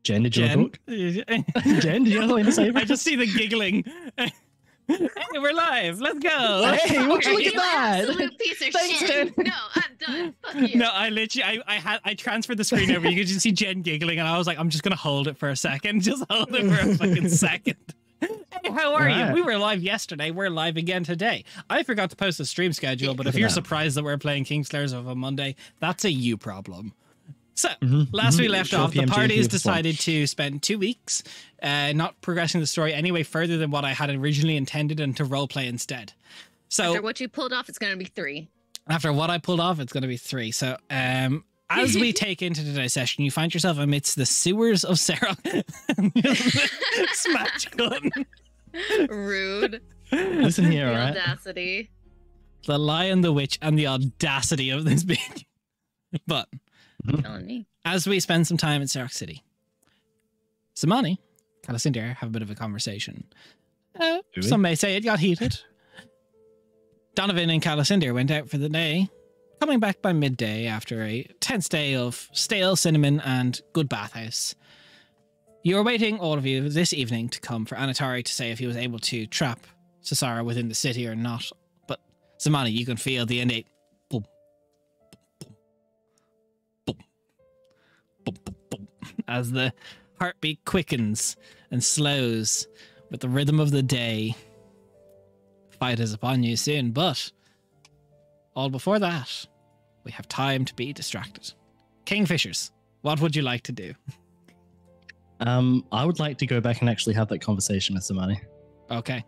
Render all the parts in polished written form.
Jen, did you want to talk? Jen, did you have something to say? I just see the giggling. Hey, we're live. Let's go. Hey, would you look You at that? absolute piece of Thanks, shit. Jen. No, I'm done. Fuck you. No, I transferred the screen over. You could just see Jen giggling, and I was like, I'm just gonna hold it for a second. Just hold it for a fucking second. Hey, how are you? We were live yesterday. We're live again today. I forgot to post a stream schedule, but if you're surprised that we're playing Kingslayers of a Monday, that's a you problem. So, last we left off, the parties decided to spend 2 weeks not progressing the story any way further than what I had originally intended and to roleplay instead. So, after what you pulled off, it's going to be 3. After what I pulled off, it's going to be 3. So, as we take into today's session, you find yourself amidst the sewers of Sarah. Smash gun. Rude. Listen here, The all right? audacity. The Lion, the Witch, and the audacity of this bitch. But Telling me. as we spend some time in Sarah City, Samani, Calicindia have a bit of a conversation. Some may say it got heated. Donovan and Calicindia went out for the day, coming back by midday after a tense day of stale cinnamon and good bathhouse. You are waiting, all of you, this evening to come for Anatari to say if he was able to trap Sasara within the city or not. But Samani, you can feel the innate boom, boom, boom, boom, boom, boom, as the heartbeat quickens and slows with the rhythm of the day. Fight is upon you soon, but all before that, we have time to be distracted. Kingfishers, what would you like to do? I would like to go back and actually have that conversation with Samani. Okay.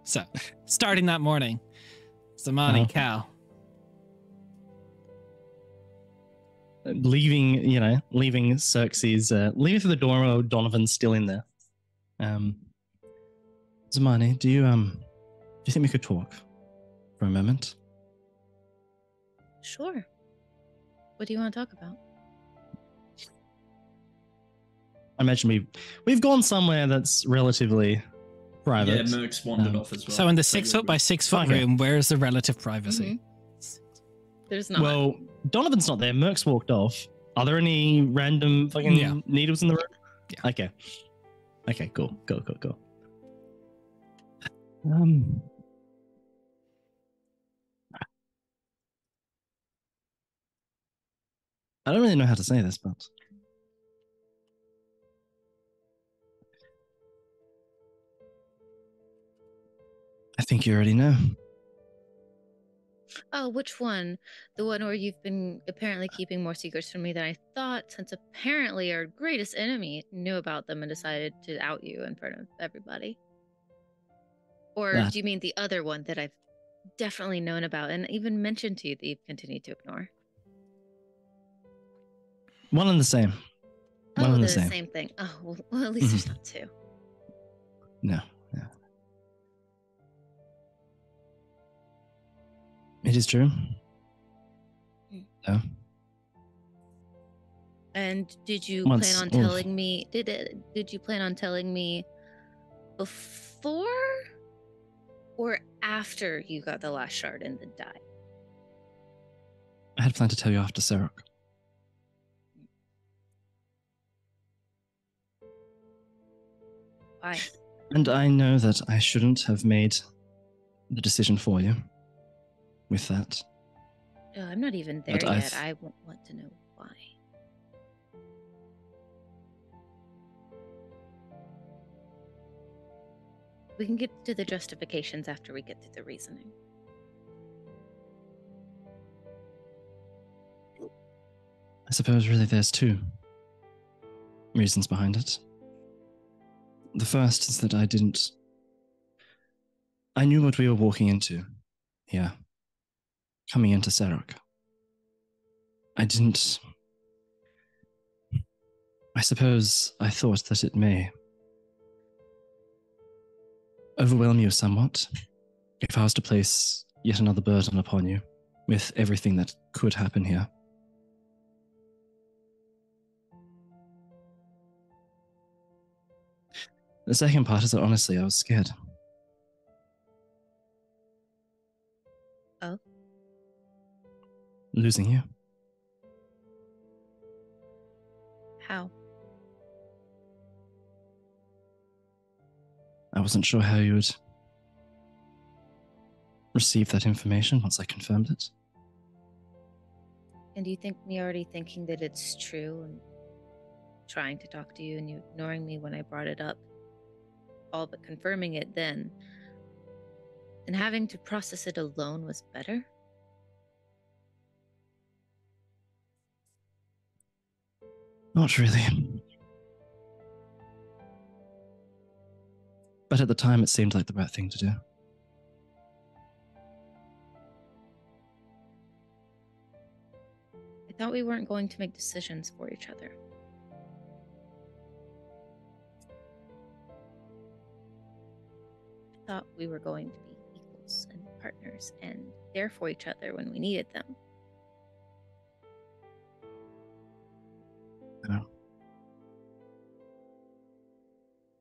So, starting that morning, Samani, Cal. Leaving Xerxes, leaving through the door while Donovan's still in there. Samani, do you think we could talk for a moment? Sure. What do you want to talk about? I imagine we've gone somewhere that's relatively private. Yeah, Merck's wandered off as well. So in the 6 foot by 6 foot room, where's the relative privacy? There's not. Well, Donovan's not there. Merck's walked off. Are there any random fucking needles in the room? Yeah. Okay, cool. Go. I don't really know how to say this, but I think you already know. Oh, which one? The one where you've been apparently keeping more secrets from me than I thought, since apparently our greatest enemy knew about them and decided to out you in front of everybody. Or do you mean the other one that I've definitely known about and even mentioned to you that you've continued to ignore? One and the same. One and the same thing. Oh, well, at least there's not 2. No. It is true. No. And did you plan on telling me? Did you plan on telling me before or after you got the last shard and then died? I had planned to tell you after Sarok. Why? And I know that I shouldn't have made the decision for you with that. Oh, I'm not even there yet. I want to know why. We can get to the justifications after we get to the reasoning. I suppose really there's 2 reasons behind it. The first is that I knew what we were walking into here, coming into Sarok. I suppose I thought that it may overwhelm you somewhat if I was to place yet another burden upon you with everything that could happen here. The second part is that honestly, I was scared. Oh? Losing you. How? I wasn't sure how you would receive that information once I confirmed it. And do you think me already thinking that it's true and trying to talk to you and you ignoring me when I brought it up, all but confirming it then, and having to process it alone was better? Not really. But at the time, it seemed like the right thing to do. I thought we weren't going to make decisions for each other. I thought we were going to be equals and partners and there for each other when we needed them. No.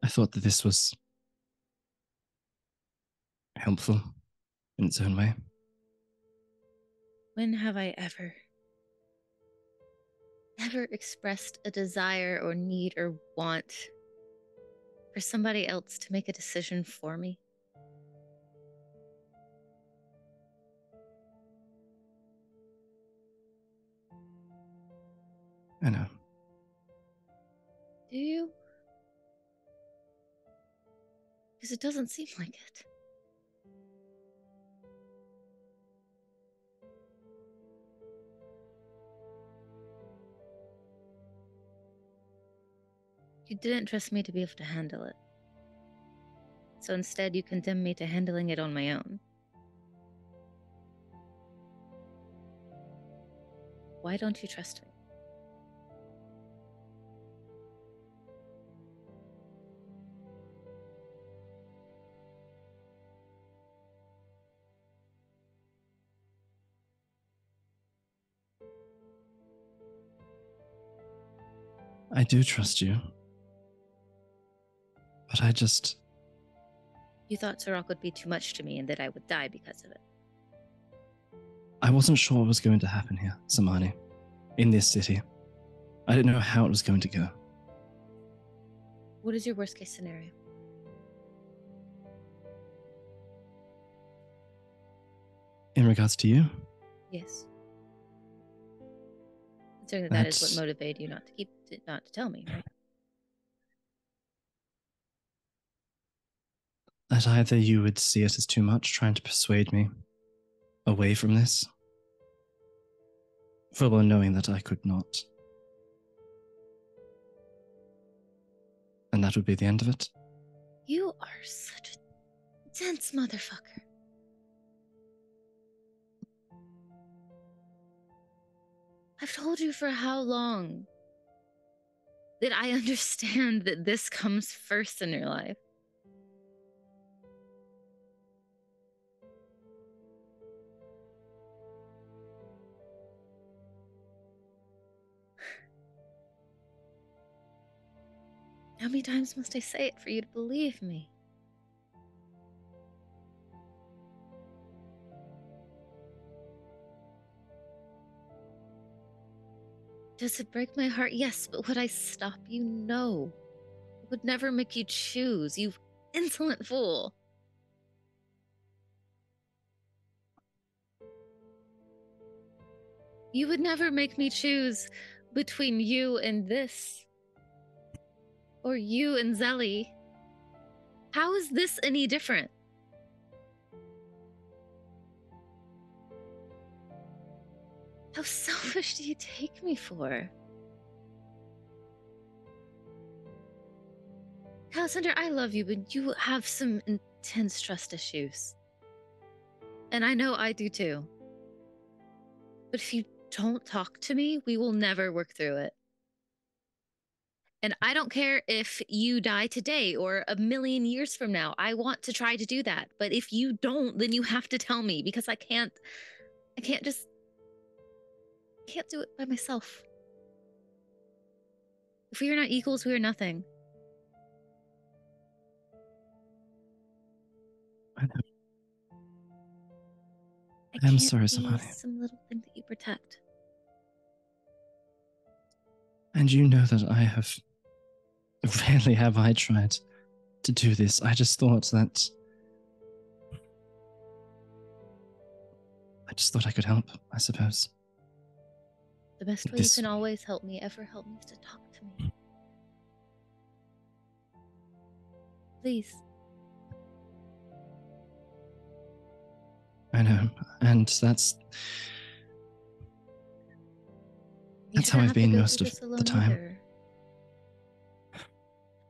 I thought that this was helpful in its own way. When have I ever expressed a desire or need or want for somebody else to make a decision for me? I know. Do you? Because it doesn't seem like it. You didn't trust me to be able to handle it. So instead, you condemned me to handling it on my own. Why don't you trust me? I do trust you. But I just... You thought Sirach would be too much to me and that I would die because of it. I wasn't sure what was going to happen here, Samani. In this city. I didn't know how it was going to go. What is your worst case scenario? In regards to you? Yes. Considering that is what motivated you not to tell me, right? That either you would see it as too much trying to persuade me away from this, full well knowing that I could not. And that would be the end of it. You are such a dense motherfucker. I've told you for how long that I understand that this comes first in your life. How many times must I say it for you to believe me? Does it break my heart? Yes, but would I stop you? No. I would never make you choose, you insolent fool. You would never make me choose between you and this. Or you and Zelly. How is this any different? How selfish do you take me for? Alexander, I love you, but you have some intense trust issues. And I know I do too. But if you don't talk to me, we will never work through it. And I don't care if you die today or a million years from now. I want to try to do that. But if you don't, then you have to tell me because I can't do it by myself. If we are not equals, we are nothing. I know. I'm sorry, Samani. Some little thing that you protect. And you know that I have... Rarely have I tried to do this. I just thought that... I just thought I could help, I suppose. The best way you can always help me, ever help me, is to talk to me. Please. I know, and that's how I've been most of the time. Either.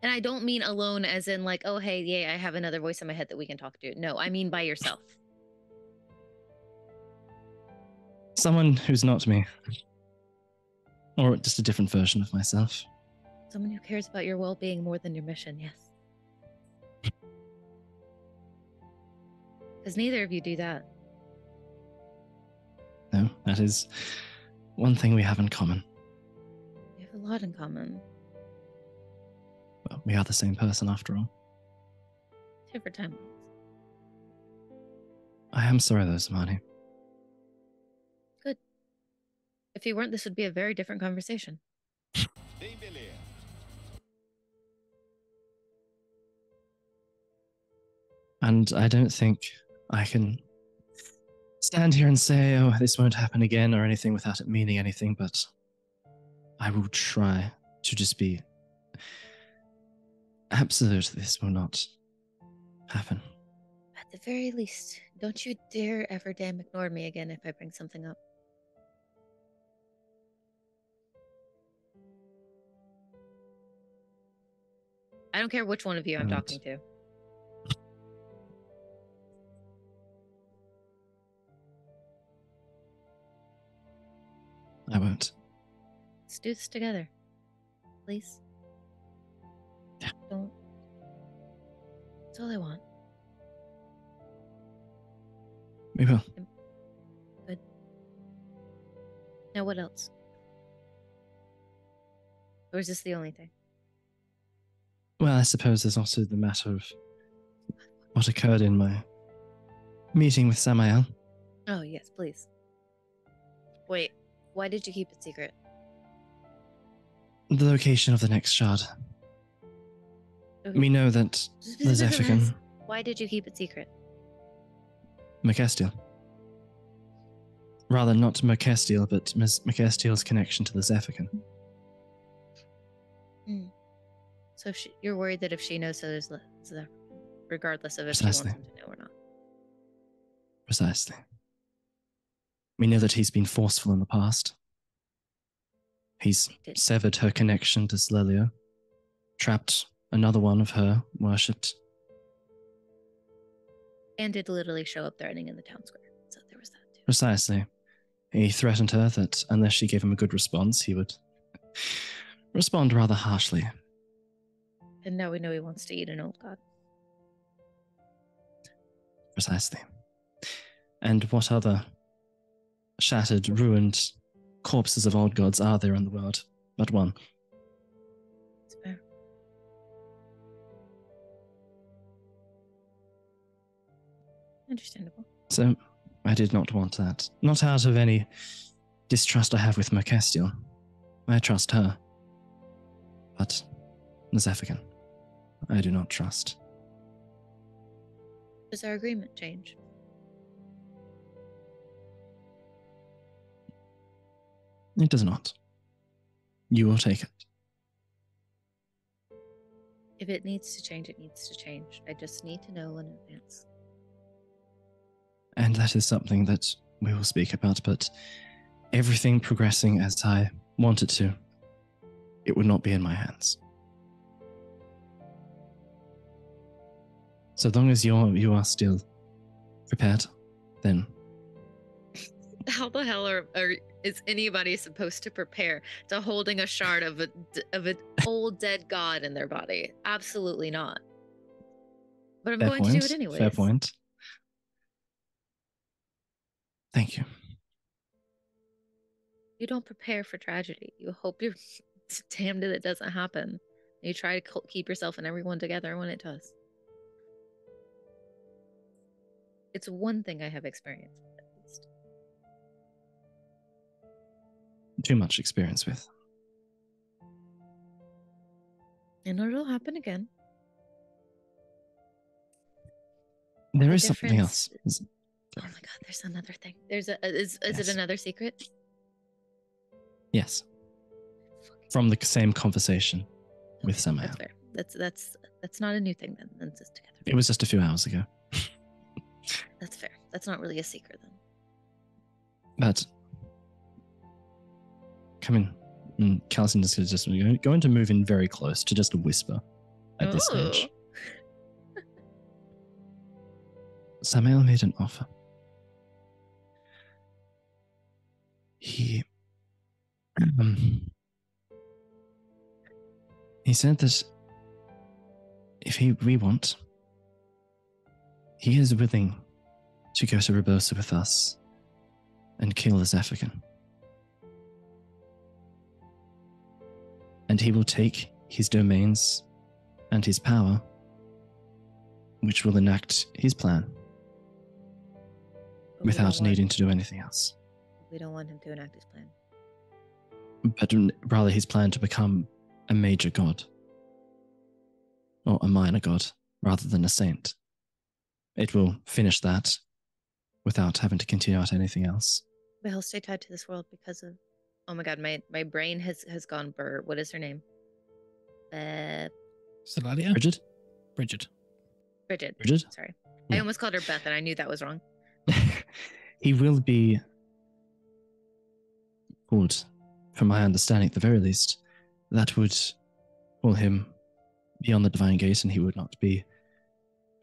And I don't mean alone as in like, oh, hey, yeah, I have another voice in my head that we can talk to. No, I mean by yourself. Someone who's not me. Or just a different version of myself. Someone who cares about your well-being more than your mission, yes. Because neither of you do that. No, that is one thing we have in common. We have a lot in common. Well, we are the same person after all. Different timelines. I am sorry though, Samani. Good. If you weren't, this would be a very different conversation. And I don't think I can stand here and say, oh, this won't happen again or anything without it meaning anything, but I will try to just be absolute this will not happen. At the very least, don't you dare ever damn ignore me again if I bring something up. I don't care which one of you I'm talking to. I won't. Let's do this together. Please. Yeah. Don't. That's all I want. We will. Good. Now what else? Or is this the only thing? Well, I suppose there's also the matter of what occurred in my meeting with Samael. Oh, yes, please. Wait, why did you keep it secret? The location of the next shard. Okay. We know that the Zephyr. Why did you keep it secret? Mercestiel. Rather, not Mercestiel, but Mercestiel's connection to the Zephyr. So you're worried that if she knows, so there's regardless of if Precisely. she wants him to know or not. Precisely. We know that he's been forceful in the past. He's severed her connection to Slelio, trapped another one of her worshipped. And did literally show up threatening in the town square. So there was that too. Precisely. He threatened her that unless she gave him a good response, he would respond rather harshly. And now we know he wants to eat an old god. Precisely. And what other shattered, ruined corpses of old gods are there in the world but one? It's fair. Understandable. So I did not want that. Not out of any distrust I have with Mercestiel. I trust her. But Zephyr, I do not trust. Does our agreement change? It does not. You will take it. If it needs to change, it needs to change. I just need to know in advance. And that is something that we will speak about, but everything progressing as I want it to, it would not be in my hands. So long as you are still prepared, then... How the hell is anybody supposed to prepare to holding a shard of an old dead god in their body? Absolutely not. But I'm going to do it anyways. Fair point. Thank you. You don't prepare for tragedy. You hope you're damned that it doesn't happen. You try to keep yourself and everyone together when it does. It's one thing I have experience with, at least. Too much experience with. And it'll happen again. There The is something difference- else. Oh my god, there's another thing. There's a is it Yes. another secret? Yes. From the same conversation with Okay, Samael. That's fair. That's not a new thing then. That's just together. It was just a few hours ago. That's fair. That's not really a secret then. But come in. And Calicinder's just going to move in very close to just a whisper at this stage. Samael made an offer. He said that if we want, he is willing to go to Rebosa with us and kill this African. And he will take his domains and his power, which will enact his plan without needing to do anything else. We don't want him to enact his plan. But rather his plan to become a major god. Or a minor god, rather than a saint. It will finish that without having to continue out anything else. But he'll stay tied to this world because of... Oh my god, my brain has gone burr. What is her name? Stelladia? Bridget? Bridget. Sorry. Yeah. I almost called her Beth and I knew that was wrong. He will be called, from my understanding at the very least, that would pull him beyond the Divine Gate and he would not be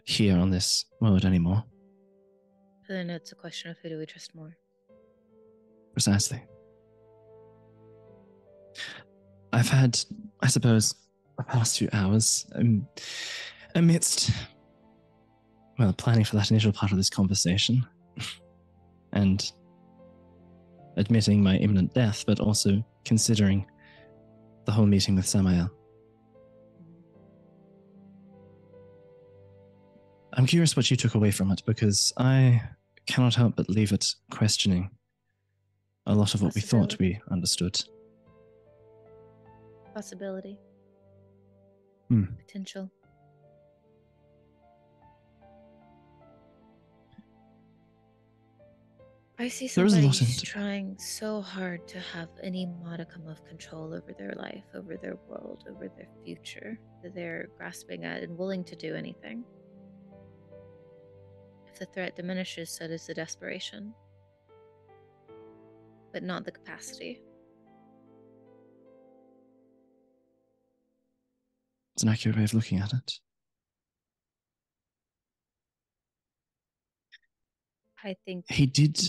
here on this world anymore. Then it's a question of who do we trust more. Precisely. I've had, I suppose, the past few hours amidst, well, planning for that initial part of this conversation and admitting my imminent death, but also considering the whole meeting with Samael. I'm curious what you took away from it, because I cannot help but leave it questioning a lot of what we thought we understood. Possibility. Potential. I see somebody who's trying so hard to have any modicum of control over their life, over their world, over their future, that they're grasping at and willing to do anything. If the threat diminishes, so does the desperation. But not the capacity. It's an accurate way of looking at it. I think he did.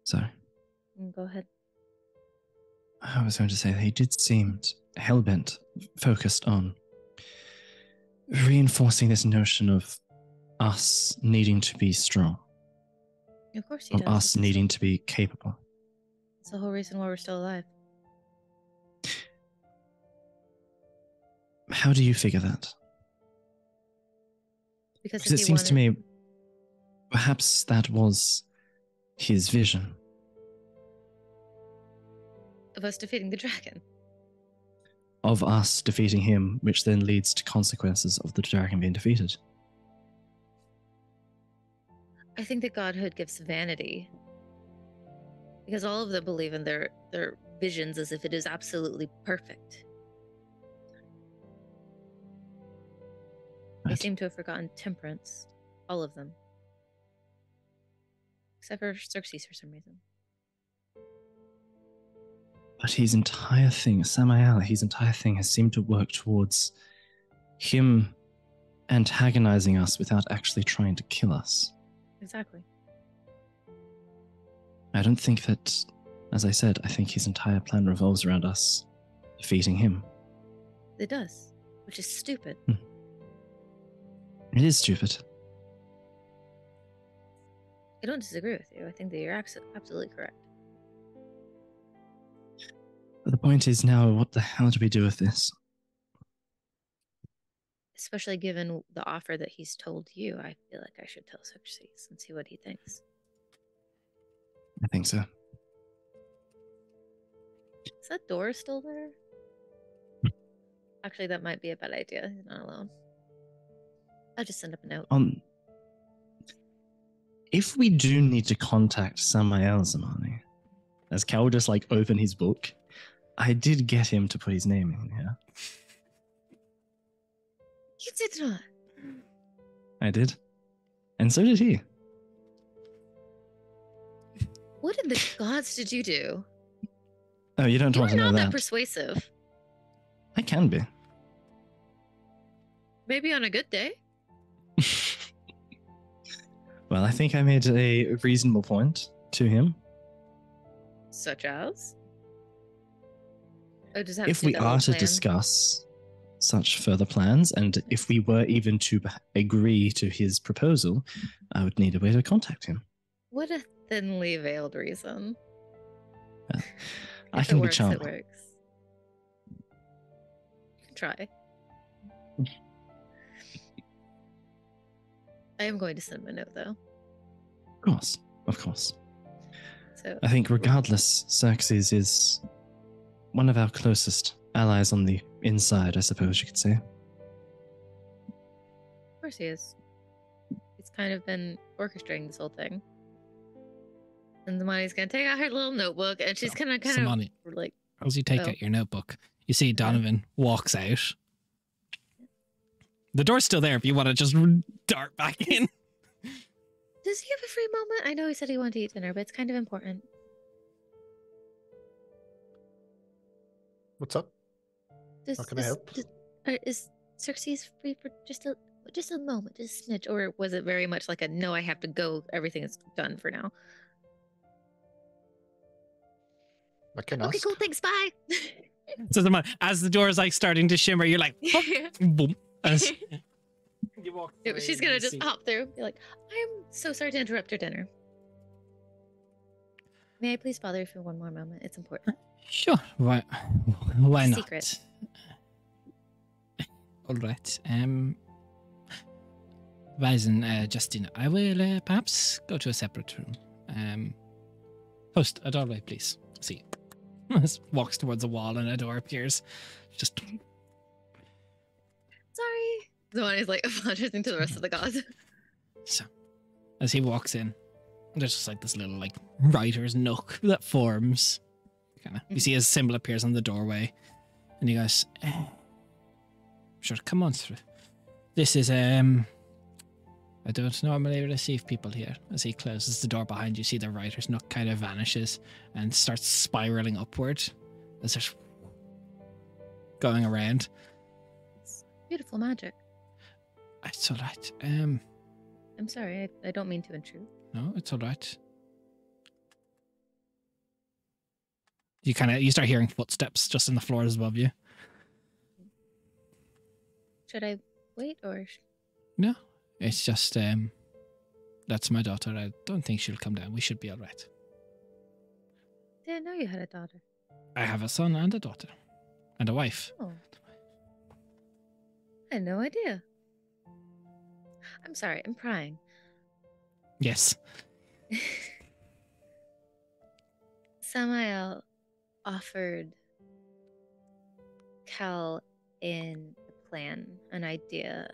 Sorry. Go ahead. I was going to say that he did seem hellbent, focused on reinforcing this notion of us needing to be strong. Of course he of does. Us needing to be capable. It's the whole reason why we're still alive. How do you figure that? Because it seems to me perhaps that was his vision. Of us defeating the dragon. Of us defeating him, which then leads to consequences of the dragon being defeated. I think that godhood gives vanity. Because all of them believe in their visions as if it is absolutely perfect. They seem to have forgotten temperance. All of them. Except for Xerxes for some reason. But his entire thing, Samael, his entire thing has seemed to work towards him antagonizing us without actually trying to kill us. Exactly. I don't think that, as I said, I think his entire plan revolves around us defeating him. It does, which is stupid. It is stupid. I don't disagree with you. I think that you're absolutely correct. But the point is now, what the hell do we do with this? Especially given the offer that he's told you, I feel like I should tell Xerxes and see what he thinks. I think so. Is that door still there? Actually, that might be a bad idea. He's not alone. I'll just send up a note. if we do need to contact Samael Zamani, as Cal just like open his book, I did get him to put his name in here. You did not. I did. And so did he. What in the gods did you do? Oh, you don't want to know You're not that. that persuasive. I can be. Maybe on a good day. Well, I think I made a reasonable point to him. Such as? Oh, does it have If to do we that whole are to plan? discuss such further plans, and if we were even to agree to his proposal, I would need a way to contact him. What a thinly veiled reason. I If can it be works, charming. it works. You can try. I am going to send him a note, though. Of course. So I think regardless, Xerxes is one of our closest allies on the inside, I suppose you could say. of course he is. He's kind of been orchestrating this whole thing. And Zamani's gonna take out her little notebook, and she's gonna kind Samani, of like, as you take Oh. out your notebook, you see Donovan walks out. The door's still there if you want to just dart back in. does he have a free moment? I know he said he wanted to eat dinner, but it's kind of important. What's up? Does, How can I help? Is Xerxes free for just a moment, just a smidge, or was it very much like a no? I have to go. Everything is done for now. I can Okay, ask. cool. Thanks. Bye. So as the door is like starting to shimmer, you're like, boom. As you walk through She's and gonna you just see- hop through. Be like, I'm so sorry to interrupt your dinner. May I please bother you for one more moment? It's important. Sure. Why not? Secret. All right. Weizen, Justin, I will perhaps go to a separate room. Host, a doorway, please. See. Walks towards a wall and a door appears. Just Sorry. The one is like apologizing to the rest of the gods. so. As he walks in, there's just like this little like writer's nook that forms. Kinda. You see his symbol appears on the doorway, and he goes, "Sure, come on through. This is I don't normally receive people here." As he closes the door behind you, see the writer's nook kind of vanishes and starts spiraling upward as there's going around. It's beautiful magic. It's all right. I'm sorry. I don't mean to intrude. No, it's all right. You start hearing footsteps just in the floors above you. Should I wait or? No, it's just that's my daughter. I don't think she'll come down. We should be all right. Didn't know you had a daughter. I have a son and a daughter, and a wife. Oh. I had no idea. I'm sorry. I'm prying. Yes. Samael offered Cal in a plan, an idea.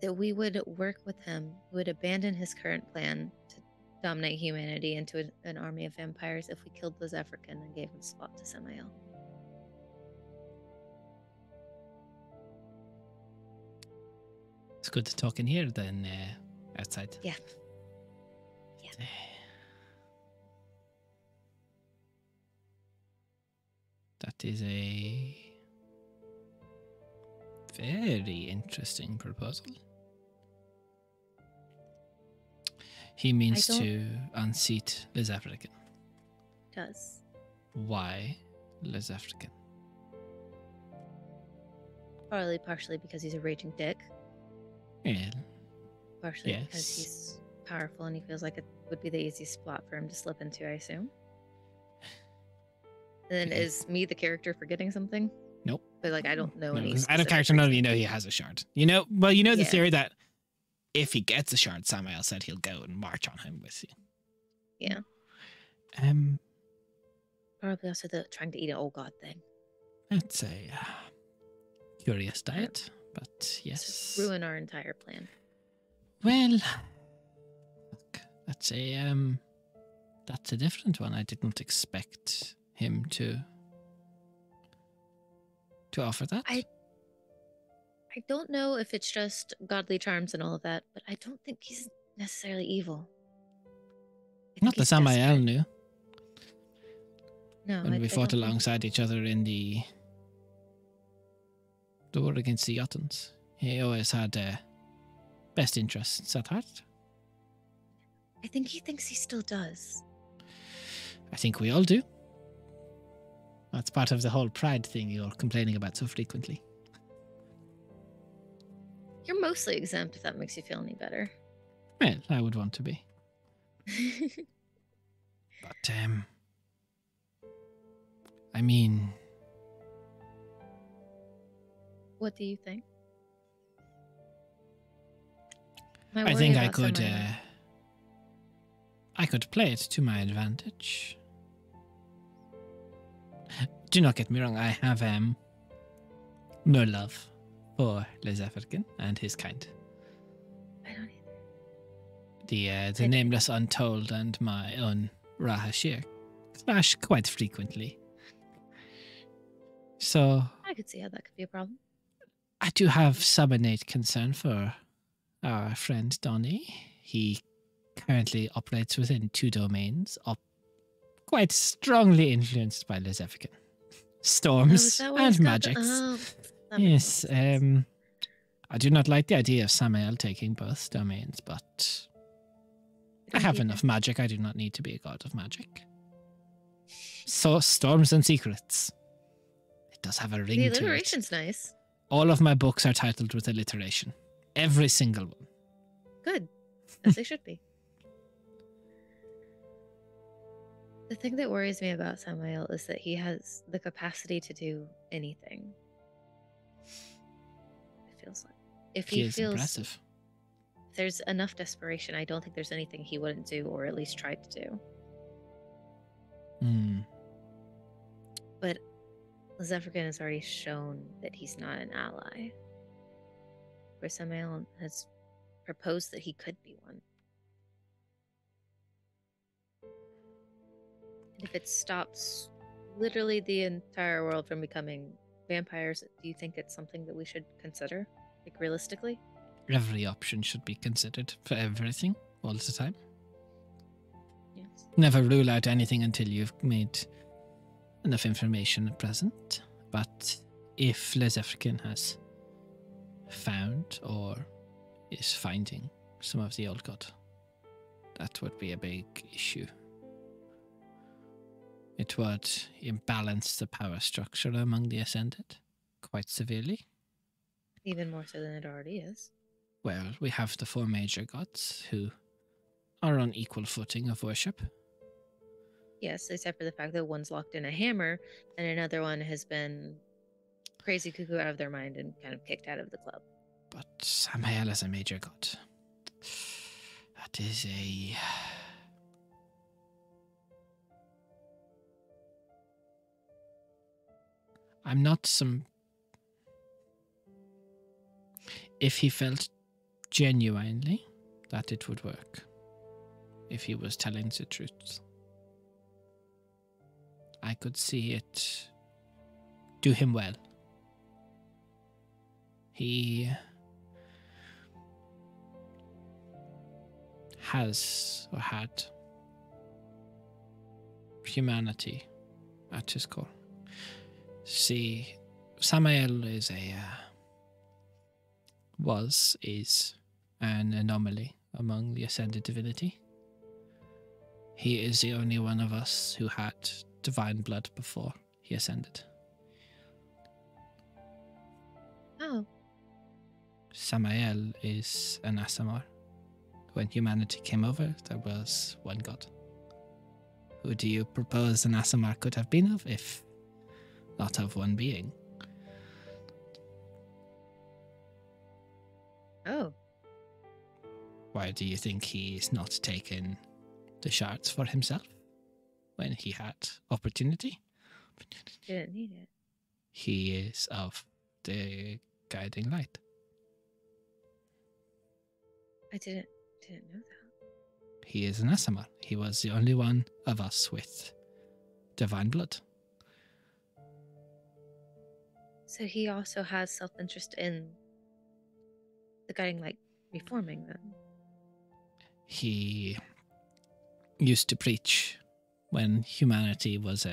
That we would work with him, would abandon his current plan to dominate humanity into an army of vampires if we killed those African and gave him a spot to Samael. It's good to talk in here than outside. Yeah. Yeah. That is a very interesting proposal. He means I don't- to unseat Les African. Does. Why Les African? Partially because he's a raging dick. Yeah. Partially because Yes. he's powerful and he feels like it would be the easiest spot for him to slip into, I assume. And then Yeah. is me the character forgetting something? Nope. But like I don't know No, any. 'cause out of specific character, none of you reason. know he has a shard. You know, well, you know the Yeah. theory that if he gets a shard, Samael said he'll go and march on him with you. Yeah. Um, Probably also the trying to eat an old god thing. it's a curious diet, But yes. Ruin our entire plan. Well, look, that's a different one. I didn't expect him to offer that. I don't know if it's just godly charms and all of that, but I don't think he's necessarily evil. Not that Samael knew. No, when we fought alongside each other in the war against the Jotuns. He always had best interests at heart. I think he thinks he still does. I think we all do. That's part of the whole pride thing you're complaining about so frequently. You're mostly exempt if that makes you feel any better. Well, I would want to be. But, I mean... What do you think? I think I could play it to my advantage. Do not get me wrong, I have no love for Les African and his kind. I don't either. The Nameless Untold and my own Rahashir clash quite frequently. So I could see how that could be a problem. I do have some innate concern for our friend Donnie. He currently operates within 2 domains, quite strongly influenced by Les African. Storms and magics. Yes, I do not like the idea of Samael taking both domains, but I have enough magic. I do not need to be a god of magic. So, storms and secrets. It does have a ring to it. The alliteration's nice. All of my books are titled with alliteration. Every single one. Good. As they should be. The thing that worries me about Samael is that he has the capacity to do anything. It feels like. If he feels impressive. If there's enough desperation, I don't think there's anything he wouldn't do or at least try to do. But Zephyrin has already shown that he's not an ally. Where Samael has proposed that he could be one. And if it stops literally the entire world from becoming vampires, do you think it's something that we should consider? Like, realistically? Every option should be considered for everything, all the time. Yes. Never rule out anything until you've made enough information present. But if Les African has found or is finding some of the old god, that would be a big issue. It would imbalance the power structure among the Ascended quite severely. Even more so than it already is. Well, we have the 4 major gods who are on equal footing of worship. Yes, except for the fact that one's locked in a hammer and another one has been crazy cuckoo out of their mind and kind of kicked out of the club. But Samael is a major god. That is a... I'm not some... If he felt genuinely that it would work, if he was telling the truth, I could see it do him well. He has or had humanity at his core. See, Samael is is an anomaly among the Ascended Divinity. He is the only one of us who had divine blood before he ascended. Oh. Samael is an Asamar. When humanity came over, there was one god. Who do you propose an Asamar could have been of, if not of one being? Oh. Why do you think he's not taken the shards for himself when he had opportunity? Didn't need it. He is of the guiding light. I didn't know that. He is an Asimar. He was the only one of us with divine blood. So he also has self-interest in the guiding light reforming then. He used to preach when humanity was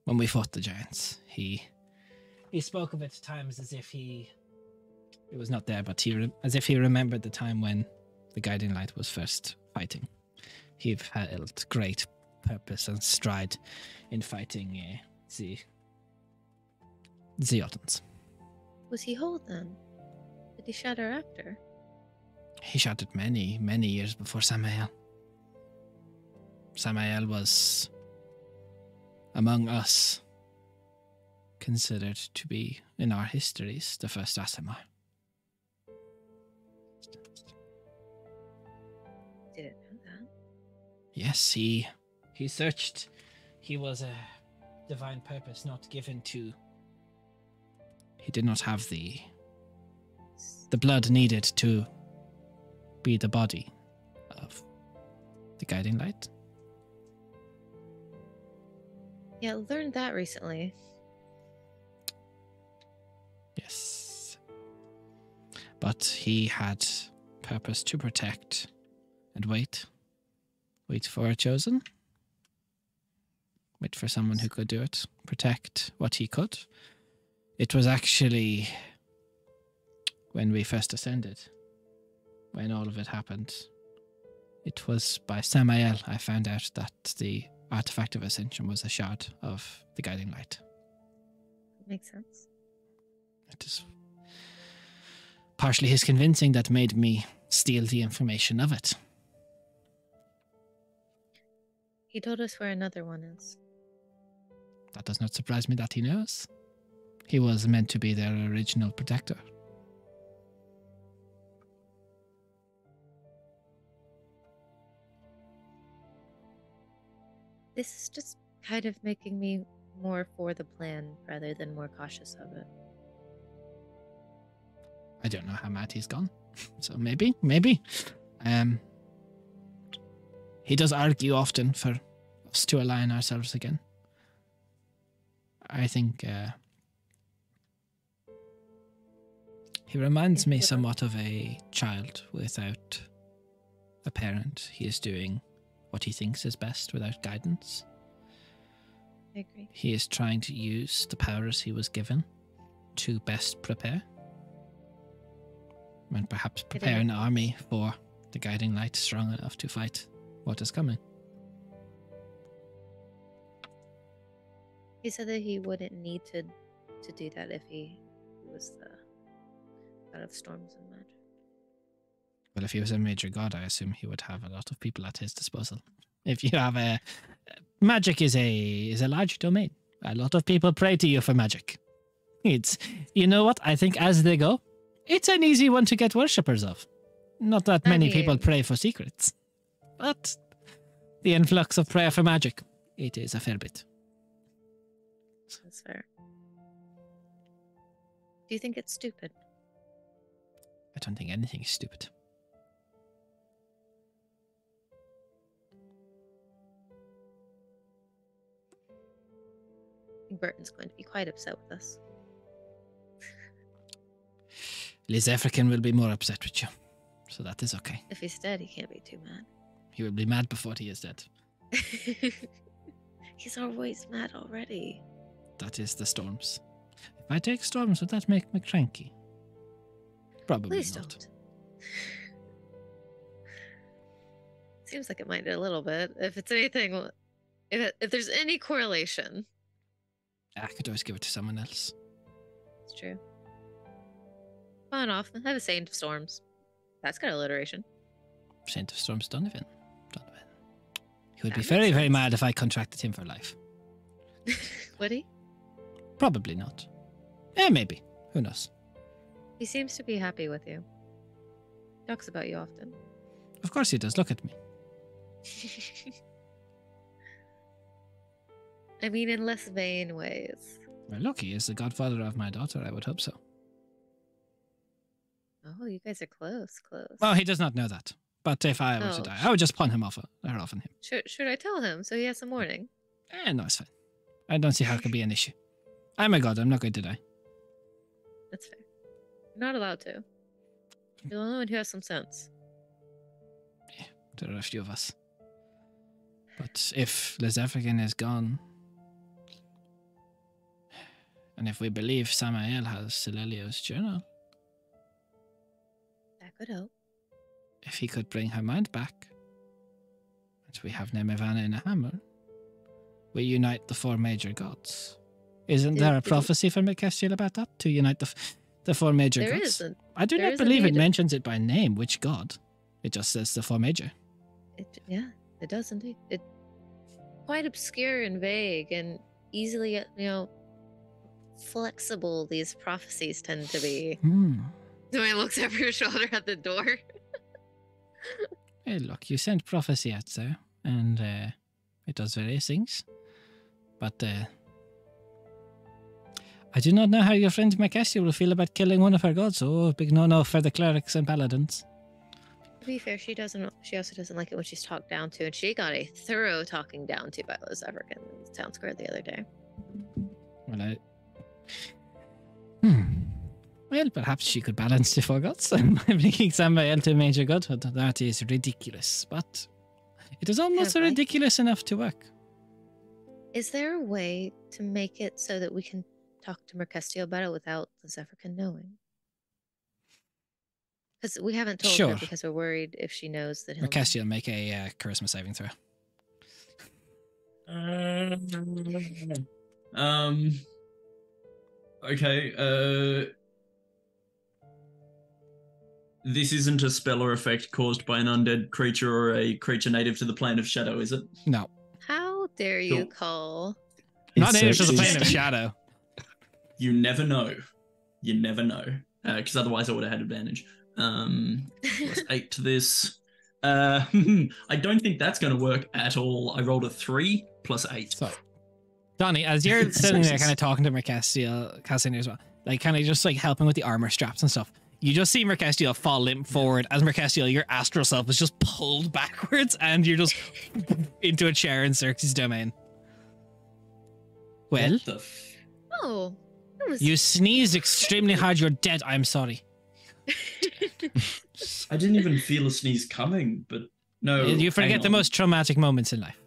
when we fought the giants. He spoke of it at times as if he was not there, but as if he remembered the time when the guiding light was first fighting. He held great purpose and stride in fighting the Jotun. Was he whole then? Did he shatter after? He shattered many, many years before Samael. Samael was, among us, considered to be, in our histories, the first Asimar. Didn't know that. Yes, he searched. He was a divine purpose not given to. He did not have the blood needed to be the body of the guiding light. Yeah, I learned that recently. Yes. But he had purpose to protect and wait. Wait for a chosen. Wait for someone who could do it. Protect what he could. It was actually when we first ascended, when all of it happened. It was by Samael I found out that the artifact of ascension was a shard of the guiding light. Makes sense. It is partially his convincing that made me steal the information of it. He told us where another one is. That does not surprise me that he knows. He was meant to be their original protector. This is just kind of making me more for the plan rather than more cautious of it. I don't know how mad he's gone. So maybe. He does argue often for us to align ourselves again. I think he reminds me somewhat of a child without a parent. He is doing what he thinks is best without guidance. I agree. He is trying to use the powers he was given to best prepare. And perhaps prepare an army for the guiding light strong enough to fight what is coming. He said that he wouldn't need to do that if he was the god of storms and magic. Well, if he was a major god, I assume he would have a lot of people at his disposal. If you have magic is a large domain. A lot of people pray to you for magic. It's, you know what? I think as they go, it's an easy one to get worshippers of. Not that many people pray for secrets, but the influx of prayer for magic, it is a fair bit. That's fair. Do you think it's stupid? I don't think anything is stupid. I think Burton's going to be quite upset with us. Liz African will be more upset with you, so that is okay. If he's dead, he can't be too mad. He will be mad before he is dead. He's always mad already. That is the storms. If I take storms, would that make me cranky? Probably Please not. don't. Seems like it might a little bit. If it's anything, if there's any correlation. I could always give it to someone else. It's true. On off. Have a Saint of Storms. That's got alliteration. Saint of Storms, Donovan. He would That be makes very, very sense. mad if I contracted him for life. Would he? Probably not. Maybe. Who knows? He seems to be happy with you. Talks about you often. Of course he does. Look at me. I mean, in less vain ways. Well, look, he is the godfather of my daughter. I would hope so. Oh, you guys are close, close. Well, he does not know that. But if I were to Oh. die, I would just pawn him off on him. Should I tell him so he has some warning? No, it's fine. I don't see how it could be an issue. I'm a god. I'm not going to die. That's fair. You're not allowed to. You're the only one who has some sense. Yeah, there are a few of us. But if Lezefrigan is gone, and if we believe Samael has Silelio's journal, That could help. if he could bring her mind back, and we have Nemevana in a hammer, we unite the four major gods. Isn't there a prophecy from Mekestiel about that? To unite the four major There gods? isn't. I do There not is believe it indeed. mentions it by name, which god. It just says the four major. Yeah, it does indeed. It's quite obscure and vague and easily, flexible these prophecies tend to be. So he looks over your shoulder at the door. Hey, look, you sent prophecy out there, and it does various things. But I do not know how your friend Mekestiel will feel about killing one of her gods. Oh, big no-no for the clerics and paladins. To be fair, she also doesn't like it when she's talked down to, and she got a thorough talking down to by Liz Everett in the town square the other day. Well, Well, perhaps she could balance the four gods by making Samael to a major god. That is ridiculous, but it is almost Yeah, right. ridiculous enough to work. Is there a way to make it so that we can talk to Mercustio about it without the Zephyrin knowing? Because we haven't told Sure. her because we're worried if she knows that he'll. Mercustio, make a charisma saving throw. Okay. This isn't a spell or effect caused by an undead creature or a creature native to the plane of shadow, is it? No. How dare you Cool. call? Not native to the Xerxes. plane of shadow. You never know. You never know. Because otherwise I would have had advantage. Plus 8 to this. I don't think that's going to work at all. I rolled a 3 plus 8. So, Donnie, as you're sitting there Xerxes. kind of talking to Mercustio, Cassandra as well, like kind of just like helping with the armor straps and stuff, you just see Mercustio fall limp forward as Mercustio, your astral self, is just pulled backwards and you're just into a chair in Xerxes' domain. Well, What the Oh, that was. you sneezed extremely hard. You're dead. I'm sorry. I didn't even feel a sneeze coming, but no. You forget hang the on. most traumatic moments in life.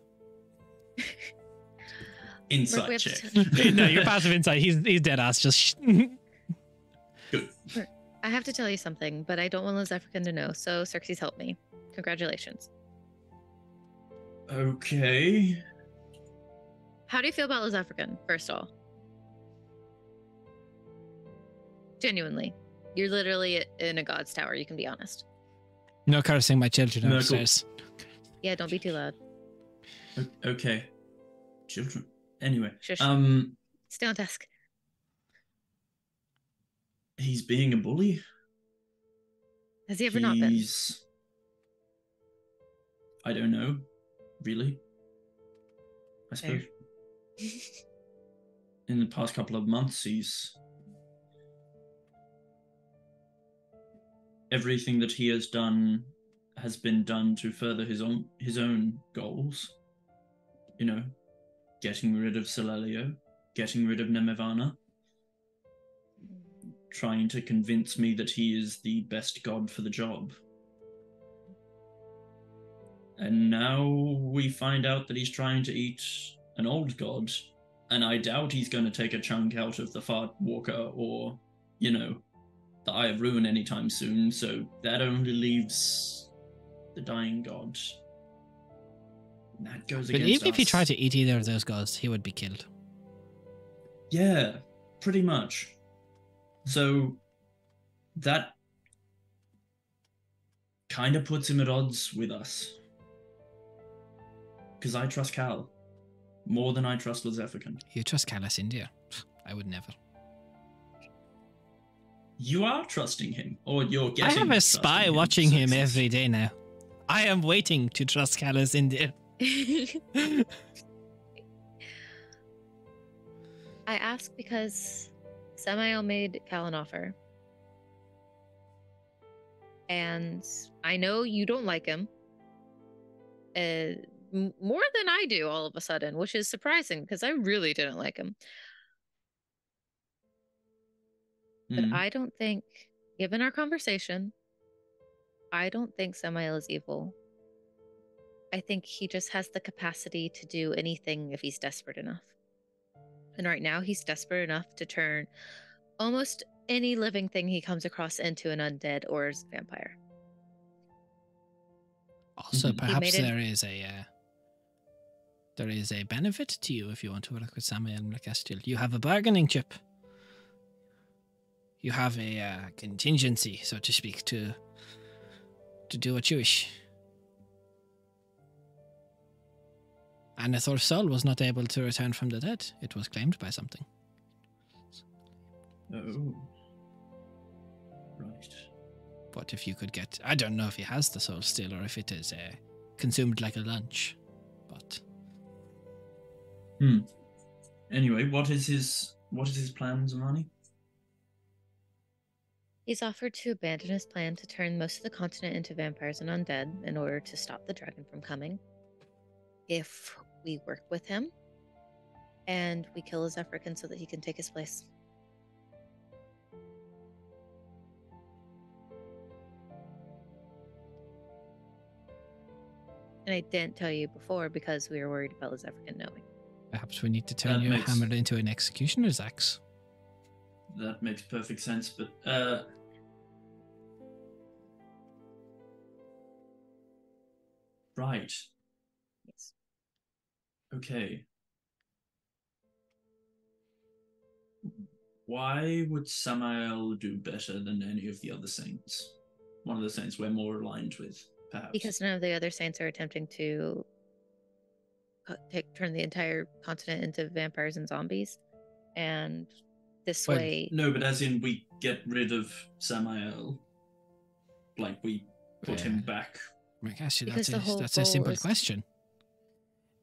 Insight we have check. to- No, your passive insight. He's dead ass. Just Good. I have to tell you something, but I don't want Liz African to know. So Xerxes, help me. Congratulations. Okay. How do you feel about Liz African? First of all, genuinely, you're literally in a god's tower. You can be honest. no cursing my children No, upstairs. Yeah, don't be too loud. Okay. Children. Anyway. Shush. Stay on desk. He's being a bully. Has he ever not been? He's. I don't know. Really? I Fair. suppose. In the past couple of months, he's. Everything that he has done has been done to further his own goals. You know, getting rid of Silelio, getting rid of Nemevana, trying to convince me that he is the best god for the job. And now we find out that he's trying to eat an old god, and I doubt he's going to take a chunk out of the Fart Walker or, the Eye of Ruin anytime soon, so that only leaves the dying god. And that goes But against even if he us. tried to eat either of those gods, he would be killed. Yeah, pretty much. So that kind of puts him at odds with us. Because I trust Cal more than I trust Lizefrican. You trust Callus India? I would never. You are trusting him, or you're I getting. have a trusting spy him, watching him Xerxes. every day now. I am waiting to trust Callus India. I ask because Samael made Cal an offer. And I know you don't like him. More than I do all of a sudden, which is surprising because I really didn't like him. But I don't think, given our conversation, I don't think Samael is evil. I think he just has the capacity to do anything if he's desperate enough. And right now he's desperate enough to turn almost any living thing he comes across into an undead or a vampire. Also, perhaps there is a benefit to you if you want to work with Samael Mlakestil. You have a bargaining chip. You have a contingency, so to speak, to do what you wish. Anethor's soul was not able to return from the dead. It was claimed by something. Oh. Right. But if you could get... I don't know if he has the soul still or if it is consumed like a lunch. But... Anyway, what is his plan, Zamani? He's offered to abandon his plan to turn most of the continent into vampires and undead in order to stop the dragon from coming. If we work with him and we kill his African so that he can take his place. And I didn't tell you before because we were worried about his African knowing. Perhaps we need to turn your hammer into an executioner's axe. That makes perfect sense, but right. Yes. Okay. Why would Samael do better than any of the other saints? One of the saints we're more aligned with, perhaps. Because none of the other saints are attempting to turn the entire continent into vampires and zombies. And this way... No, but as in we get rid of Samael. Like, we put him back. Actually, that's a simple question.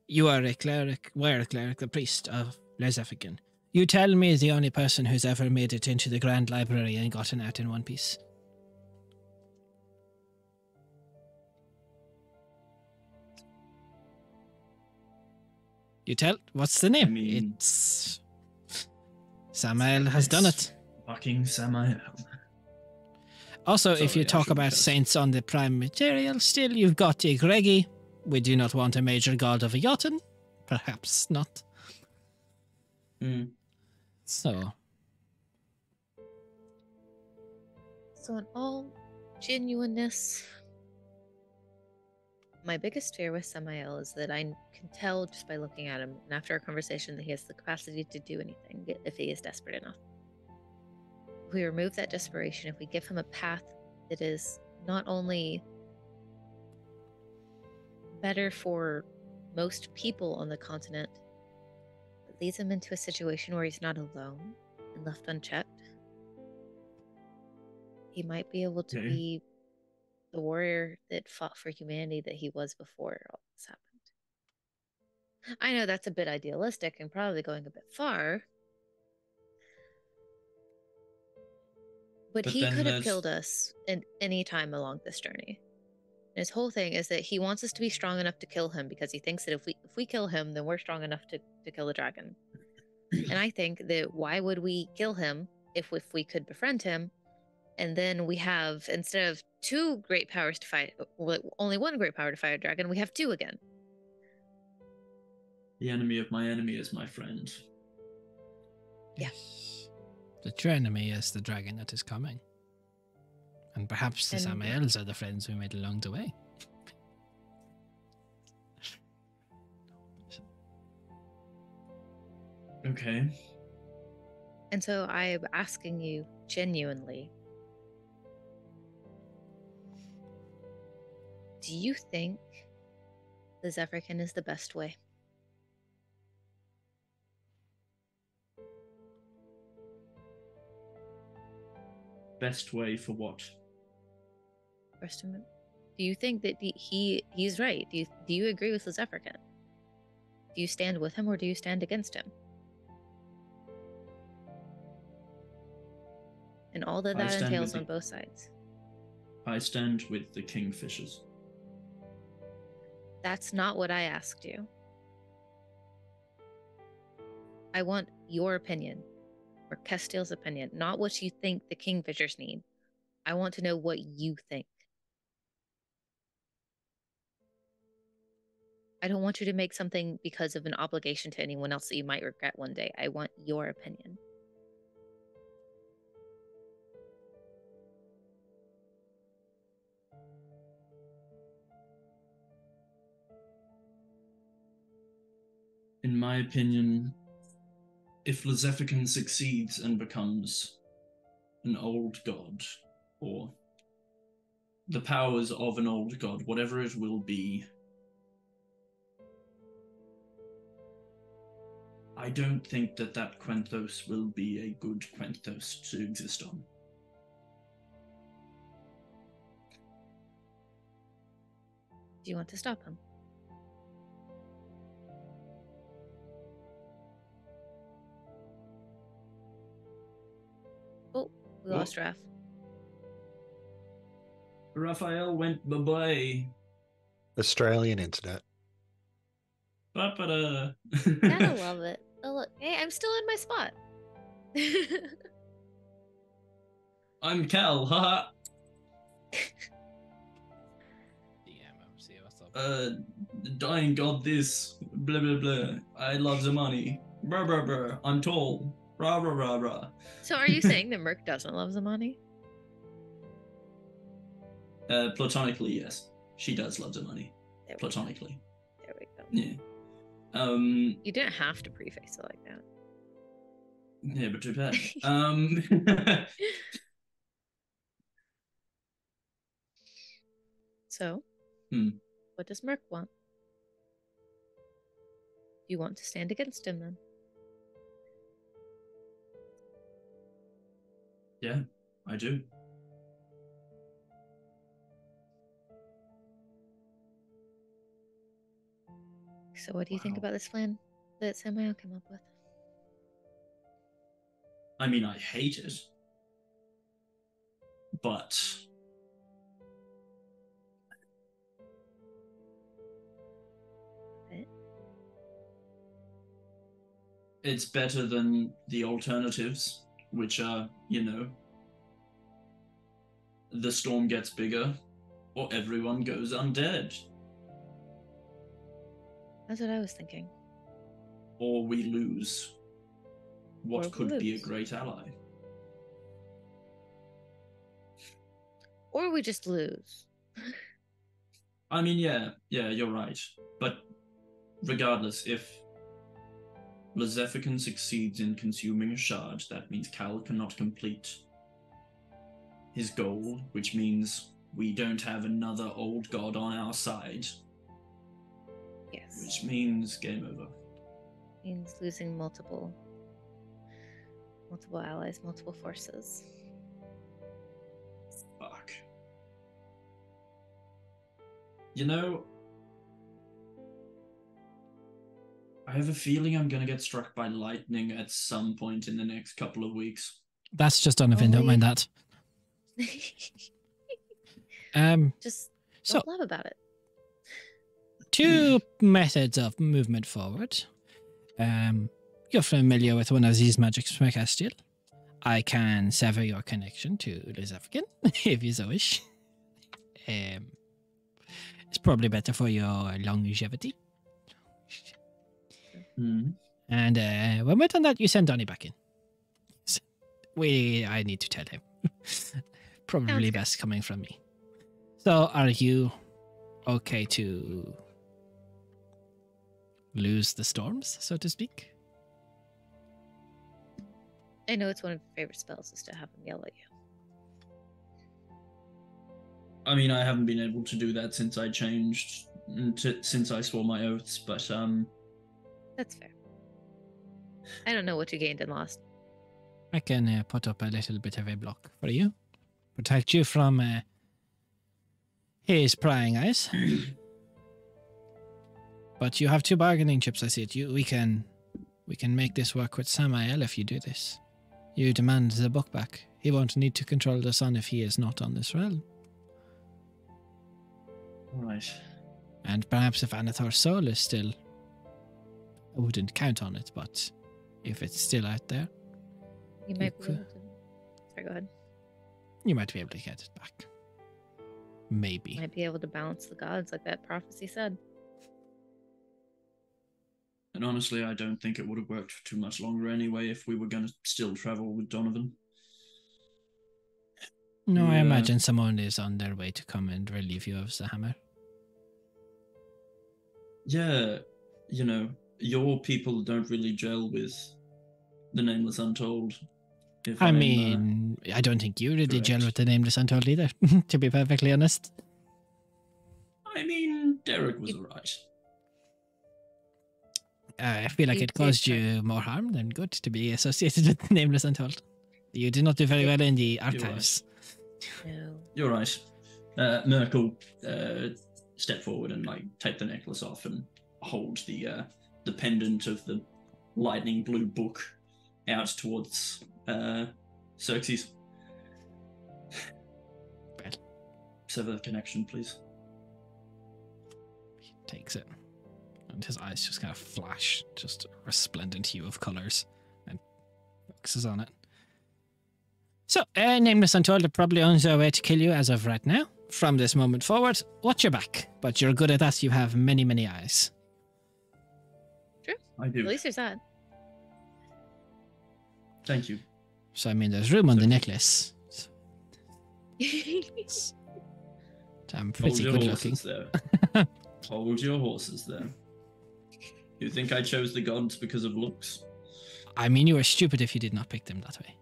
You are a cleric, the priest of Les African. You tell me the only person who's ever made it into the Grand Library and gotten out in one piece. You tell? What's the name? I mean, it's... Samael has done it. Fucking Samael. Also, if you talk about saints on the prime material, still you've got Igregi. We do not want a major god of a Jotun. Perhaps not. So in all genuineness, my biggest fear with Samael is that I can tell just by looking at him and after our conversation that he has the capacity to do anything if he is desperate enough. If we remove that desperation, if we give him a path that is not only better for most people on the continent, but leads him into a situation where he's not alone and left unchecked, he might be able to be the warrior that fought for humanity that he was before all this happened. I know that's a bit idealistic and probably going a bit far, but he could have killed us at any time along this journey. And his whole thing is that he wants us to be strong enough to kill him because he thinks that if we kill him, then we're strong enough to kill the dragon. And I think that why would we kill him if we could befriend him? And then we have, instead of 2 great powers to fight, only 1 great power to fight a dragon, we have 2 again. The enemy of my enemy is my friend. Yeah. The true enemy is the dragon that is coming. And perhaps the Samaels are the friends we made along the way. Okay. And so I'm asking you genuinely, do you think the Zephyrican is the best way? Best way for what? Do you think that he's right? Do you agree with the Zephyrican? Do you stand with him or do you stand against him? And all that entails on both sides. I stand with the Kingfishers. That's not what I asked you. I want your opinion, or Castiel's opinion, not what you think the Kingfishers need. I want to know what you think. I don't want you to make something because of an obligation to anyone else that you might regret one day. I want your opinion. In my opinion, if Lezephican succeeds and becomes an old god, or the powers of an old god, whatever it will be, I don't think that that Quenthos will be a good Quenthos to exist on. Do you want to stop him? Oh, we lost Raph. Raphael went bye-bye. Australian internet. Ba-ba-da. Gotta love it. Oh, look. Hey, I'm still in my spot. I'm Cal, haha. See what's up. Dying god this, blah blah blah. I love the money. Brr brr brr. I'm tall. Rah rah rah rah. So are you saying that Merc doesn't love Zamani? Platonically, yes. She does love the money. Platonically. There we go. Yeah. You didn't have to preface it like that. Yeah, but too bad. So, what does Merc want? Do you want to stand against him then? Yeah, I do. So what do you think about this plan that Samael came up with? I mean, I hate it. But it's better than the alternatives, which are, the storm gets bigger or everyone goes undead. That's what I was thinking. Or we lose what Or we could be a lose. great ally. Or we just lose. I mean, yeah, you're right. But regardless, if Lezephican succeeds in consuming a shard, that means Cal cannot complete his goal, which means we don't have another old god on our side. Yes. Which means game over. Means losing multiple allies, multiple forces. Fuck. I have a feeling I'm gonna get struck by lightning at some point in the next couple of weeks. That's just Donovan, don't mind that. Just so don't laugh about it. two methods of movement forward. You're familiar with one of these magics from Castiel. I can sever your connection to Lezephican, if you so wish. It's probably better for your longevity. And when we're done that, you send Donnie back in. I need to tell him. Probably best coming from me. So, are you okay to lose the storms, so to speak? I know it's one of your favorite spells is to have him yell at you. I mean, I haven't been able to do that since I changed, since I swore my oaths, but That's fair. I don't know what you gained and lost. I can put up a little bit of a block for you. Protect you from his prying eyes. But you have two bargaining chips, I see it. We can make this work with Samael if you do this. You demand the book back. He won't need to control the sun if he is not on this realm. Right. And perhaps if Anathor's soul is still... I wouldn't count on it, but if it's still out there, You might be able to. Sorry, go ahead. you might be able to get it back. Maybe. Might be able to balance the gods like that prophecy said. And honestly, I don't think it would have worked for too much longer anyway if we were going to still travel with Donovan. No, I Yeah. imagine someone is on their way to come and relieve you of the hammer. Yeah, you know, your people don't really gel with the Nameless Untold. If I I'm, mean, I don't think you really gel correct. with the Nameless Untold either, to be perfectly honest. I mean, Derek was alright. I feel like You it caused did you more harm than good to be associated with the Nameless Untold. You did not do very well in the archives. No. You're right. Merkel step forward and like take the necklace off and hold the pendant of the lightning blue book out towards Xerxes. Well. Sever the connection, please. He takes it, and his eyes just kind of flash, just a resplendent hue of colours, and focuses on it. So, Nameless Untold are probably on their way to kill you as of right now. From this moment forward, watch your back. But you're good at that. You have many, many eyes. I do. At least there's that. Thank you. So, I mean, there's room on the necklace. I'm pretty your good looking. horses there. Hold your horses there. You think I chose the gods because of looks? I mean, you were stupid if you did not pick them that way.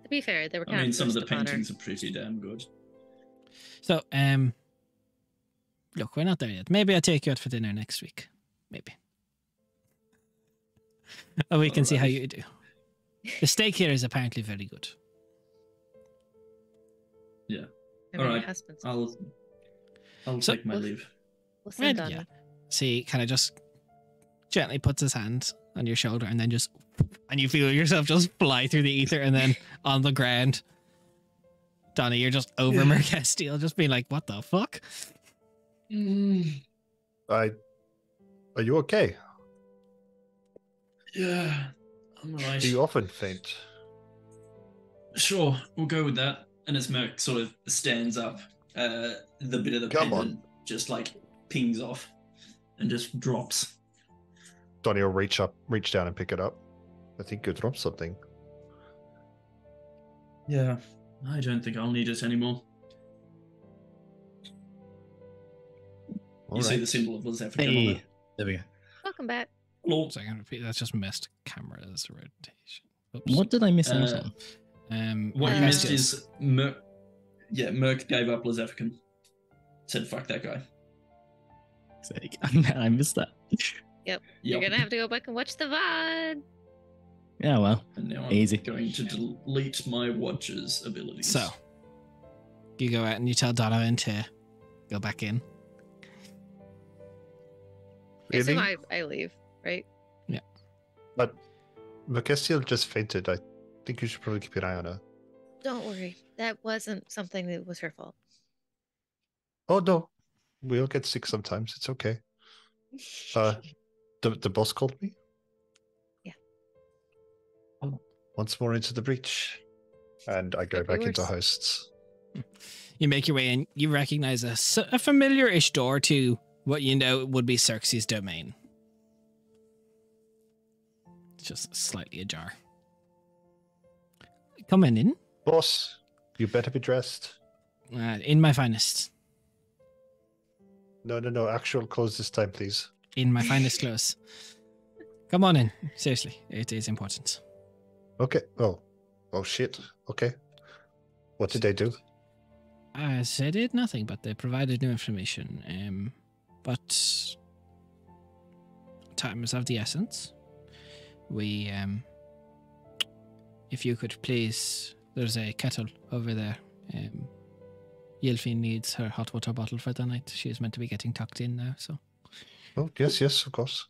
To be fair, they were I kind mean, of some of the forced upon her. paintings are pretty damn good. So, look, we're not there yet. Maybe I'll take you out for dinner next week. Maybe. Oh, we can see how Alright. you do. The steak here is apparently very good. Yeah. I mean, your Alright, husband's- I'll So- take my leave. We'll send Well, Donnie. yeah. So he kind of just gently puts his hand on your shoulder and then just, and you feel yourself just fly through the ether and then on the ground. Donnie, you're just over Mercastile, just being like, what the fuck? Are you okay? Yeah, I'm alright. Do you often faint? Sure, we'll go with that. And as Merc sort of stands up, the bit of the Come on. pendant just like pings off and just drops. Donnie will reach down and pick it up. I think you dropped something. Yeah, I don't think I'll need it anymore. All You see right. the symbol of Lizephica on Hey, it. there we go. Welcome back. Hello. So I can repeat, that's just missed camera's rotation. Oops. What did I miss out Uh, on? What you missed Mercastile's- is Merc gave up Lizephican. Said fuck that guy. I missed that. You're Yep. gonna have to go back and watch the VOD. Yeah, well, And now I'm Easy. going to delete my watcher's abilities. So, you go out and you tell Donovan to go back in. I assume Really? I leave, right? But Mercastile just fainted. I think you should probably keep an eye on her. Don't worry. That wasn't something that was her fault. Oh no, we all get sick sometimes. It's okay. The boss called me. Yeah. Once more into the breach, and I go Could be back into worse. hosts. You make your way in. You recognize a familiar-ish door to what you know would be Xerxes' domain. It's just slightly ajar. Coming in. Boss, you better be dressed. In my finest. No. Actual clothes this time, please. In my finest clothes. Come on in. Seriously, it is important. Okay. Oh shit. Okay. What did they do? They did nothing, but they provided new information. But time is of the essence. We, if you could please, there's a kettle over there. Yelfi needs her hot water bottle for the night. She is meant to be getting tucked in now, so. Oh yes, of course.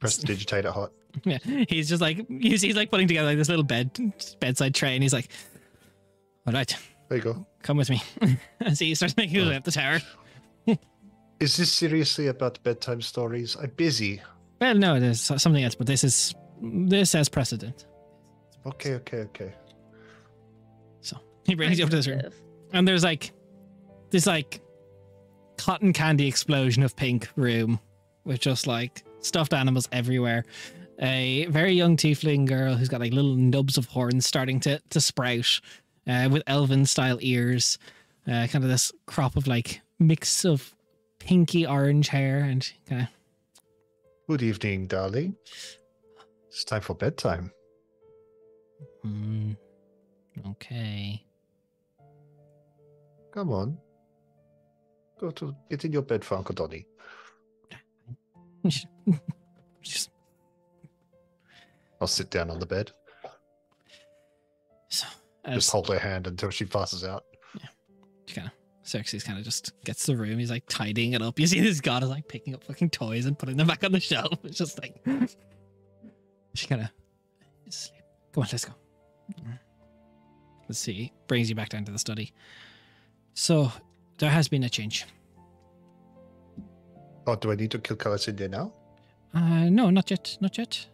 Press the digitator hot. Yeah, he's just like, he's like putting together like this little bedside tray, and he's like, all right, There you go. Come with me. As he starts making his way up the tower. Is this seriously about bedtime stories? I'm busy. Well, no, there's something else, but this has precedent. Okay. So he brings you up to this room, and there's like this like cotton candy explosion of pink room with just like stuffed animals everywhere. A very young tiefling girl who's got like little nubs of horns starting to sprout, with elven style ears, kind of this crop of like mix of pinky orange hair and kind of. Good evening, darling. It's time for bedtime. Okay. Come on. Get in your bed, Uncle Donny. Just I'll sit down on the bed. so Just hold her hand until she passes out. kind of Xerxes kind of just gets the room. He's like tidying it up. You see this god is like picking up fucking toys and putting them back on the shelf. It's just like she kind of sleep. Come on, let's go. Let's see. Brings you back down to the study. So there has been a change. Oh, do I need to kill Kalasindia now? No, not yet. Not yet.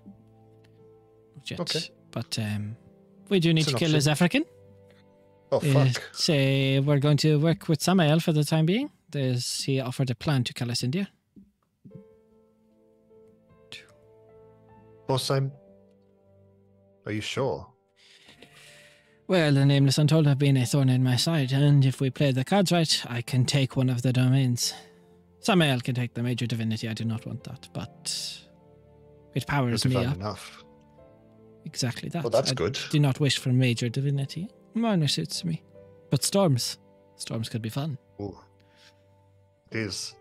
Okay. But we do need to kill his African. Oh, fuck. Say we're going to work with Samael for the time being. He offered a plan to Kalasindia. Boss, are you sure? Well, the Nameless Untold have been a thorn in my side, and if we play the cards right, I can take one of the domains. Samael can take the major divinity. I do not want that, but it powers me up. Enough. Exactly that. Well, that's good. Do not wish for major divinity. Minor suits me. But storms could be fun. Ooh. It is.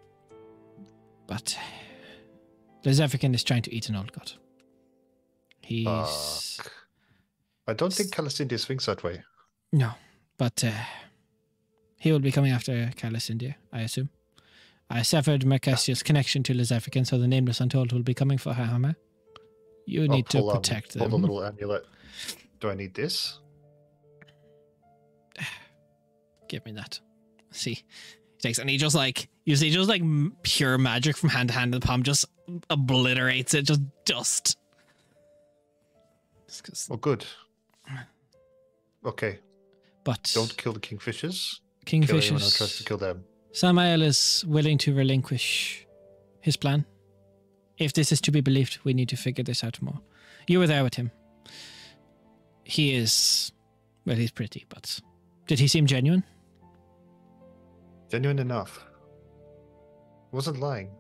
But the Zephyrin is trying to eat an old god. He's... Fuck. I don't think Kalasindia swings that way. No, but he will be coming after Kalasindia, I assume. I severed Mercastia's connection to Lizafrican, so the Nameless Untold will be coming for her hammer. You need to protect them. Pull the little amulet. Do I need this? Give me that. See, he takes it and he just like, you see, just like pure magic from hand to hand. The palm just obliterates it, just dust. Oh, good. Okay. But don't kill the kingfishers. Kill anyone who tries to kill them. Samael is willing to relinquish his plan. If this is to be believed, we need to figure this out more. You were there with him. He is... Well, he's pretty, but... Did he seem genuine? Genuine enough. Wasn't lying.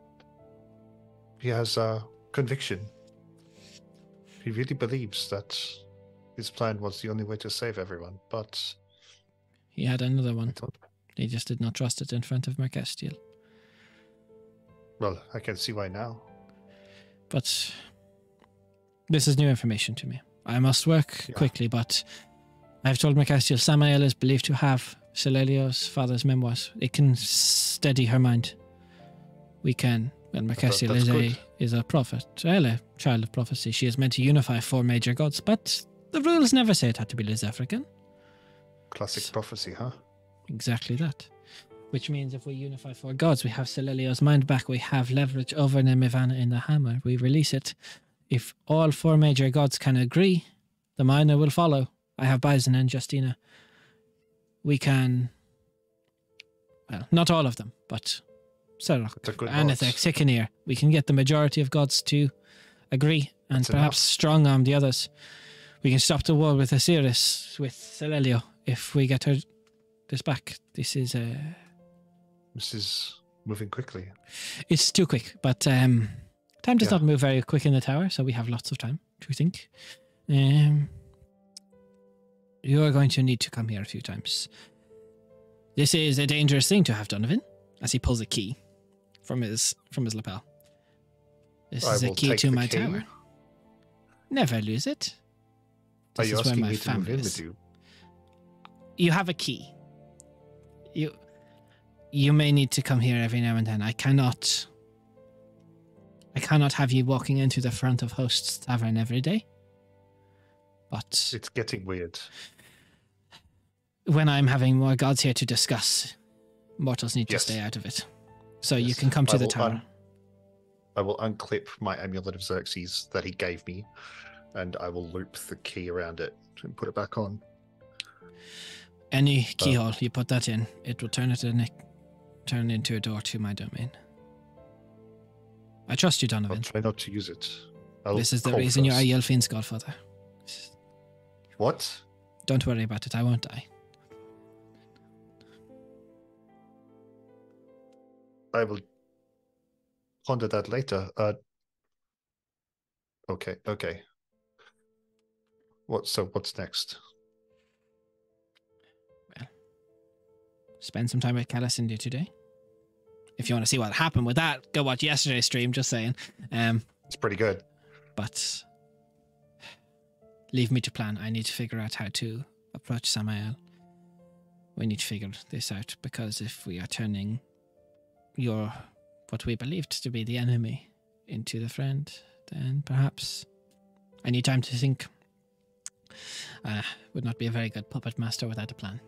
He has conviction. He really believes that his plan was the only way to save everyone, but... He had another one. He just did not trust it in front of Mercastiel. Well, I can see why now. But this is new information to me. I must work quickly, but I've told Mercastiel Samael is believed to have Celelio's father's memoirs. It can steady her mind. We can... Well, Mercastiel is a prophet, well, a child of prophecy. She is meant to unify 4 major gods, but the rules never say it had to be Liz African. Classic prophecy, huh? Exactly that. Which means if we unify 4 gods, we have Celelio's mind back, we have leverage over Nemivana in the hammer, we release it. If all 4 major gods can agree, the minor will follow. I have Bison and Justina. We can... Well, not all of them, but... Serok, Anethek, Sikanir. We can get the majority of gods to agree and perhaps strong-arm the others. We can stop the war with Osiris, with Celelio, if we get her this back. This is moving quickly. It's too quick, but time does not move very quick in the tower, so we have lots of time to think. You are going to need to come here a few times. This is a dangerous thing to have, Donovan, as he pulls a key from his lapel. This is a key to my tower. Never lose it. Are you asking me to move in with you? You have a key. You may need to come here every now and then. I cannot have you walking into the front of Host's Tavern every day. But it's getting weird. when I'm having more gods here to discuss, mortals need to Yes. stay out of it. So you Yes. can come to I the will tower. I will unclip my amulet of Xerxes that he gave me, and I will loop the key around it and put it back on. Any keyhole you put that in, it will turn into a door to my domain. I trust you, I'll Donovan. try not to use it. This is the reason you're Aelfinn's godfather. What? Don't worry about it. I won't die. I will ponder that later. Okay. What's next? Well, spend some time with Calacindia today. If you want to see what happened with that, go watch yesterday's stream, just saying. It's pretty good. But leave me to plan. I need to figure out how to approach Samael. We need to figure this out, because if we are turning what we believed to be the enemy into the friend, then perhaps I need time to think. Would not be a very good puppet master without a plan.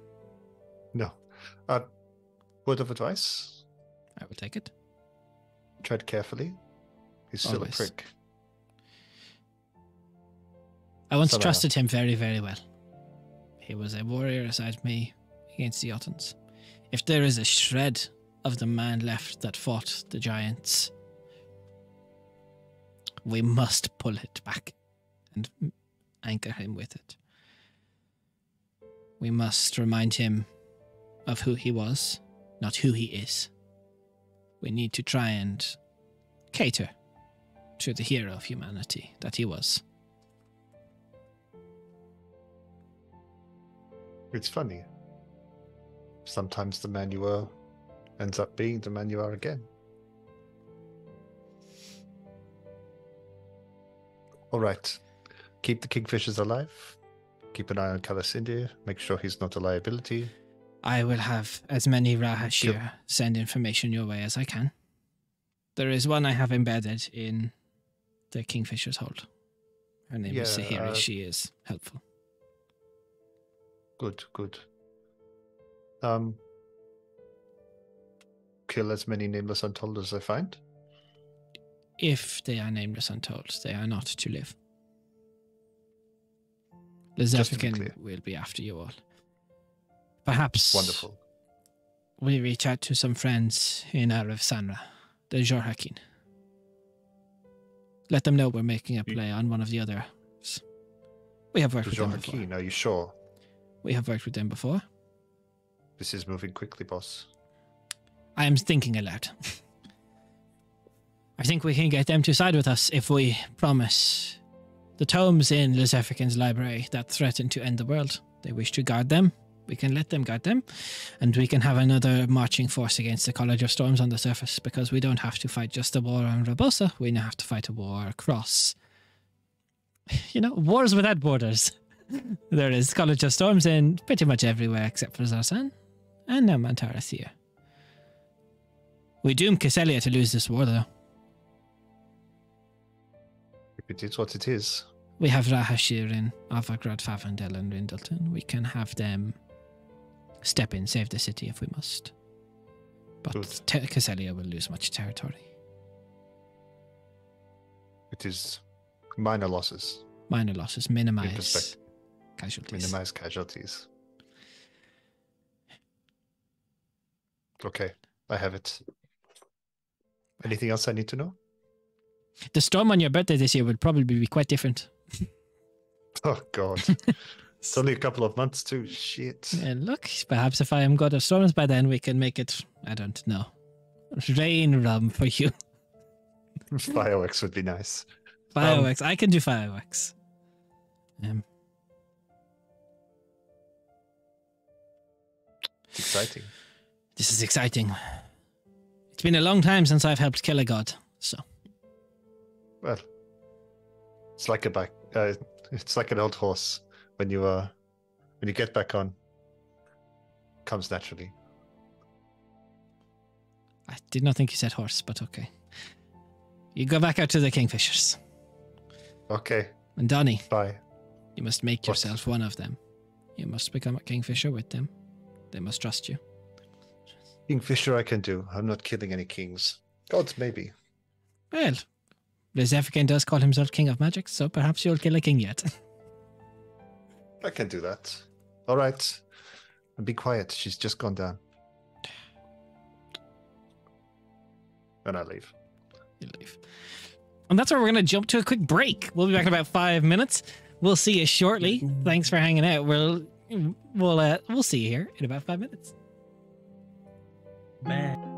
No. Word of advice? I will take it. Tread carefully. He's still Always. a prick. I once Samael. trusted him very, very well. He was a warrior aside me against the Ottons. If there is a shred of the man left that fought the giants, we must pull it back and anchor him with it. We must remind him of who he was, not who he is. We need to try and cater to the hero of humanity that he was. It's funny. Sometimes the man you were ends up being the man you are again. All right. Keep the kingfishers alive. Keep an eye on Calacindia. Make sure he's not a liability. I will have as many Rahashir send information your way as I can. There is one I have embedded in the Kingfisher's hold. Her name is Sahiri. She is helpful. Good. Kill as many nameless untold as I find. If they are nameless untold, they are not to live. The Zephyrin will be after you all. Perhaps Wonderful. we reach out to some friends in Arif Sanra, the Jorhakin. Let them know we're making a play on one of the others. We have worked with them before. Jorhakin, are you sure? We have worked with them before. This is moving quickly, boss. I am thinking aloud. I think we can get them to side with us if we promise the tomes in Lizefrican's library that threaten to end the world. They wish to guard them. We can let them guard them, and we can have another marching force against the College of Storms on the surface, because we don't have to fight just a war on Rabosa. We now have to fight a war across, wars without borders. There is College of Storms in pretty much everywhere except for Zarsan, and now Mantaras here. We doom Casellia to lose this war, though. If it is what it is. We have Rahashir in Avagrad, Favendel, and Rindleton. We can have them step in, save the city if we must. But Casellia will lose much territory. It is minor losses. Minor losses, minimize casualties. Minimize casualties. Okay, I have it. Anything else I need to know? The storm on your birthday this year would probably be quite different. Oh, God. It's only a couple of months, too. Shit. And look, perhaps if I am god of storms by then, we can make it, I don't know, rain rum for you. Fireworks would be nice. Fireworks. I can do fireworks. It's exciting. This is exciting. It's been a long time since I've helped kill a god, so. Well, it's like it's like an old horse. When you get back on, it comes naturally. I did not think you said horse, but okay. You go back out to the Kingfishers. Okay. And Donnie, Bye. you must make yourself one of them. You must become a kingfisher with them. They must trust you. Kingfisher I can do. I'm not killing any kings. Gods, maybe. Well, the Zephyrin does call himself King of Magic, so perhaps you'll kill a king yet. I can do that. All right. And be quiet. She's just gone down. And I leave. You leave. And that's where we're going to jump to a quick break. We'll be back in about 5 minutes. We'll see you shortly. Thanks for hanging out. We'll see you here in about 5 minutes. Man.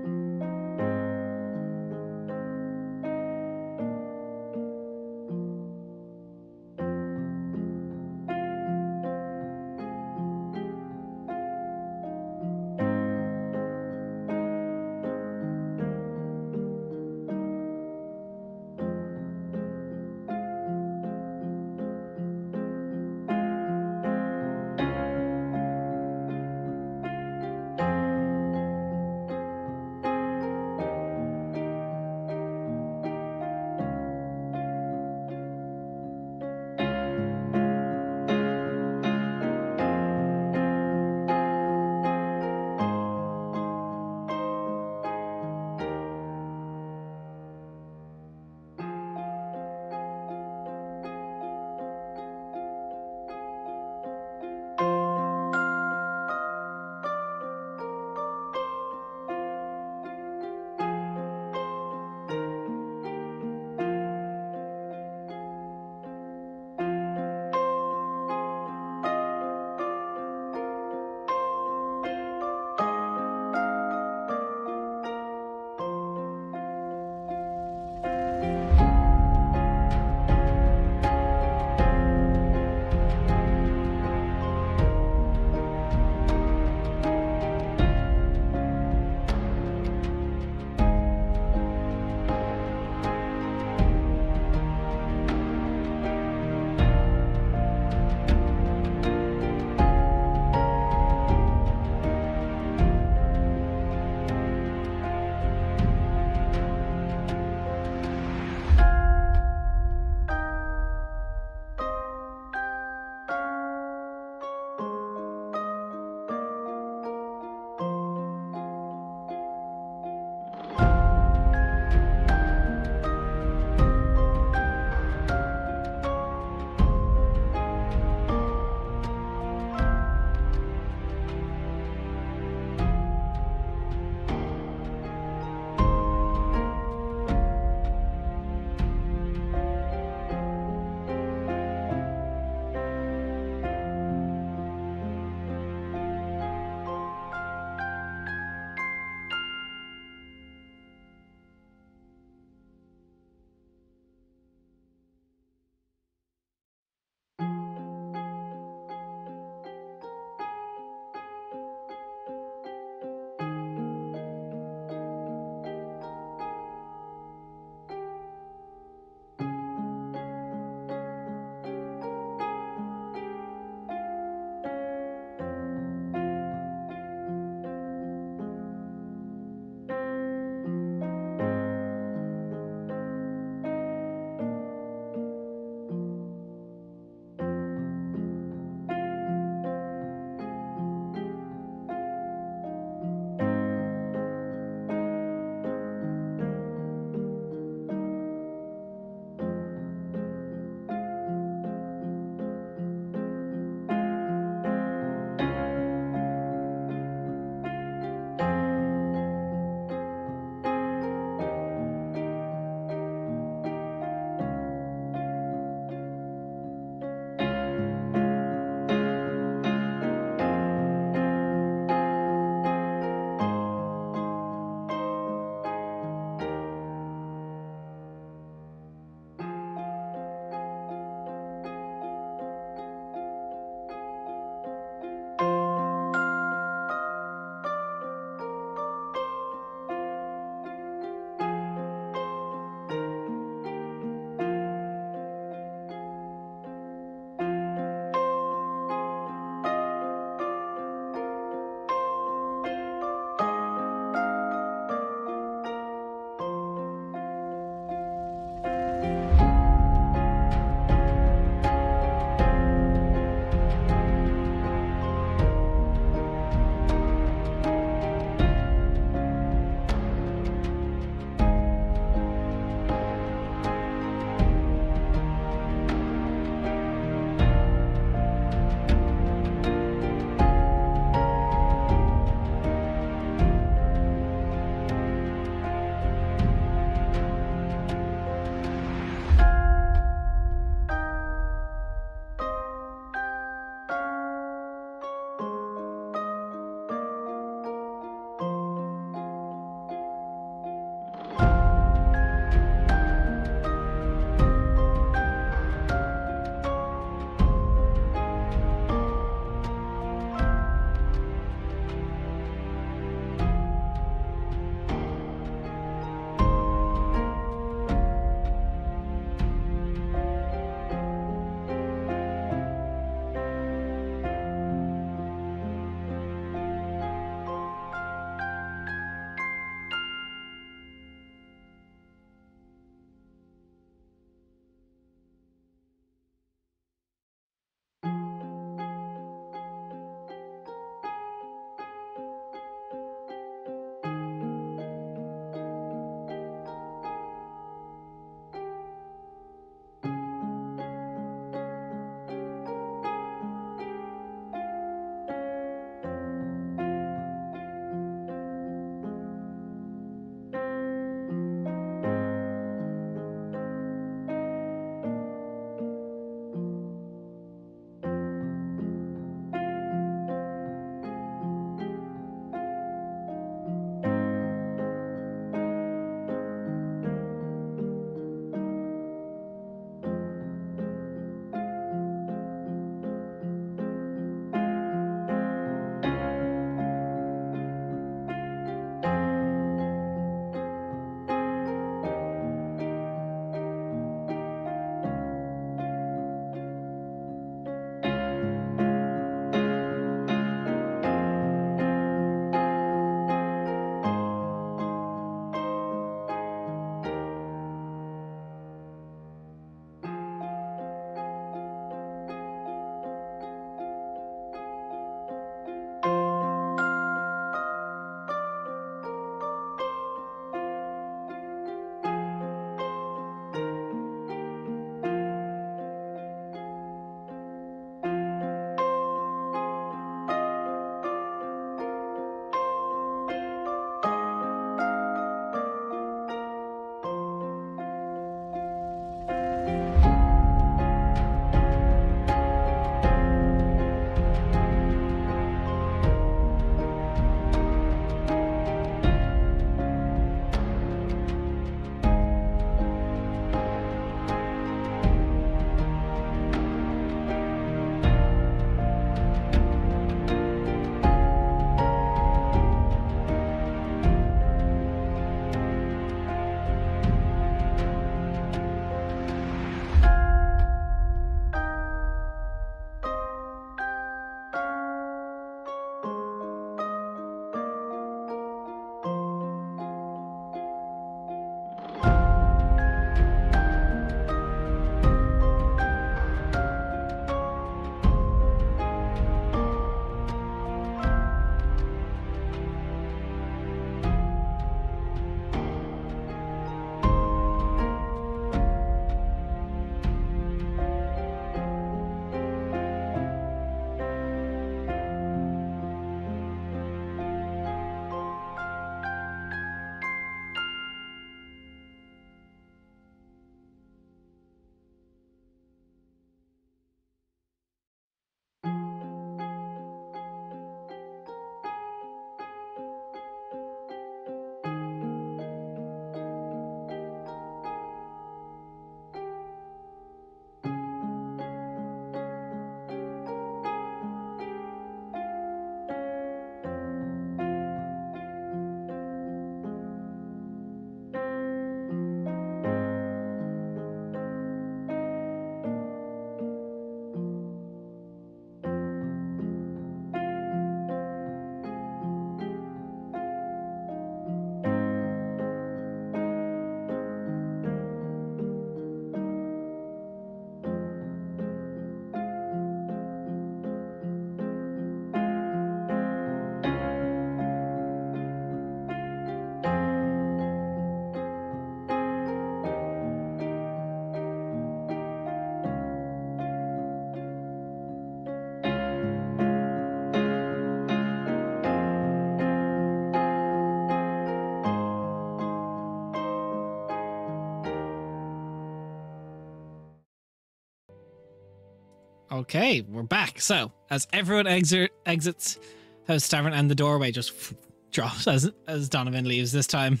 Okay, we're back. So, as everyone exits House Tavern and the doorway just drops as Donovan leaves this time,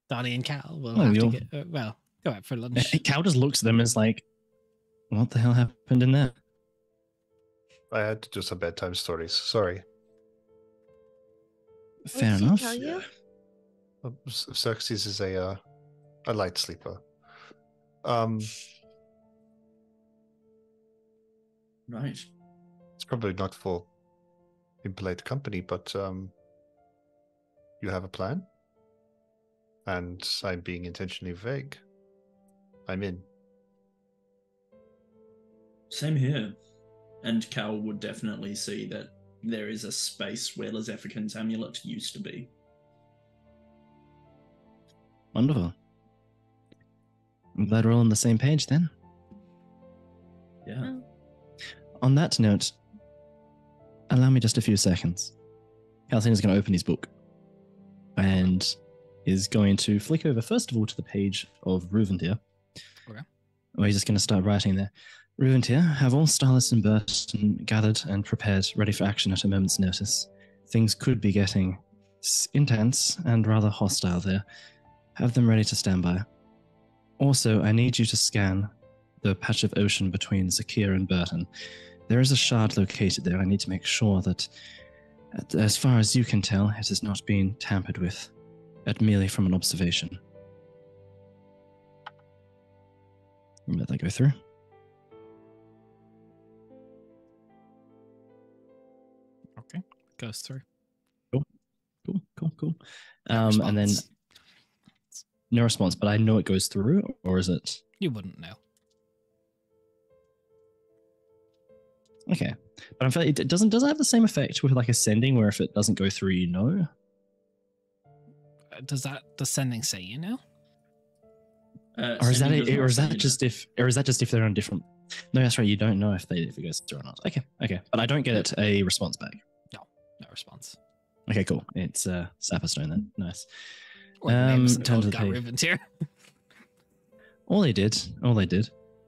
Donnie and Cal will have to get, go out for lunch. Cal just looks at them and is like, what the hell happened in there? I had to do some bedtime stories. Sorry. Fair What did she enough. tell you? Xerxes is a light sleeper. Right. It's probably not for impolite company, but you have a plan? And I'm being intentionally vague. I'm in. Same here. And Cal would definitely see that there is a space where Lezefican's amulet used to be. Wonderful. I'm glad we're all on the same page then. Yeah. Oh, On that note, allow me just a few seconds. Calcine is going to open his book and is going to flick over, first of all, to the page of Ruventir. Okay. Where he's just going to start writing there. Ruventir, have all Starless and Burton gathered and prepared, ready for action at a moment's notice. Things could be getting intense and rather hostile there. Have them ready to stand by. Also, I need you to scan the patch of ocean between Zakir and Burton. There is a shard located there. I need to make sure that, as far as you can tell, it has not been tampered with, merely from an observation. Let that go through. Okay, goes through. Cool. No And then response. no response, but I know it goes through, or is it? You wouldn't know. Okay, but I'm feeling it doesn't have the same effect with like ascending, where if it doesn't go through, you know. Does sending say you know? Or is Sending does not say just if they're on different? No, that's right. You don't know if it goes through or not. Okay, but I don't get a response back. No response. Okay, cool. It's Sapperstone then. Nice. Or the name isn't turn told to got the ribbons here. All they did.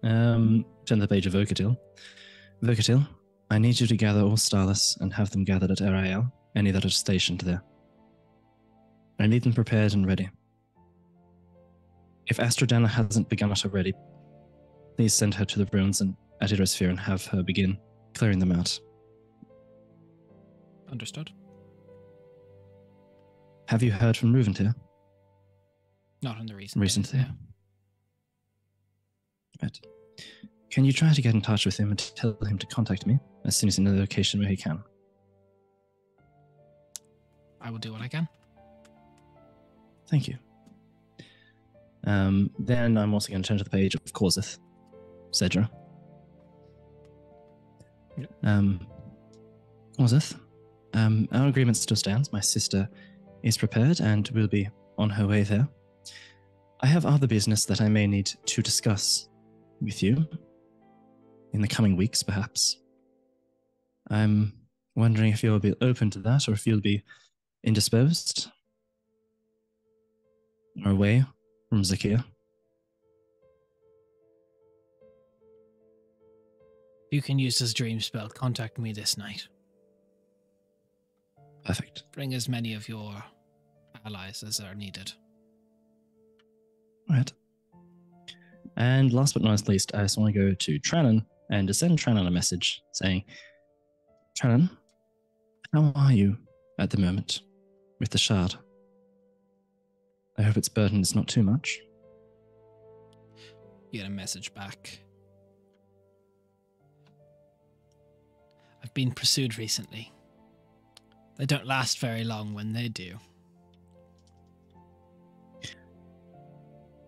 Turn to the page of Vocatil. Vocatil, I need you to gather all Starless and have them gathered at Arael, any that are stationed there. I need them prepared and ready. If Astrodana hasn't begun it already, please send her to the ruins and at Irosphere and have her begin clearing them out. Understood. Have you heard from Ruventir? Not in the recent Recently? days, no. Right. Can you try to get in touch with him and tell him to contact me as soon as in the location where he can? I will do what I can. Thank you. Then I'm also going to turn to the page of Korzith, Cedra. Yep. Korzith, our agreement still stands. My sister is prepared and will be on her way there. I have other business that I may need to discuss with you in the coming weeks, perhaps. I'm wondering if you'll be open to that or if you'll be indisposed or away from Zakir. You can use this dream spell. Contact me this night. Perfect. Bring as many of your allies as are needed. Right. And last but not least, I just want to go to Trannon and to send Trannon a message saying, Trannon, how are you at the moment with the shard? I hope its burden is not too much. You get a message back. I've been pursued recently. They don't last very long when they do.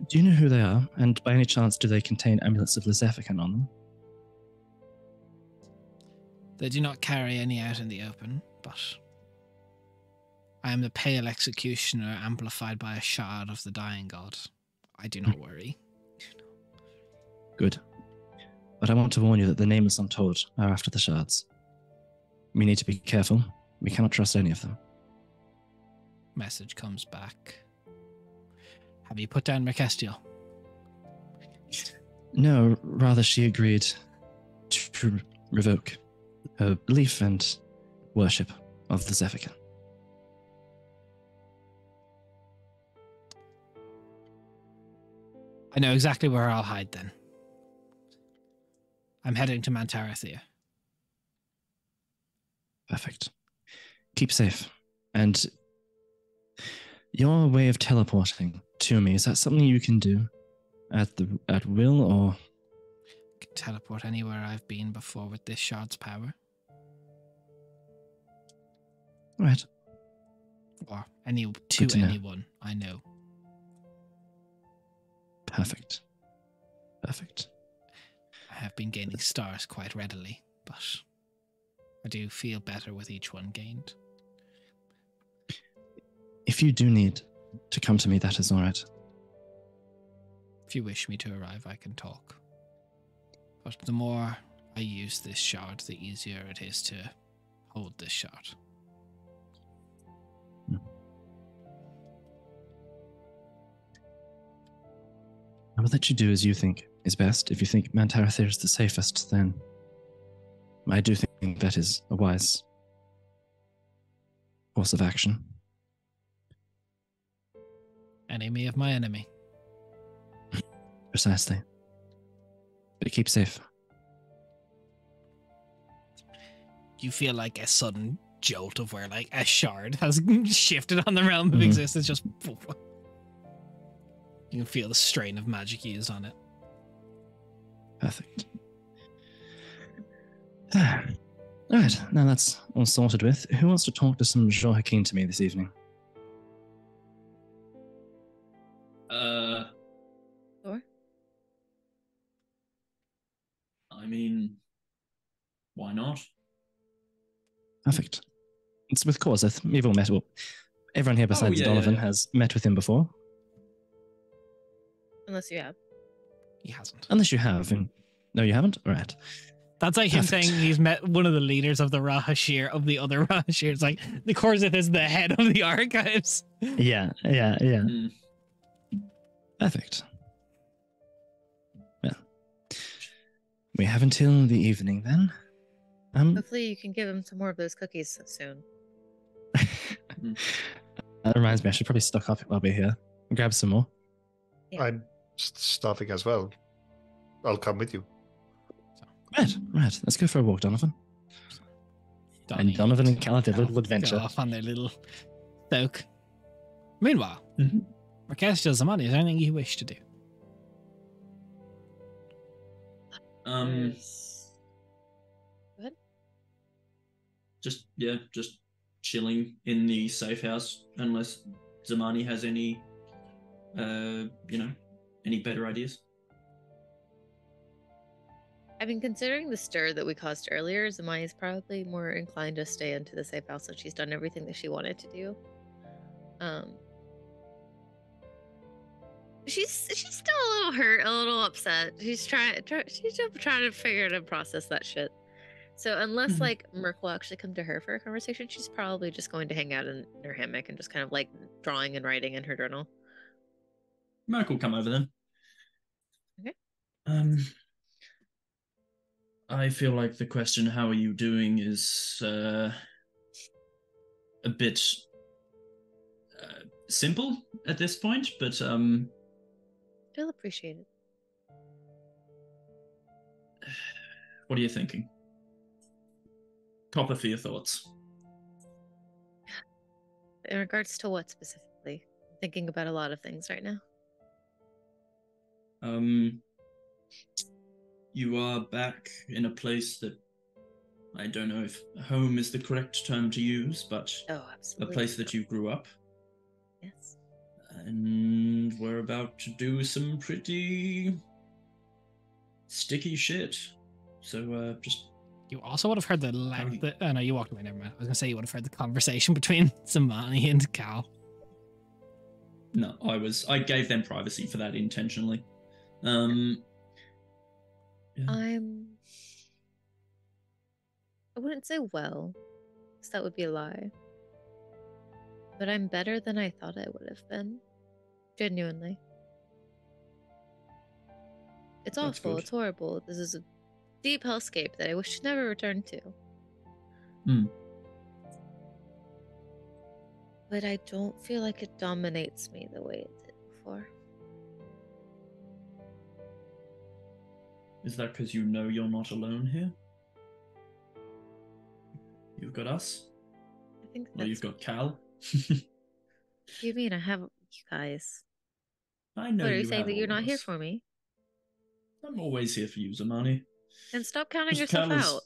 Do you know who they are? And by any chance, do they contain amulets of Lezefican on them? They do not carry any out in the open, but I am the pale executioner amplified by a shard of the dying god. I do not worry. Good. But I want to warn you that the nameless untold are after the shards. We need to be careful. We cannot trust any of them. Message comes back. Have you put down Merkestiel? No, rather she agreed to revoke her belief and worship of the Zephyr. I know exactly where I'll hide then. I'm heading to Mantarathia. Perfect. Keep safe. And your way of teleporting to me, is that something you can do at will, or? I can teleport anywhere I've been before with this shard's power. Right. Or anyone I know. Perfect. Perfect. I have been gaining stars quite readily, but I do feel better with each one gained. If you do need to come to me, that is all right. If you wish me to arrive, I can talk. But the more I use this shard, the easier it is to hold this shard. I will let you do as you think is best. If you think Mantarathir is the safest, then I do think that is a wise course of action. Enemy of my enemy. Precisely. But keep safe. You feel like a sudden jolt of where like a shard has shifted on the realm of existence. Just you can feel the strain of magic used on it. Perfect. All right, now that's all sorted with. Who wants to talk to some Jean Hakim to me this evening? Sure. I mean, why not? Perfect. It's with cause. We've all met. Well, everyone here besides Donovan has met with him before. Unless you have. He hasn't. Unless you have. And no, you haven't? All right. That's like Perfect. him saying he's met one of the leaders of the Rahashir, of the other Rahashir. It's like the Korzith is the head of the archives. Yeah. Perfect. Well, we have until the evening then. Hopefully you can give him some more of those cookies soon. That reminds me, I should probably stock up while we're here. Grab some more. Yeah. I'm starving as well. I'll come with you. Right. Let's go for a walk, Donovan. Donnie And Donovan and Cal did a little adventure. Go off on their little soak. Meanwhile, Marquez Zamani, is there anything you wish to do? Go ahead. Just chilling in the safe house, unless Zamani has any, any better ideas. I mean, considering the stir that we caused earlier, Zamani is probably more inclined to stay into the safe house since she's done everything that she wanted to do. She's still a little hurt, a little upset. She's trying to figure out and process that shit. So unless like Merc will actually come to her for a conversation, she's probably just going to hang out in her hammock and just kind of like drawing and writing in her journal. Merc will come over then. Okay. I feel like the question, how are you doing, is a bit simple at this point, but Still appreciate it. What are you thinking? Copper for your thoughts. In regards to what specifically? I'm thinking about a lot of things right now. You are back in a place that I don't know if home is the correct term to use, but a place that you grew up. Yes. And we're about to do some pretty sticky shit. So just... You also would have heard no, you walked away, never mind. I was going to say you would have heard the conversation between Zamani and Cal. No, I gave them privacy for that intentionally. Yeah. I wouldn't say well, because that would be a lie. But I'm better than I thought I would have been. Genuinely. It's That's awful. good. It's horrible. This is a deep hellscape that I wish to never return to. Hmm. But I don't feel like it dominates me the way it did before. Is that because you know you're not alone here? You've got us? I think Well, you've that's got Cal. what you mean. I have you guys. I know What are you you saying have that all you're of not here us. for me? I'm always here for you, Zamani. Then stop counting Just yourself Cal is- out.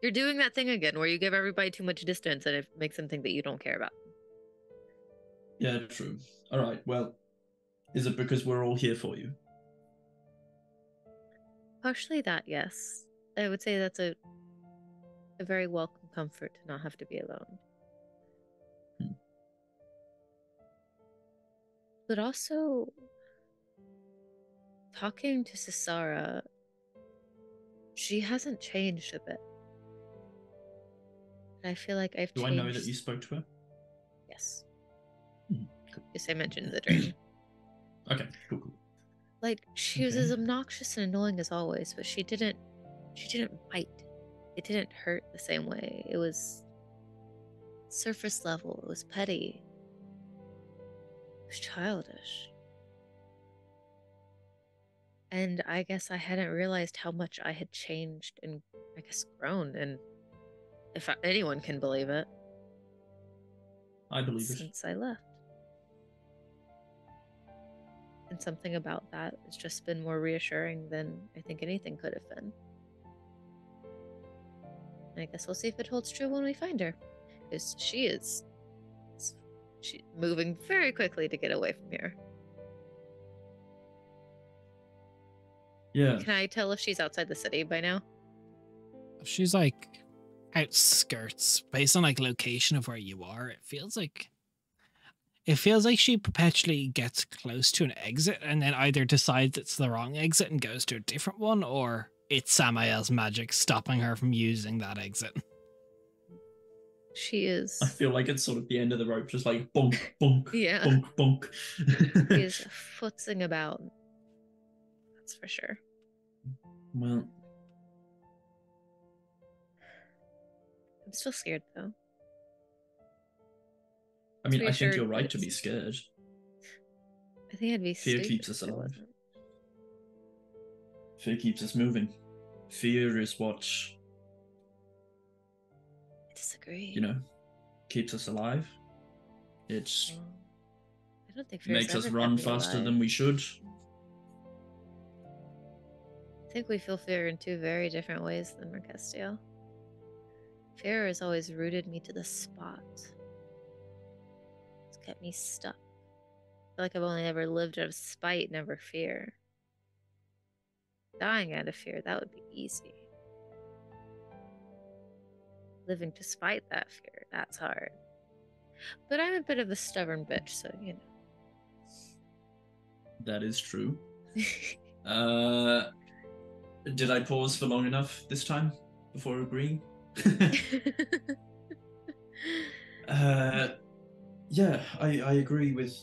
You're doing that thing again where you give everybody too much distance and it makes them think that you don't care about them. Yeah, true. All right, well, is it because we're all here for you? Partially that, yes. I would say that's a very welcome comfort to not have to be alone. Hmm. But also, talking to Cesara, she hasn't changed a bit. And I feel like I've Do changed. I know that you spoke to her? Yes. Mhm, cool. Yes, I mentioned the dream. Okay, cool. Like, she was Okay. as obnoxious and annoying as always, but she didn't bite. It didn't hurt the same way. It was surface level. It was petty. It was childish. And I guess I hadn't realized how much I had changed and, I guess, grown. And if anyone can believe it, I believe it. since I left. And something about that has just been more reassuring than I think anything could have been. And I guess we'll see if it holds true when we find her. Because she's moving very quickly to get away from here. Yeah. Can I tell if she's outside the city by now? She's like outskirts based on like location of where you are. It feels like she perpetually gets close to an exit and then either decides it's the wrong exit and goes to a different one, or it's Samael's magic stopping her from using that exit. She is. I feel like it's sort of the end of the rope, just like bonk, bonk, Yeah. bonk, bonk. She is footsing about. That's for sure. Well, I'm still scared though. I mean, I think reassured, you're but right to be it's- scared. I think I'd be Fear stupid keeps us if it alive. wasn't. Fear keeps us moving. Fear is what, I disagree. you know, keeps us alive. It Well, I don't think fear's makes us ever run kept me faster alive. than we should. I think we feel fear in two very different ways than Mercastio. Fear has always rooted me to the spot. It's kept me stuck. I feel like I've only ever lived out of spite, never fear. Dying out of fear, that would be easy. Living to spite that fear, that's hard. But I'm a bit of a stubborn bitch, so you know. That is true. Did I pause for long enough this time before agreeing? Yeah, I agree with.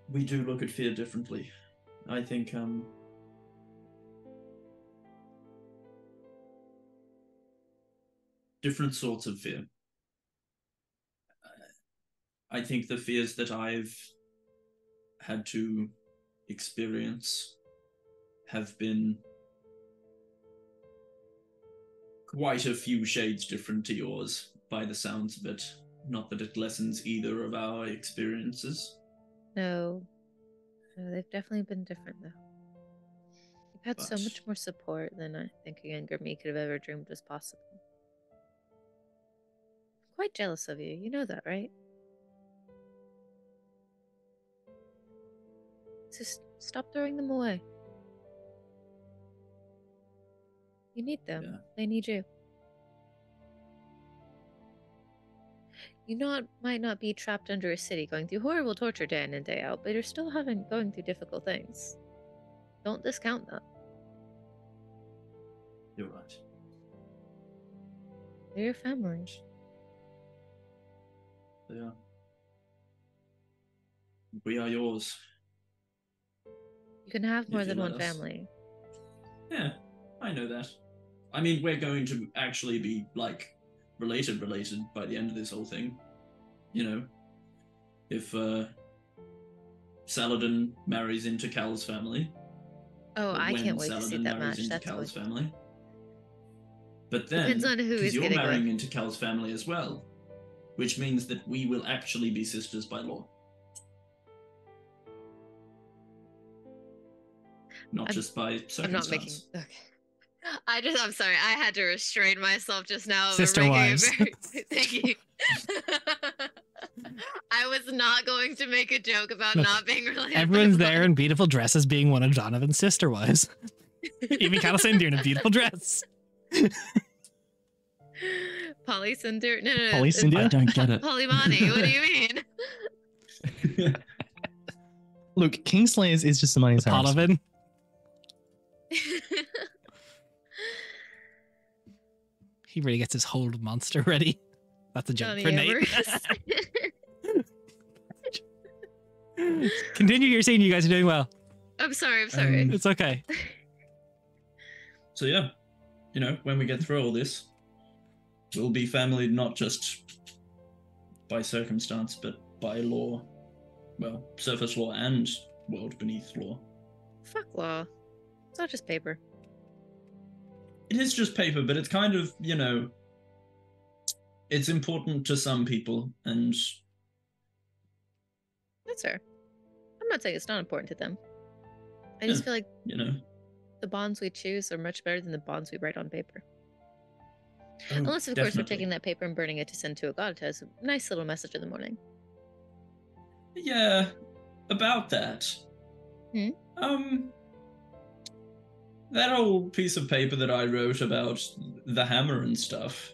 We do look at fear differently. I think different sorts of fear. I think the fears that I've had to experience have been quite a few shades different to yours, by the sounds of it. Not that it lessens either of our experiences. No, they've definitely been different though. You've had so But- much more support than I think a younger me could have ever dreamed was possible. I'm quite jealous of you. You know that, right? Just stop throwing them away. You need them. Yeah. They need you. You might not be trapped under a city going through horrible torture day in and day out, but you're still going through difficult things. Don't discount that. You're right. They're your family. They are. We are yours. You can have more If you than let one us. family. Yeah, I know that. I mean, we're going to actually be, like, related by the end of this whole thing. You know, if Saladin marries into Cal's family. Oh, I when can't wait to see Saladin that marries match. into That's Cal's what family. But then, depends on who because he's you're getting marrying with. into Cal's family as well, which means that we will actually be sisters by law. Not just by circumstance. I'm not making. Okay. I'm sorry. I had to restrain myself just now. Sister wives. Thank you. I was not going to make a joke about No. not being related. Everyone's there in beautiful dresses, being one of Donovan's sister wives. Even Calicindia in a beautiful dress. Polycinder? No. Polycinder? I don't get it. Polymani. What do you mean? Look, Kingslayers is just the money's house. Polyvin. He really gets his hold monster ready. That's a joke for Nate. Continue your scene. You guys are doing well. I'm sorry. It's okay. So yeah, you know, when we get through all this, we'll be family not just by circumstance, but by law. Well, surface law and world beneath law. Fuck law. It's not just paper. It is just paper, but it's kind of, you know, it's important to some people, and That's fair. I'm not saying it's not important to them. I just feel like, you know, the bonds we choose are much better than the bonds we write on paper. oh, Unless, of course, we're definitely. taking that paper and burning it to send to a god as a nice little message in the morning. Yeah, about that. That old piece of paper that I wrote about the hammer and stuff.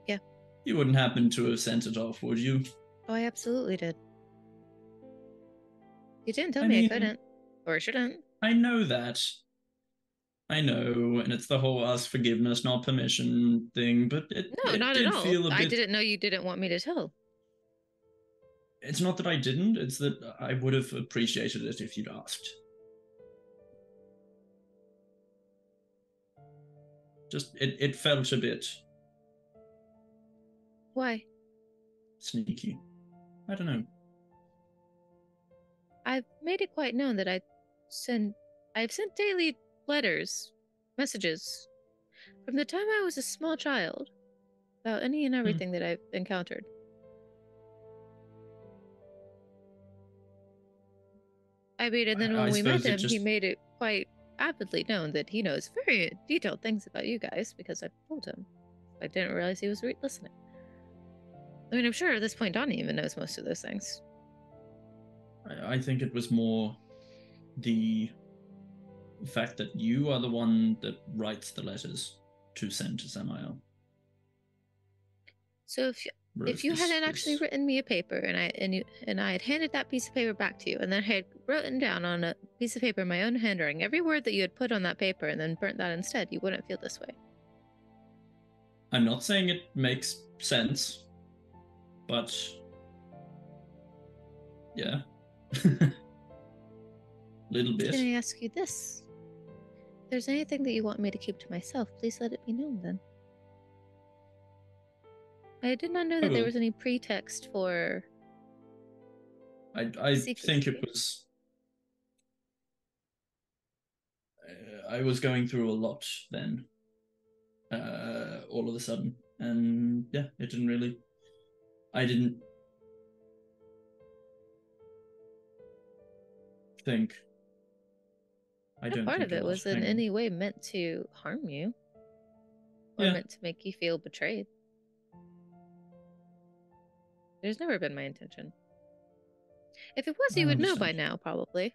Yeah. You wouldn't happen to have sent it off, would you? Oh, I absolutely did. You didn't tell I me mean, I couldn't. Or shouldn't. I know that. I know, and it's the whole ask forgiveness, not permission thing, but it Not did at all. feel a bit... I didn't know you didn't want me to tell. It's not that I didn't, it's that I would have appreciated it if you'd asked. Just, it felt a bit Why? sneaky. I don't know. I've made it quite known that I've sent daily letters, messages, from the time I was a small child, about any and everything that I've encountered. I mean, and then when we met him, he made it quite avidly known that he knows very detailed things about you guys because I told him. I didn't realize he was listening. I mean, I'm sure at this point Donnie even knows most of those things. I think it was more the fact that you are the one that writes the letters to send to Samael. So if you hadn't actually written me a paper and I had handed that piece of paper back to you, and then I had written down on a piece of paper in my own handwriting every word that you had put on that paper and then burnt that instead, you wouldn't feel this way. I'm not saying it makes sense, but yeah. Little bit. Can I ask you this? If there's anything that you want me to keep to myself, please let it be known then. I did not know that there was any pretext for... I think it was... I was going through a lot then. All of a sudden. And yeah, it didn't really... I didn't think... I don't part think of it was in any way meant to harm you. Or meant to make you feel betrayed. There's never been my intention. If it was, you would know by now, probably.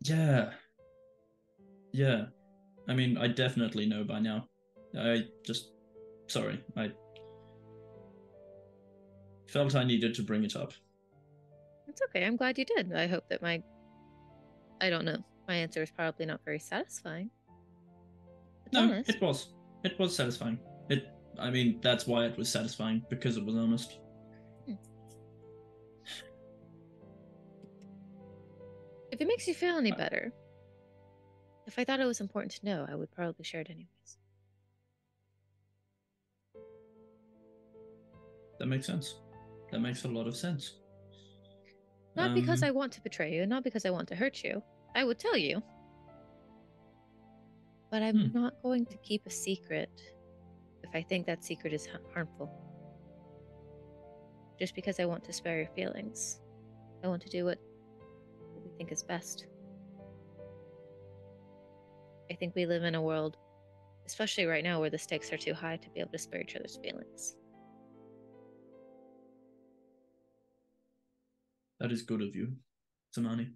Yeah. Yeah. I mean, I definitely know by now. Sorry. I felt I needed to bring it up. It's okay. I'm glad you did. I hope that I don't know. My answer is probably not very satisfying. No, honest. it was. It was satisfying. I mean, that's why it was satisfying, because it was honest. If it makes you feel any better, If I thought it was important to know, I would probably share it anyways. That makes sense. That makes a lot of sense. Not because I want to betray you, not because I want to hurt you. I would tell you. But I'm not going to keep a secret if I think that secret is harmful. Just because I want to spare your feelings. I want to do what we think is best. I think we live in a world, especially right now, where the stakes are too high to be able to spare each other's feelings. That is good of you, Zamani.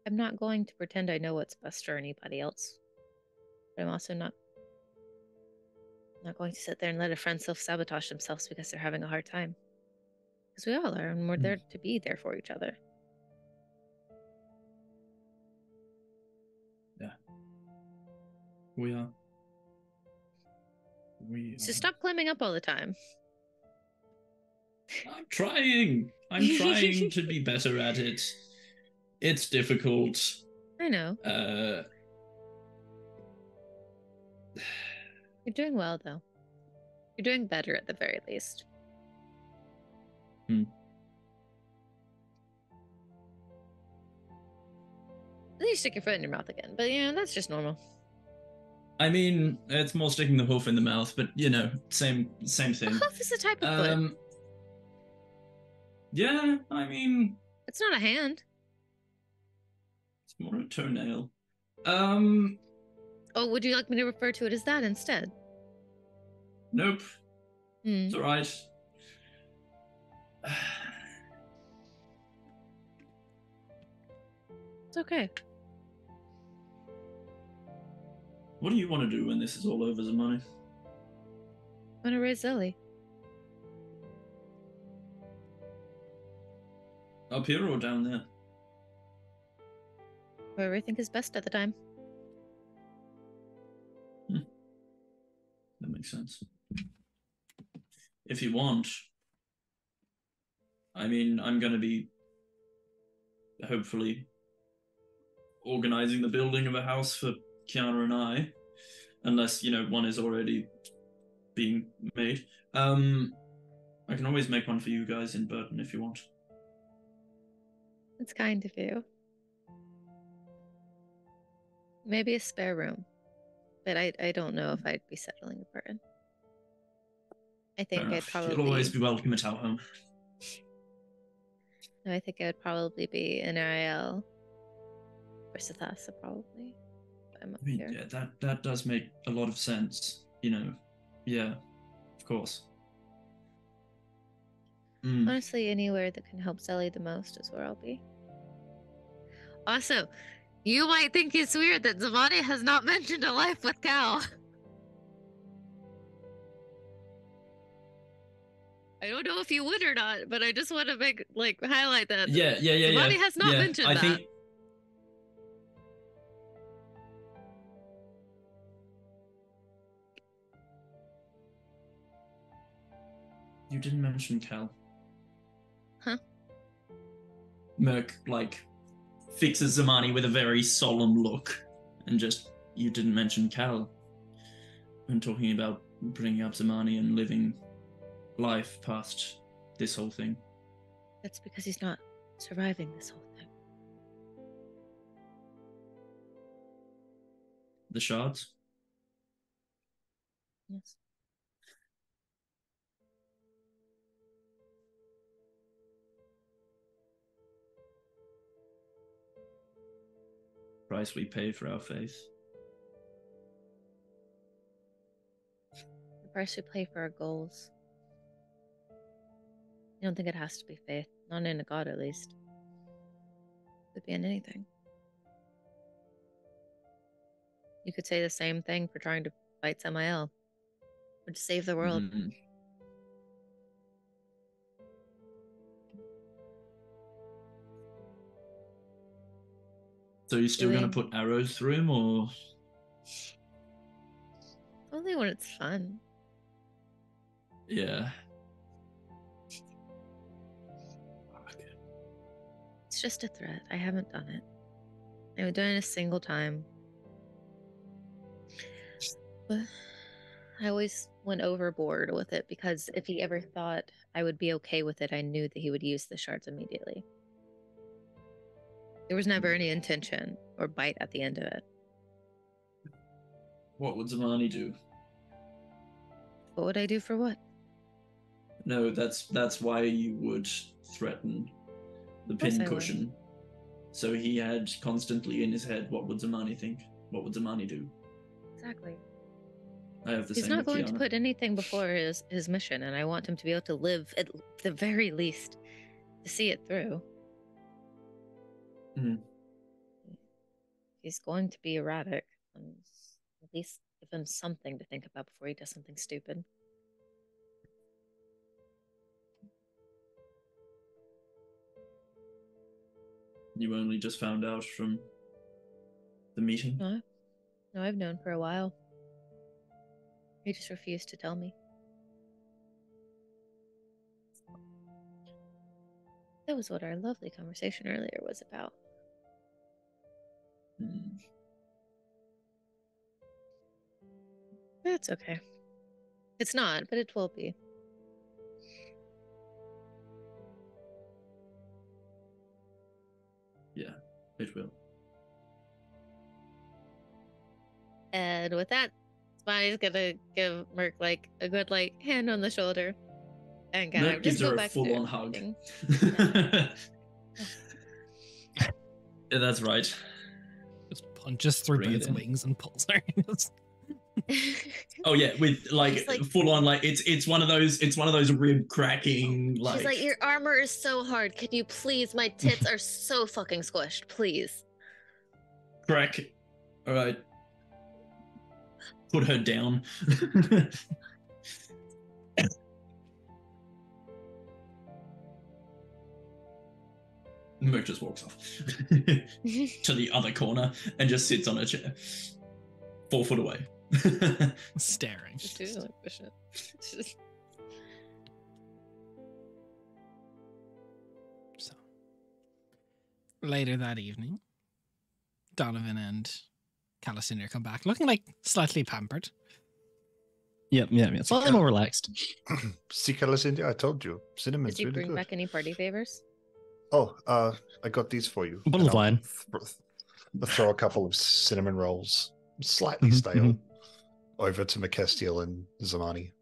I'm not going to pretend I know what's best for anybody else. But I'm also not going to sit there and let a friend self-sabotage themselves because they're having a hard time. Because we all are, and we're there to be there for each other. Yeah. We are. So stop climbing up all the time. I'm trying. I'm trying to be better at it. It's difficult. I know. You're doing well, though. You're doing better at the very least. Hmm. Then you stick your foot in your mouth again, but yeah, that's just normal. I mean, it's more sticking the hoof in the mouth, but you know, same thing. A hoof is a type of foot. Yeah, I mean, it's not a hand. It's more a toenail. Oh, would you like me to refer to it as that instead? Nope. It's all right. It's okay. What do you want to do when this is all over, Zamani? I want to raise Zelly. Up here or down there? Wherever I think is best at the time. That makes sense. If you want, I mean, I'm going to be hopefully organizing the building of a house for Kiana and I, unless, you know, one is already being made. I can always make one for you guys in Burton if you want. It's kind of you. Maybe a spare room. But I don't know if I'd be settling in Burton. I think I'd probably... You'll always be welcome at our home. No, I think I would probably be in RIL or Sathasa, probably. I mean, yeah, that does make a lot of sense. You know, yeah, of course. Honestly, anywhere that can help Zelly the most is where I'll be. Also, you might think it's weird that Zamani has not mentioned a life with Cal. I don't know if you would or not, but I just want to highlight that. Yeah. Zamani has not mentioned that. Think... You didn't mention Cal. Huh? Merc, fixes Zamani with a very solemn look and just, you didn't mention Cal. I'm talking about bringing up Zamani and living life past this whole thing. That's because he's not surviving this whole thing. The shards? Yes. Price we pay for our faith. The price we pay for our goals. I don't think it has to be faith. Not in a god, at least. It could be in anything. You could say the same thing for trying to fight Samael. Or to save the world. Mm-hmm. So you're still going to put arrows through him, or...? Only when it's fun. Yeah. It's It's just a threat. I haven't done it. I haven't done it a single time. But I always went overboard with it because if he ever thought I would be okay with it, I knew that he would use the shards immediately. There was never any intention or bite at the end of it. What would Zamani do? What would I do for what? No, that's why you would threaten the course I would. pincushion. So he had constantly in his head, what would Zamani think? What would Zamani do? Exactly. I have the He's same not with going to Kiana. put anything before his mission, and I want him to be able to live at the very least to see it through. Mhm. He's going to be erratic. At least give him something to think about before he does something stupid. You only just found out from the meeting? No, I've known for a while. He just refused to tell me. That was what our lovely conversation earlier was about. Hmm. It's okay. It's not, but it will be. Yeah, it will. And with that, Spotty's gonna give Merc like a good hand on the shoulder. And kind Merc of gives just go her a back to full-on hug. everything. Yeah, that's right. Just punches through Bring it both in. wings and pulls her. Oh yeah, with She's like- full on it's one of those rib cracking like. She's like, your armor is so hard. Can you please? My tits are so fucking squished. Please. Crack. All right. Put her down. Merc just walks off to the other corner and just sits on a chair, 4 foot away. Staring. Just do like push it. So, later that evening, Donovan and Calistander come back, looking like slightly pampered. Yep. Slightly more relaxed. See, Calicindia, I told you. Cinnamon's Did you really bring good. back any party favors? Oh, I got these for you. A bottle of And I'll wine. throw a couple of cinnamon rolls, slightly Mhm, stale, over to McCastiel and Zamani.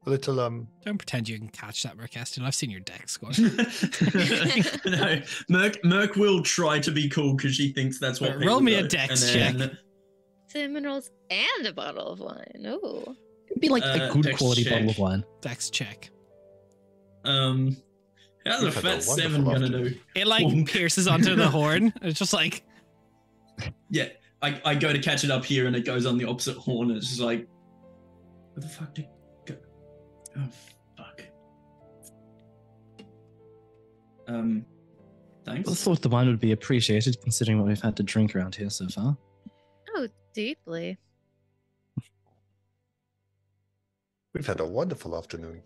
A little, Don't pretend you can catch that, Mercastin. I've seen your deck score. No, Merc will try to be cool because she thinks that's what. Roll people me a go. dex And then- check. Cinnamon rolls and a bottle of wine. Oh. It'd be like a good Dex quality bottle of check. wine. Dex check. How's a We've had a fat 7 wonderful gonna afternoon. do? It like pierces onto the horn. It's just like Yeah, I go to catch it up here and it goes on the opposite horn and it's just like, where the fuck did it go? Oh fuck. Thanks. I thought the wine would be appreciated considering what we've had to drink around here so far. Oh, deeply. we've had a wonderful afternoon.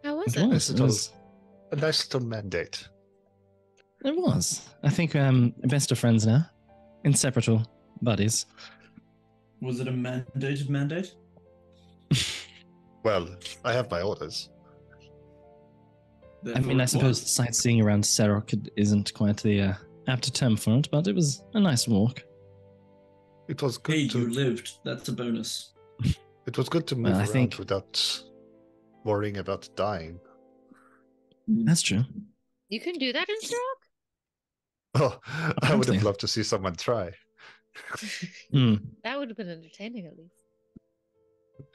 How was It it? was. It was. A nice little mandate. It was. I think best of friends now. Inseparable buddies. Was it a mandated mandate? Well, I have my orders. I mean, I suppose sightseeing around Serok isn't quite the apt term for it, but it was a nice walk. It was good Hey, to you lived. That's a bonus. It was good to move Well, I around think- without worrying about dying. That's true. You can do that in Stroke? Oh, I would Apparently. have loved to see someone try, Hmm. That would have been entertaining at least.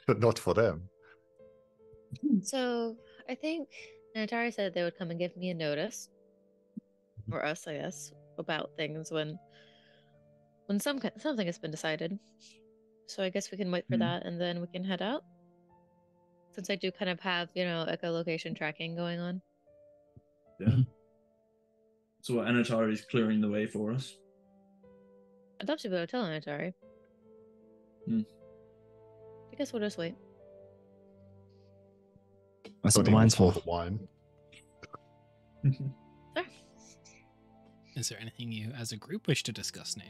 but not for them. So I think Natari said they would come and give me a notice, or us, I guess, about things when something has been decided. So I guess we can wait for Hmm. that, and then we can head out. Since I do kind of have echolocation tracking going on. Yeah. So Anatari is clearing the way for us. I'd love to be able to tell Natari. Hmm. I guess we'll just wait. That's what the Voting wine's for for. the wine. Sure. Is there anything you, as a group, wish to discuss now?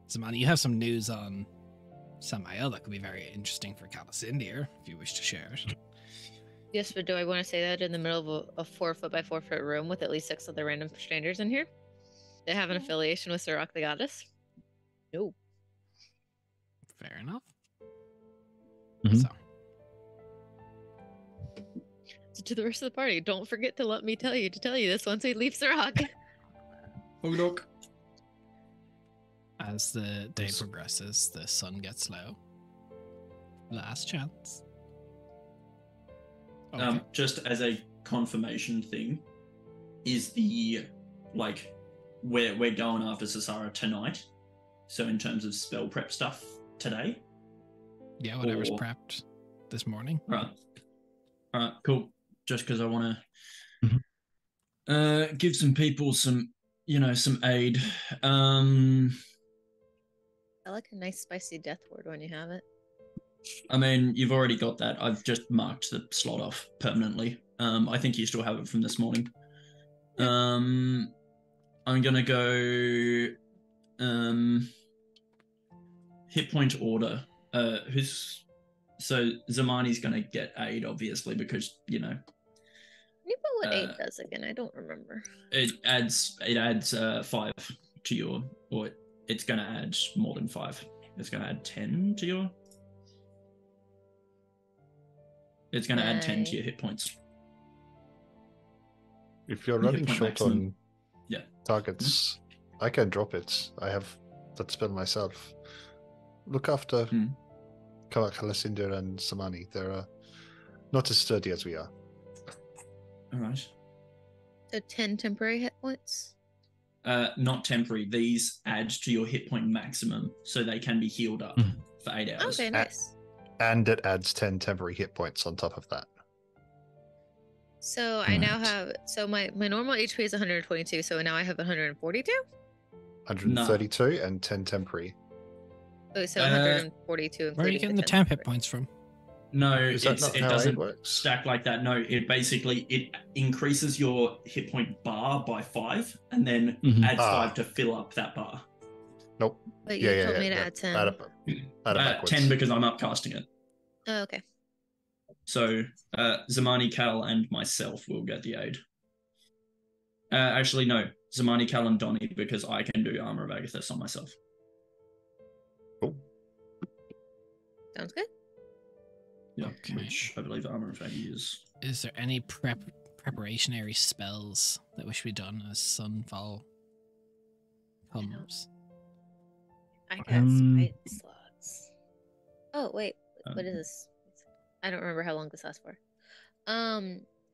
Zamani, you have some news on Samael that could be very interesting for Calasindir, if you wish to share it. Yes, but do I want to say that in the middle of a 4 foot by 4 foot room with at least 6 other random strangers in here? They have an affiliation with Sirach the Goddess? No. Fair enough. Mhm. So to the rest of the party, don't forget to let me tell you this once we leave Sirach. Hold As the day progresses, the sun gets low. Last chance. Okay. Just as a confirmation thing, is the like we're going after Sasara tonight. So in terms of spell prep stuff today. Yeah, whatever's or... prepped this morning. Right. All right. Cool. Just because I want Mm-hmm. to give some people some aid. I like a nice spicy death word when you have it. I mean, you've already got that. I've just marked the slot off permanently. I think you still have it from this morning. I'm gonna go hit point order. So Zamani's gonna get aid, obviously, because Can you put what 8 does again? I don't remember. it adds 5 to your, or it's gonna add more than 5. It's gonna add 10 to your. It's going to add 10 to your hit points. If you're Hit running point short maximum. on targets, I can drop it. I have that spell myself. Look after Kalasindir and Samani. They're not as sturdy as we are. All right. So 10 temporary hit points? Not temporary. These add to your hit point maximum, so they can be healed up for 8 hours. Okay, nice. And it adds 10 temporary hit points on top of that. So I now have, so my normal HP is 122, so now I have 142? 132 and 10 temporary. Oh, so 142 Where are you getting the 10 hit points from? No, Is that not it how doesn't aid works? stack like that. No, it increases your hit point bar by 5, and then adds 5 to fill up that bar. Nope. But you told me to add 10. Add backwards. 10 because I'm upcasting it. Oh, okay. So Zamani, Cal, and myself will get the aid. Actually, no. Zamani, Cal, and Donnie, because I can do Armor of Agathis on myself. Cool. Sounds good. Yeah, Okay. which I believe Armor of Agathis is. Is there any preparationary spells that wish to be done as sunfall comes? I got spite slots. Oh, wait. What is this? I don't remember how long this lasts for.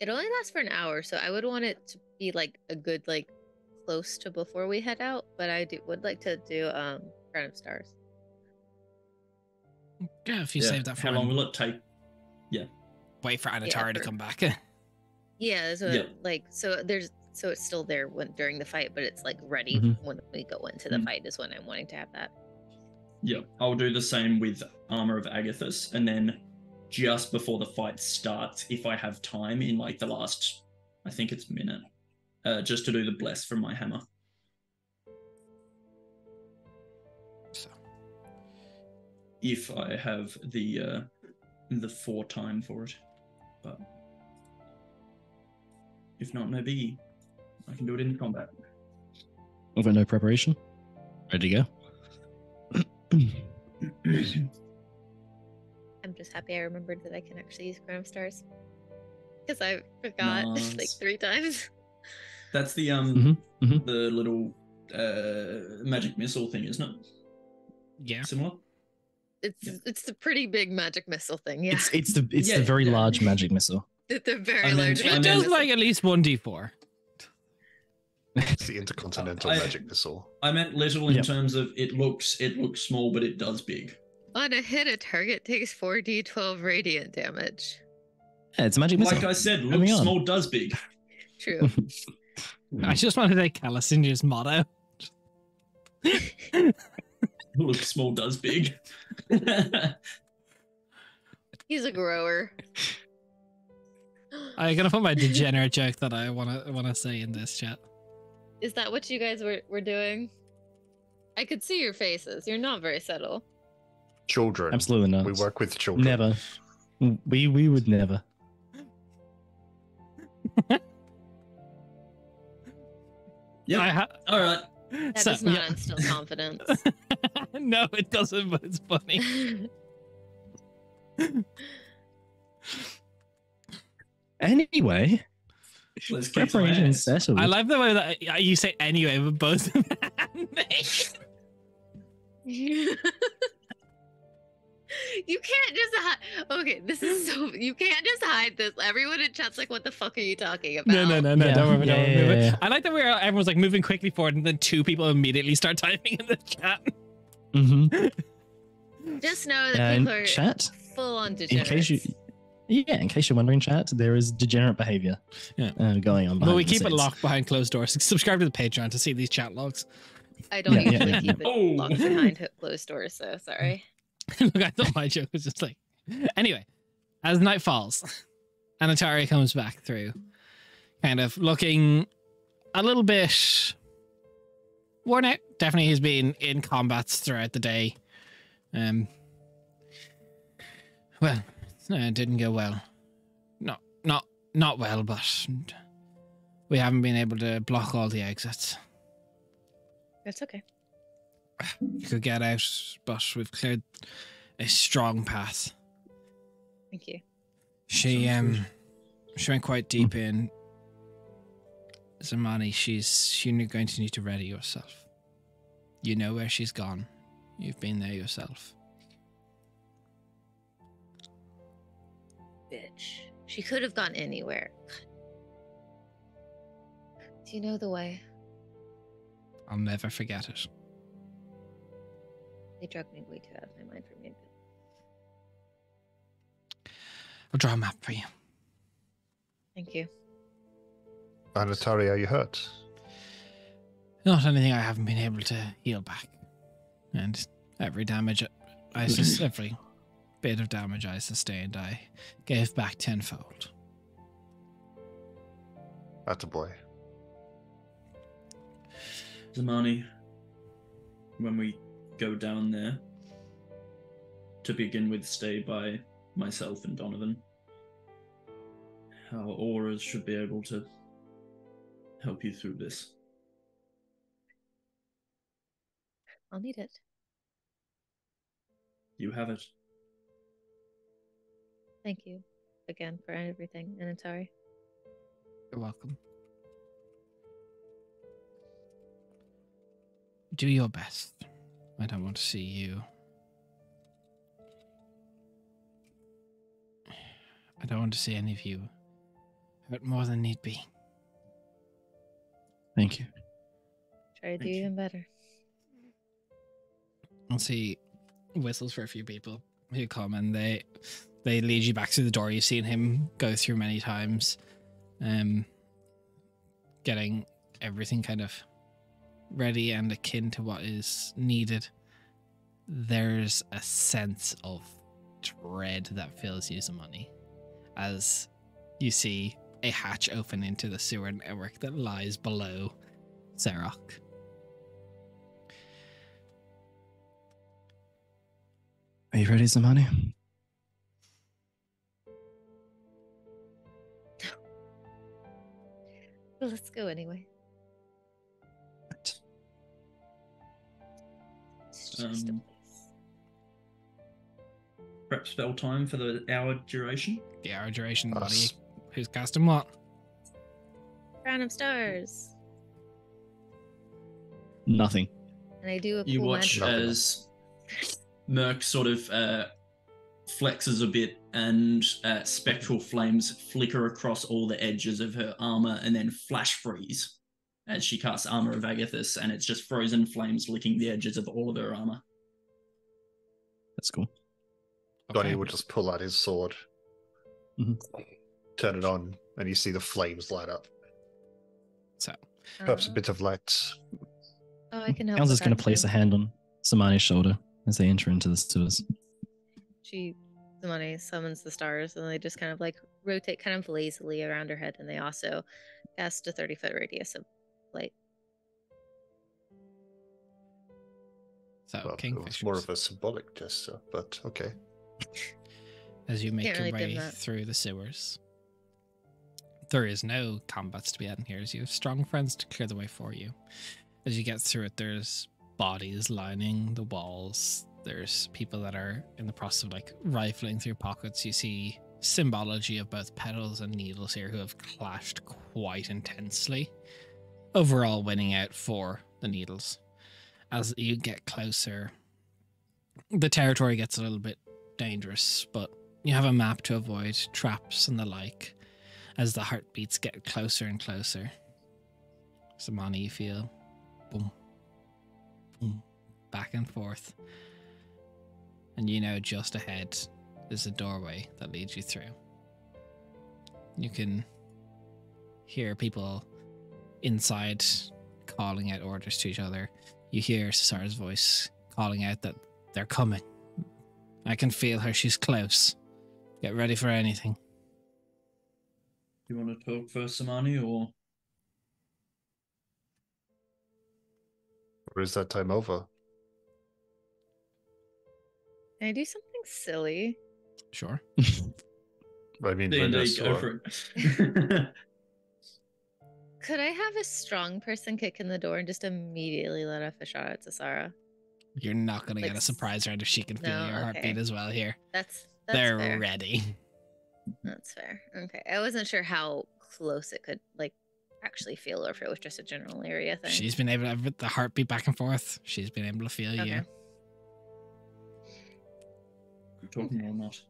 It only lasts for an hour, so I would want it to be like a good close to before we head out, but I would like to do Crown of Stars. Yeah, if you save that for how long will it take? Yeah. Wait for Anatara to come back. Yeah, so so it's still there during the fight, but it's ready when we go into the fight is when I'm wanting to have that. Yeah, I'll do the same with Armor of Agathis, and then just before the fight starts, if I have time in the last, I think it's minute, just to do the bless from my hammer. So, if I have the 4 time for it, but if not, no biggie. I can do it in combat. Over no preparation. Ready to go. I'm just happy I remembered that I can actually use Crown of Stars. Because I forgot Nice. 3 times. That's the the little magic missile thing, isn't it? yeah. Similar? It's the pretty big magic missile thing, yeah. It's the very large magic missile. The very I meant- large I It magic does missile. at least 1d4. It's the intercontinental magic missile. I meant little in terms of it looks small, but it does big. On a hit, a target takes 4d12 radiant damage. Yeah, it's a magic missile. Like I said, Moving looks on. small, does big. True. I just wanted to say Calasindra's motto. Looks small, does big. He's a grower. I'm gonna put my degenerate joke that I wanna say in this chat. Is that what you guys were doing? I could see your faces. You're not very subtle. Children. Absolutely not. We work with children. Never. We would never. Yeah. All right. That does not instill confidence. No, it doesn't, but it's funny. Anyway, Let's kick some preparation ass. settled. I like the way that you say anyway, but both of them. You can't just hide. Okay, this is so. You can't just hide this. Everyone in chat's like, "What the fuck are you talking about?" No. Yeah. Don't worry. Yeah. I like that everyone's like moving quickly forward, and then two people immediately start typing in the chat. Mm-hmm. Just know that And people are chat. full on In degenerates. case you're wondering, chat, there is degenerate behavior going on. But we behind the keep it scenes. locked behind closed doors. Subscribe to the Patreon to see these chat logs. I don't Yeah, usually yeah. keep it Oh. locked behind closed doors, so sorry. Look, I thought my joke was just like. Anyway, as night falls, and Atari comes back through, kind of looking a little bit worn out. Definitely, he's been in combats throughout the day. Well, it didn't go well. Not well, but we haven't been able to block all the exits. It's okay. You could get out, but we've cleared a strong path. Thank you. She went quite deep in. Zamani, you're going to need to ready yourself. You know where she's gone. You've been there yourself. Bitch. She could have gone anywhere. Do you know the way? I'll never forget it. They drug me way too out of my mind for me. I'll draw a map for you. Thank you. And Atari, are you hurt? Not anything I haven't been able to heal back. And every every bit of damage I sustained, I gave back tenfold. That's a boy. Zamani, when we go down there, to begin with, stay by myself and Donovan. Our auras should be able to help you through this. I'll need it. You have it. Thank you again for everything, and I'm sorry. You're welcome. Do your best. I don't want to see you. I don't want to see any of you hurt more than need be. Thank you. Try to do Thank you. even better. I'll see whistles for a few people who come and they lead you back through the door you've seen him go through many times. Getting everything kind of ready and akin to what is needed. There's a sense of dread that fills you, Zamani, as you see a hatch open into the sewer network that lies below Serok. Are you ready, Zamani? Well, let's go anyway. Right. It's just a place. Prep spell time for the hour duration. The hour duration, what Us. who's casting what? Crown of Stars. Nothing. And I do a You cool watch magic. Nothing. as Merc sort of flexes a bit and spectral flames flicker across all the edges of her armor and then flash freeze as she casts Armor of Agathis, and it's just frozen flames licking the edges of all of her armor. That's cool. Donnie will just pull out his sword, Mhm. turn it on, and you see the flames light up. So, Perhaps a Uh, bit of light. Oh, I can help. Elsa's with going that to place too. a hand on Samani's shoulder as they enter into the sewers. Simone summons the stars, and they just kind of like rotate kind of lazily around her head, and they also cast a 30-foot radius of light So Well, it was kingfishers. more of a symbolic gesture, but okay. As you make Can't your really dim way that. through the sewers. There is no combats to be had in here, as you have strong friends to clear the way for you. As you get through it, there's bodies lining the walls. There's people that are in the process of like rifling through pockets. You see symbology of both petals and needles here who have clashed quite intensely. Overall winning out for the needles. As you get closer, the territory gets a little bit dangerous, but you have a map to avoid traps and the like as the heartbeats get closer and closer. Samani, you feel boom, boom, back and forth. And you know just ahead is a doorway that leads you through. You can hear people inside calling out orders to each other. You hear Cesara's voice calling out that they're coming. I can feel her. She's close. Get ready for anything. You want to talk first, Samani, or Or is that time over? Can I do something silly? Sure. I mean, D&D, go for it. Could I have a strong person kick in the door and just immediately let off a shot at Cesara? You're not going to Like get a surprise round if she can feel No, your okay. heartbeat as well here. That's They're fair. ready. That's fair. Okay. I wasn't sure how close it could like actually feel or if it was just a general area thing. She's been able to, the heartbeat back and forth. She's been able to feel you. Okay. You talking or not?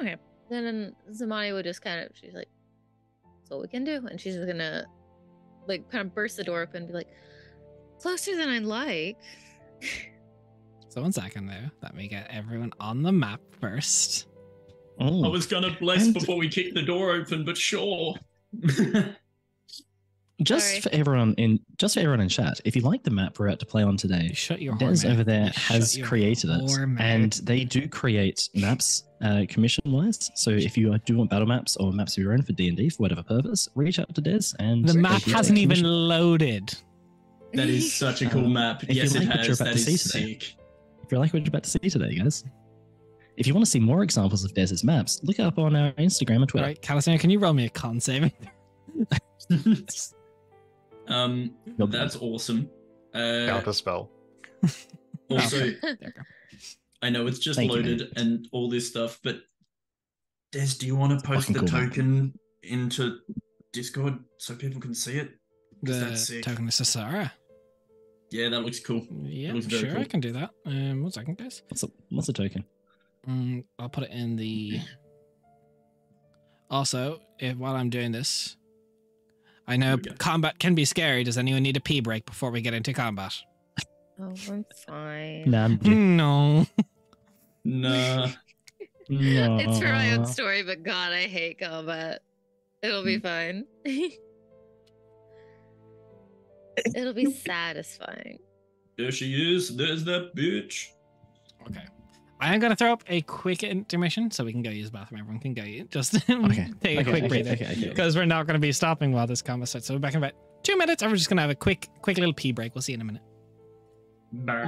Okay. Then Zamani would just she's like, that's what we can do. And she's just gonna like kind of burst the door open and be like, closer than I'd like. So 1 second now. Let me get everyone on the map first. Oh, I was gonna bless And- before we kick the door open, but sure. just Sorry. for everyone in chat, if you like the map we're about to play on today, You shut your Des whore over mouth. there You has shut your created it, whore mouth. and they do create maps commission-wise. So if you do want battle maps or maps of your own for D&D for whatever purpose, reach out to Des. And the map they do hasn't take even commission. loaded. That is such a cool map. If you Yes, it like what you're has. about That to see is today. sick. If you like what you're about to see today, guys, if you want to see more examples of Des's maps, look it up on our Instagram and Twitter. All right, Calisana, can you roll me a con saving? That's awesome. Counter spell. Also, Okay, there you go. I know it's just Thank you, loaded man. and all this stuff, but Des, do you want to post fucking the cool, man. token into Discord so people can see it? 'Cause The that's sick. token of Cesara. Yeah, that looks cool. Yeah, looks very sure, I cool. can do that. 1 second, guys. What's a token? I'll put it in the. Also, while I'm doing this, I know Here we go. combat can be scary. Does anyone need a pee break before we get into combat? Oh, I'm fine. Nah, I'm good. No. Nah. No. It's for my own story, but God, I hate combat. It'll be fine. It'll be satisfying. There she is. There's that bitch. Okay. I am going to throw up a quick intermission so we can go use the bathroom. Everyone can go just Okay. take a quick breather. Okay. Because we're not going to be stopping while this combat starts. So we're back in about 2 minutes. And we're just going to have a quick little pee break. We'll see you in a minute. Brr.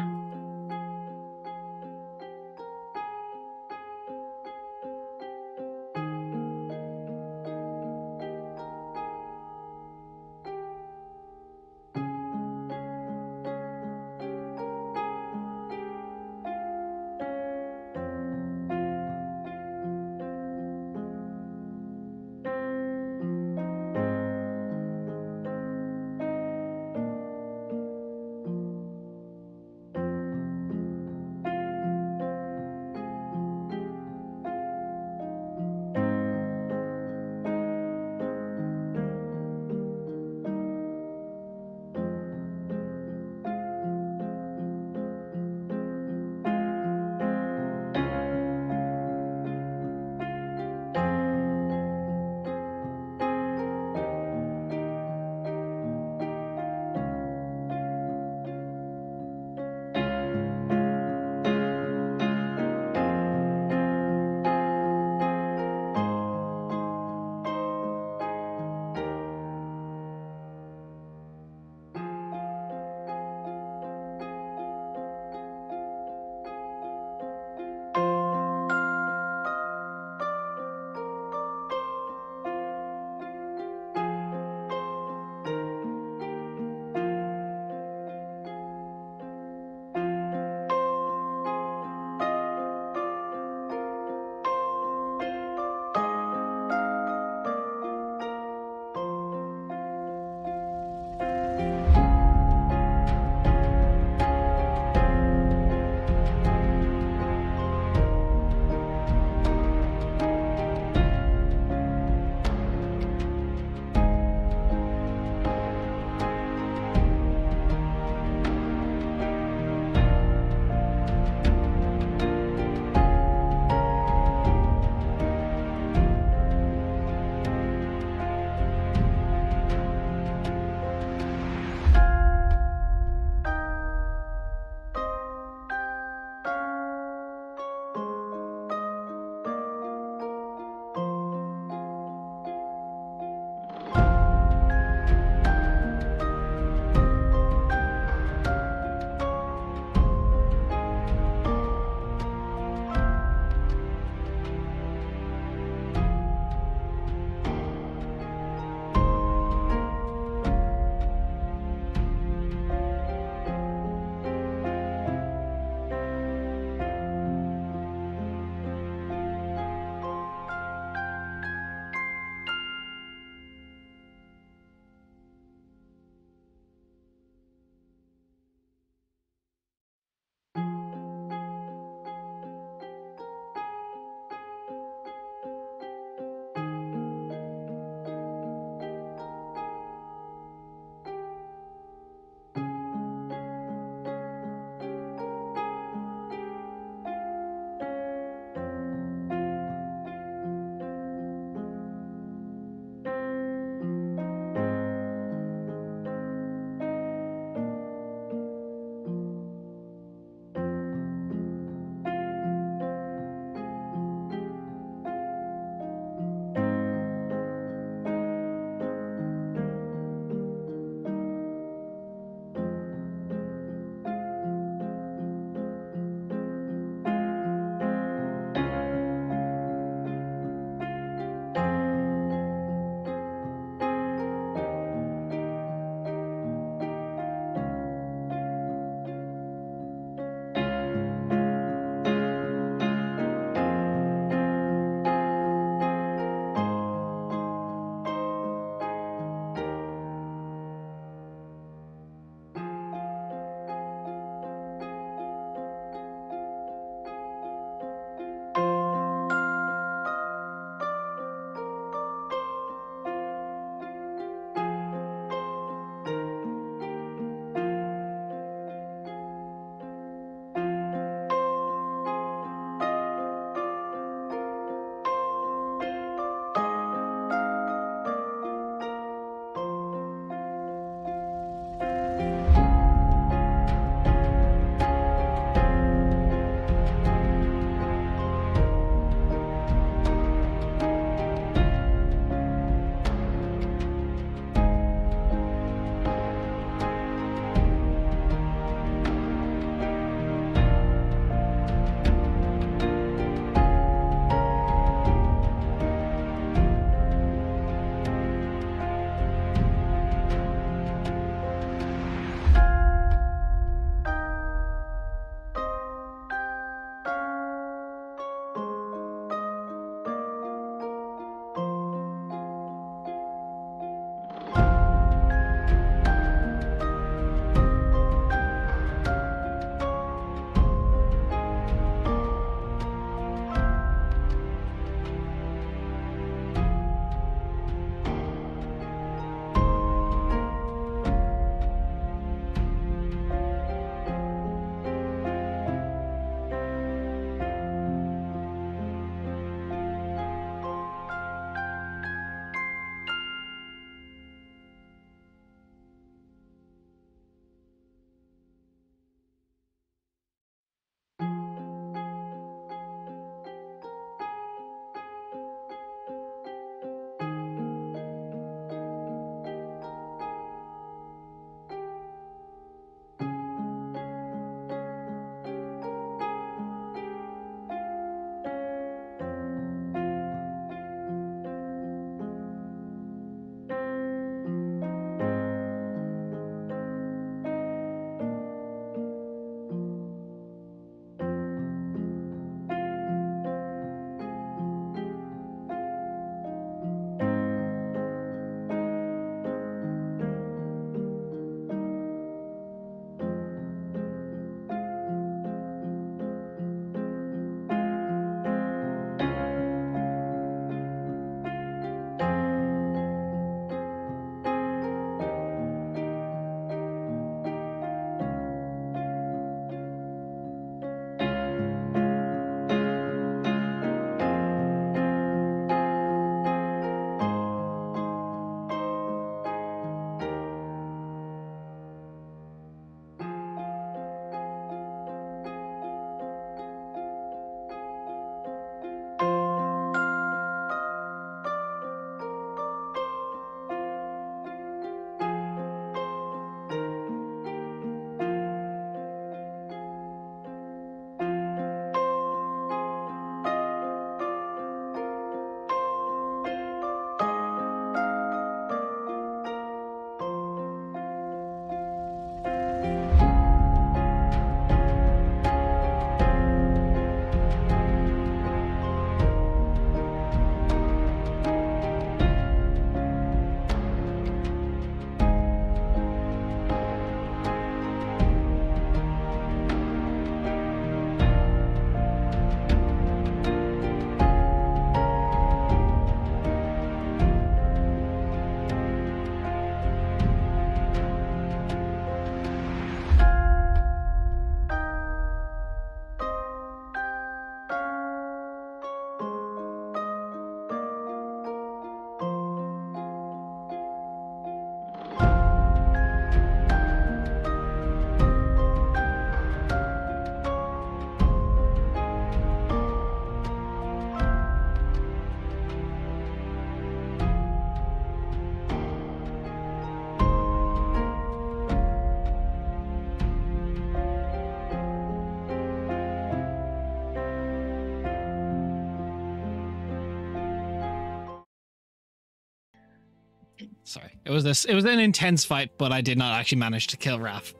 Sorry. It was an intense fight, but I did not actually manage to kill Raph.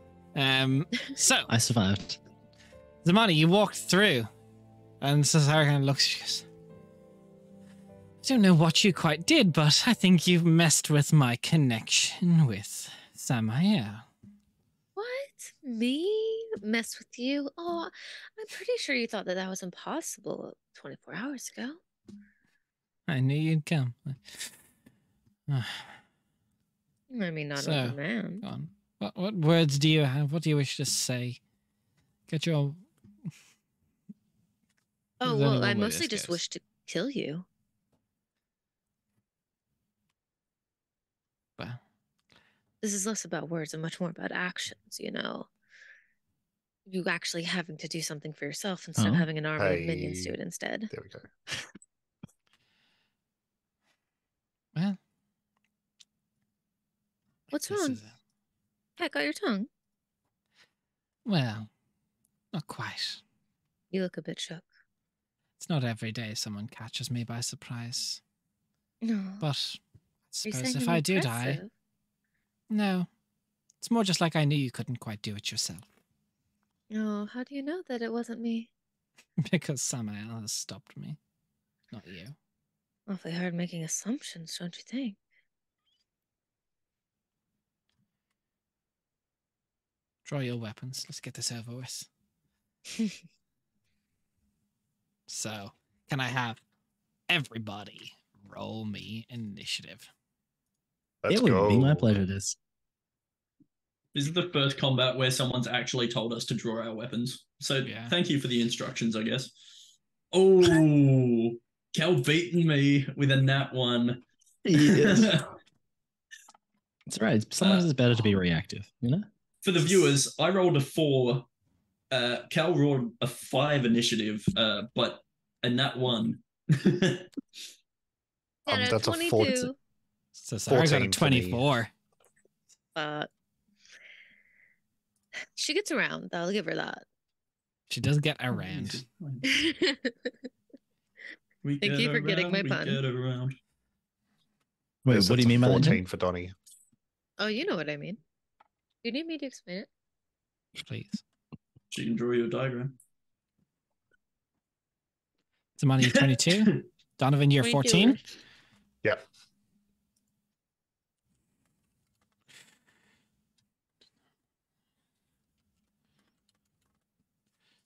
So I survived. Zamani, you walked through, and Cesara kind of looks. She goes, "I don't know what you quite did, but I think you've messed with my connection with Samael." What? Me? Mess with you? Oh, I'm pretty sure you thought that was impossible 24 hours ago. I knew you'd come. I mean, not So, a man. Go on. What words do you have? What do you wish to say? Get your. Oh, There's only well, one I way mostly this just goes. wish to kill you. Well, This is less about words and much more about actions, you know? You actually having to do something for yourself instead of Oh. having an army of minions do it instead. There we go. well. What's this wrong? is Heck, out your tongue. Well, not quite. You look a bit shook. It's not every day someone catches me by surprise. No. But I You're suppose saying if I'm I do die, impressive. no. It's more just like I knew you couldn't quite do it yourself. Oh, how do you know that it wasn't me? Because Samael has stopped me. Not you. Awfully hard making assumptions, don't you think? Draw your weapons. Let's get this over with. So, can I have everybody roll me initiative? Let's it would go. be my pleasure, this. This is the first combat where someone's actually told us to draw our weapons. So Yeah. thank you for the instructions, I guess. Oh, Cal beating me with a nat 1. Yes. It's right. Sometimes it's better to be reactive, you know? For the viewers, I rolled a 4. Cal rolled a 5 initiative, but a nat 1. Yeah, That's a 22. So Sarah got a 14 for me. 24. She gets around. I'll give her that. She does get around. We Thank get you for getting my around, pun. We get around. Wait, Yes, what do it's you a mean by that? 14 Jen? for Donnie. Oh, you know what I mean. Do you need me to explain it? Please. She can draw you a diagram. Zamani, 22. Donovan, you're 14. Yeah.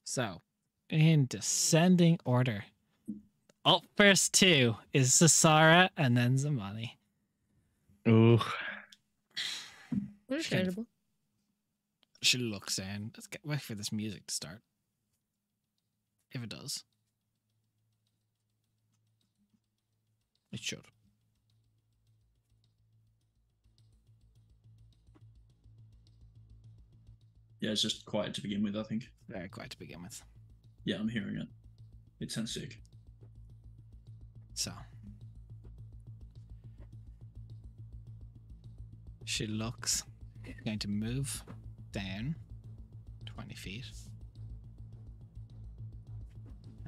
So, in descending order, up first 2 is Sasara and then Zamani. Ooh. Understandable. She looks in. Let's wait for this music to start. If it does. It should. Yeah, it's just quiet to begin with, I think. Very quiet to begin with. Yeah, I'm hearing it. It sounds sick. So. She looks. Going to move down 20 feet.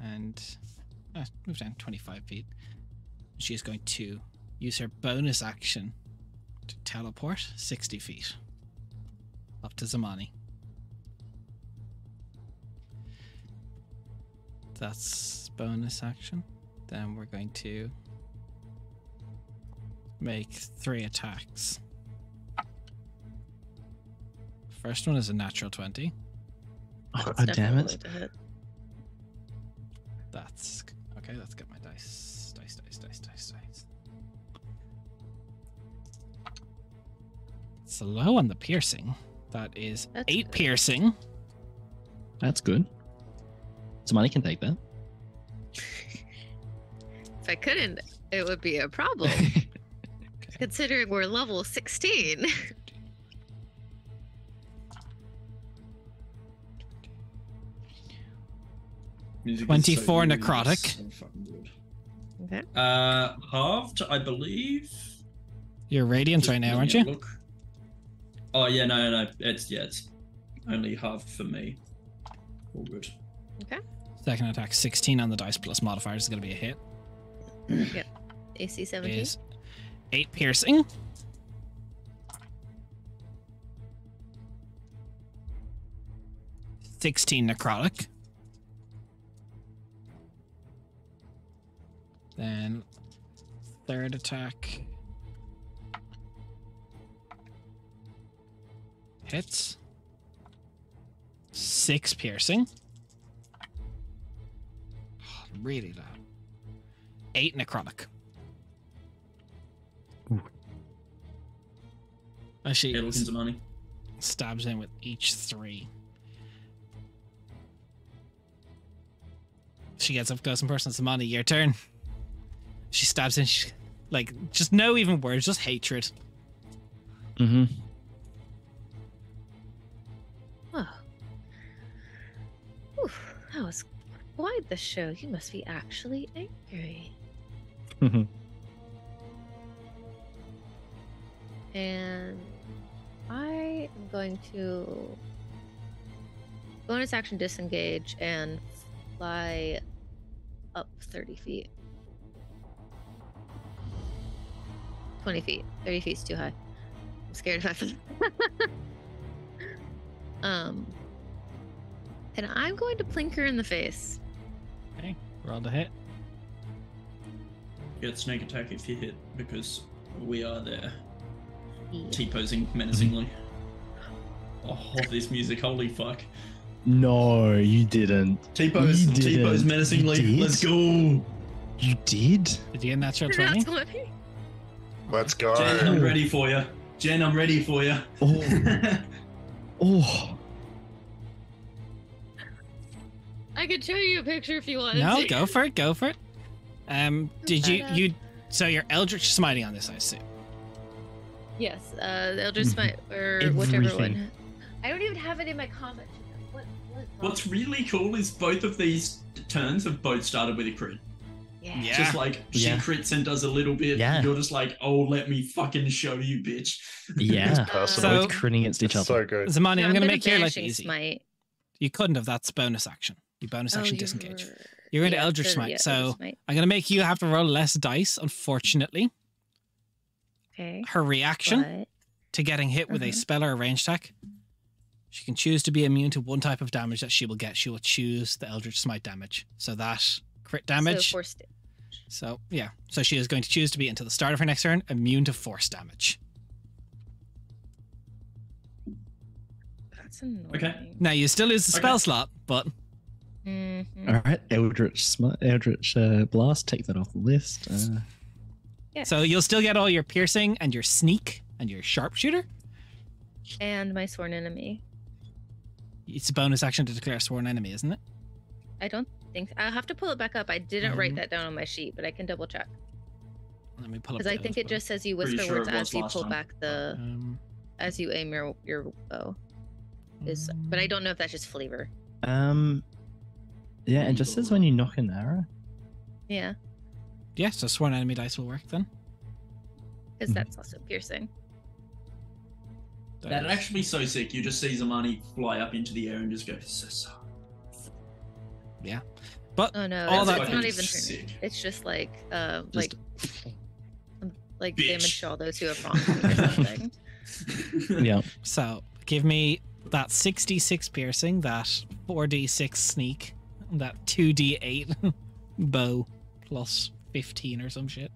And move down 25 feet. She's going to use her bonus action to teleport 60 feet up to Zamani. That's bonus action. Then we're going to make 3 attacks. First one is a natural 20. Oh, That's damn definitely it. to hit. That's okay. Let's get my dice. Dice. It's low on the piercing. That is That's 8 good. piercing. That's good. Somebody can take that. If I couldn't, it would be a problem. Considering we're level 16. Music is 24 good. necrotic. So fucking good. Okay. Halved, I believe. You're radiant right now, aren't you? Look. Oh yeah, no. It's only halved for me. All good. Second attack, 16 on the dice plus modifiers is going to be a hit. AC 17. Is 8 piercing. 16 necrotic. Then third attack hits. 6 piercing. Oh, really loud. 8 necrotic. Actually, It'll get some money. stabs in with each 3. She gets up close and personal. Samani, your turn. She stabs in. She, like, just no even words, just hatred. Mm-hmm. Oh. Oof, that was quite the show. You must be actually angry. And I am going to bonus action disengage and fly up 30 feet. 20 feet. 30 feet's too high. I'm scared if I and I'm going to plink her in the face. Okay, roll the hit. Get sneak attack if you hit, because we are there. Yeah. T-posing menacingly. Oh, this music, holy fuck. No, you didn't. T-pose, You didn't. T-pose menacingly. You did? Let's go. You did? Did you get a natural That's 20? what I- Let's go. Jen, I'm ready for you. Jen, I'm ready for you. Oh. Oh. I could show you a picture if you want. No, go for it, go for it. Did Badass. you so you're Eldritch Smiting on this, I assume? Yes, they'll just smite or whichever Everything. one. I don't even have it in my comment. What What's really cool is both of these turns have both started with a crit. Yeah. Just like she Yeah. crits and does a little bit. Yeah. You're just like, oh, let me fucking show you, bitch. Yeah. Personal. So- Both critting against each It's other. so good. Zamani, No, I'm gonna make your life banishing easy. Smite. You couldn't have, that's bonus action. You bonus action you're disengage. right. You're into Yeah, Eldritch so, Smite, yeah, so Eldritch Smite. I'm gonna make you have to roll less dice, unfortunately. Okay. Her reaction But to getting hit with a Mhm. spell or a range attack, she can choose to be immune to one type of damage that she will get. She will choose the Eldritch Smite damage. So that crit damage. So forced it. So, yeah. So she is going to choose to be, until the start of her next turn, immune to force damage. That's annoying. Okay. Now, you still lose the spell Okay. slot, but Mm-hmm. All right, Eldritch Blast. Take that off the list. Yes. so you'll still get all your piercing and your sneak and your sharpshooter. And my sworn enemy. It's a bonus action to declare a sworn enemy, isn't it? I don't think I'll have to pull it back up. I didn't write Mhm. that down on my sheet, but I can double check Let me pull up. because I the think it Elspeth. just says you Pretty whisper sure words it was as you last pull time. back the as you aim your bow. But I don't know if that's just flavor. Yeah, it just says when you knock an arrow. Yeah, Yeah, so sworn enemy dice will work then. because Mhm. that's also piercing. That actually so sick. You just see Zamani fly up into the air and just go, so. But Oh no, All it's, that- it's not fucking even sick. turning. It's just like Just- like Bitch. damage to all those who have wronged me or something. Yeah. so give me that 66 piercing, that 4d6 sneak, that 2d8 bow plus 15 or some shit.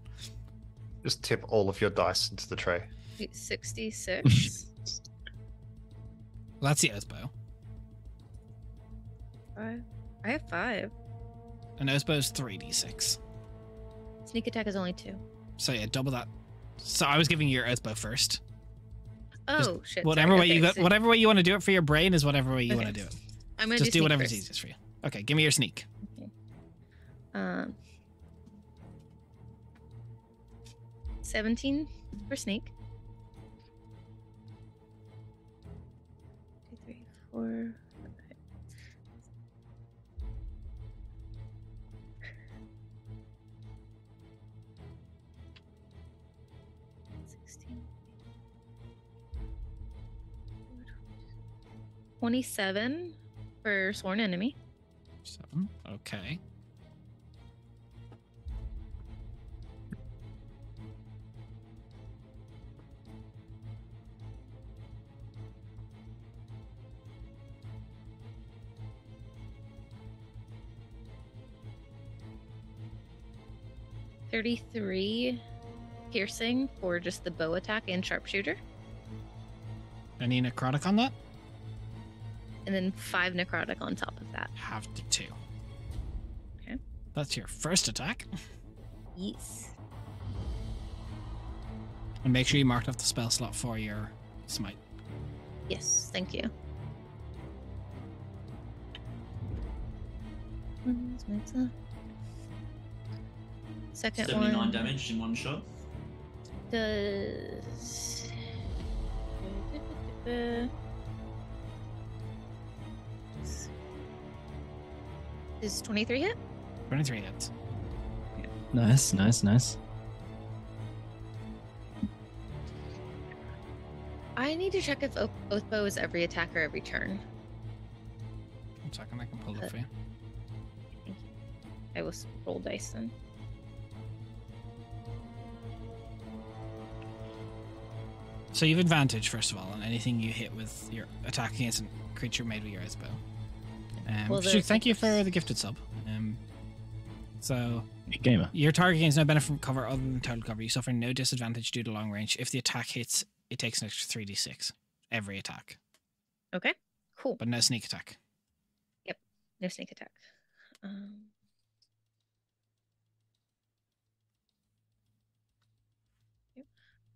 Just tip all of your dice into the tray. 66. Well, that's the Osbow. I have 5. And Osbow's 3d6. Sneak attack is only 2. So yeah, double that. So I was giving you your Osbow first. Oh shit! Whatever sorry. way you Okay, got, so whatever way you want to do it for your brain is whatever way you Okay. want to do it. I'm gonna Just do sneak whatever's first. easiest for you. Okay, give me your sneak. 17 for sneak. 2, 3, 4. 16. 27 for sworn enemy. 7. Okay. 33 piercing for just the bow attack and sharpshooter. Any necrotic on that? And then 5 necrotic on top of that. Have to 2. Okay. That's your first attack. Yes. And make sure you marked off the spell slot for your smite. Yes, thank you. What's that? Second 79 one damage in one shot. does is 23 hit? 23 hits. Nice, nice, nice. I need to check if Oath Bow is every attack or every turn. 1 second, I can pull it for you. I will roll dice then. So you have advantage, first of all, on anything you hit with your attack against a creature made with your Oath Bow. Well, Shu, thank you for the gifted sub. So Big gamer. your target gains no benefit from cover other than total cover. You suffer no disadvantage due to long range. If the attack hits, it takes an extra 3d6 every attack, Okay, cool. but no sneak attack. No sneak attack.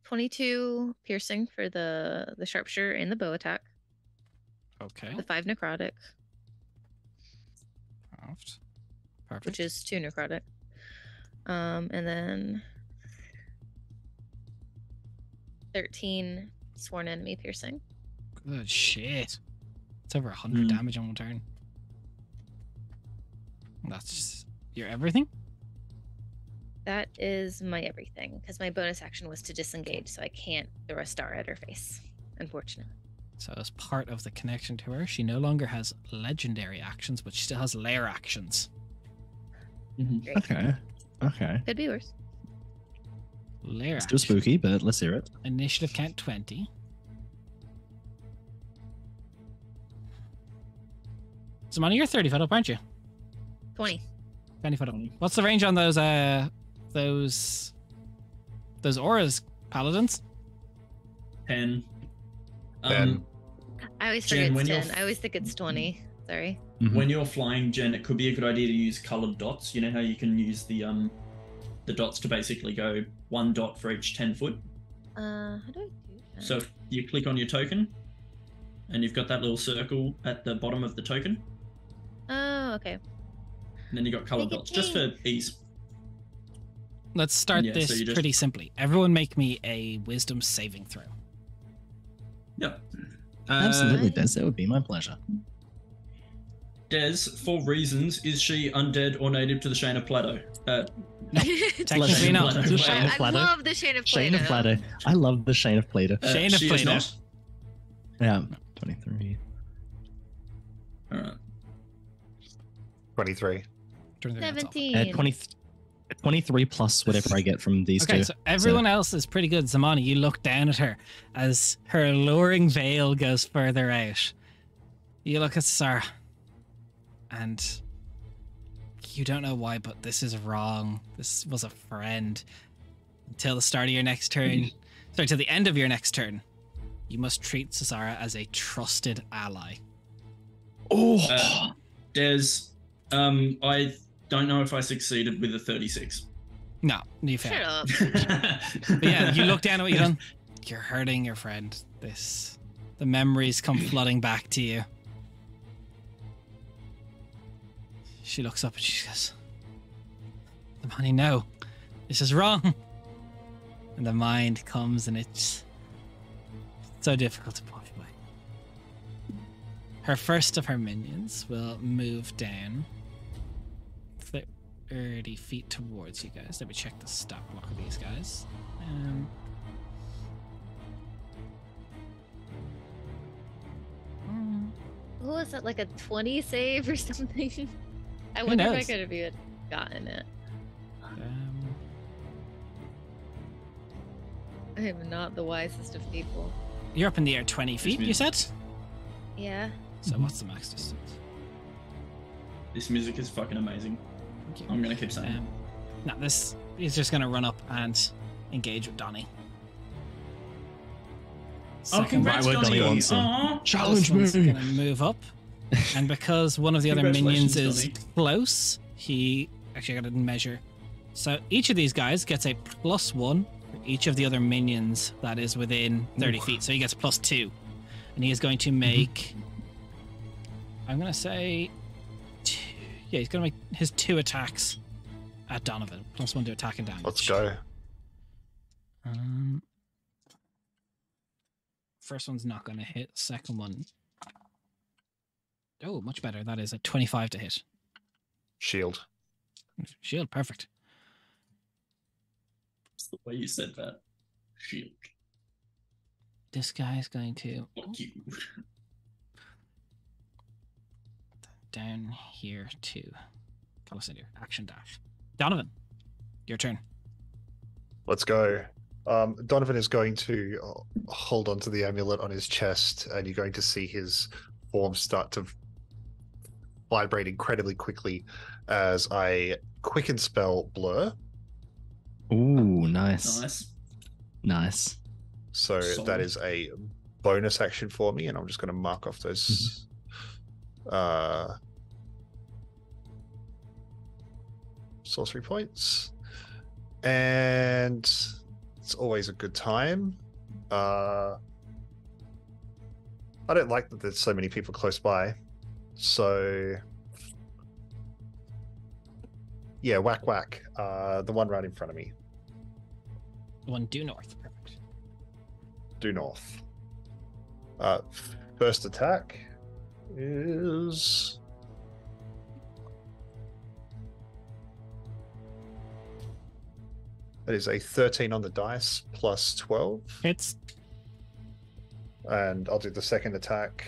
22 piercing for the sharpshooter and the bow attack. Okay. The 5 necrotic, Perfect. which is 2 necrotic. And then 13 sworn enemy piercing. Good shit. It's over 100 damage on 1 turn. That's your everything? That is my everything, because my bonus action was to disengage, so I can't throw a star at her face, unfortunately. So as part of the connection to her, she no longer has legendary actions, but she still has lair actions. Great. Okay. Okay. Could be worse. Lair Still action. spooky, but let's hear it. Initiative count 20. Zamani, you're 30 foot up, aren't you? 20. 20 foot up. What's the range on those auras, paladins? 10. 10. I always Jen, forget when it's you're 10. I always think it's 20. Sorry. When you're flying, Jen, it could be a good idea to use colored dots. You know how you can use the dots to basically go 1 dot for each 10 foot? How do I do that? So if you click on your token, and you've got that little circle at the bottom of the token, Oh, okay. and then you got colored Make it dots, just for ease. Let's start Yeah, so this you just- pretty simply. Everyone make me a wisdom saving throw. Yep. Absolutely, Des. It would be my pleasure. Des, for reasons, is she undead or native to the Shane of Plateau? Technically Shane not. of Plateau. Shane of I Plateau. love the Shane of Plato. Shane of Plato. I love the Shane of Plato. Shane of she is Plato. not. Yeah, 23. All right. 23. 17. 23 plus whatever I get from these Okay, two. so everyone else is pretty good. Zamani, you look down at her as her alluring veil goes further out. You look at Sarah, and you don't know why, but this is wrong. This was a friend. Until the start of your next turn, sorry, till the end of your next turn, you must treat Cesara as a trusted ally. Oh, Des, I don't know if I succeeded with a 36. No, you Shut failed. up. But yeah, you look down at what you've done. You're hurting your friend. The memories come flooding back to you. She looks up and she goes, "Zamani, no, this is wrong." And the mind comes and it's so difficult to push away. Her first of her minions will move down 30 feet towards you guys. Let me check the stat block of these guys. What was that, like a 20 save or something? I Who wonder if knows? I could have even gotten it. I am not the wisest of people. You're up in the air 20 feet, you said? Yeah. So what's the max distance? This music is fucking amazing. Thank you. I'm gonna keep saying. No, he's just going to run up and engage with Donnie. Oh, congrats, Right where Donnie. Donnie wants him. Aw. Challenge This me. one's gonna move up, and because one of the other minions Congratulations, is Donnie. close, he actually I gotta measure. So each of these guys gets a +1 for each of the other minions that is within 30 feet. So he gets +2, and he is going to make. I'm gonna say, he's gonna make his 2 attacks at Donovan, +1 to attack and damage. Let's go. First one's not going to hit. Second one. Oh, much better. That is a 25 to hit. Shield. Shield, perfect. That's the way you said that. Shield. This guy's going to Fuck you. down here to Calicindia. Action dash. Donovan, your turn. Let's go. Donovan is going to hold onto the amulet on his chest, and you're going to see his form start to vibrate incredibly quickly as I quicken spell Blur. Ooh, nice. Nice. Nice. So Solid. that is a bonus action for me, and I'm just going to mark off those sorcery points. And it's always a good time. I don't like that there's so many people close by. So yeah, whack whack. The one right in front of me. One due north. Perfect. Due north. First attack is that is a 13 on the dice plus 12. Hits. And I'll do the second attack,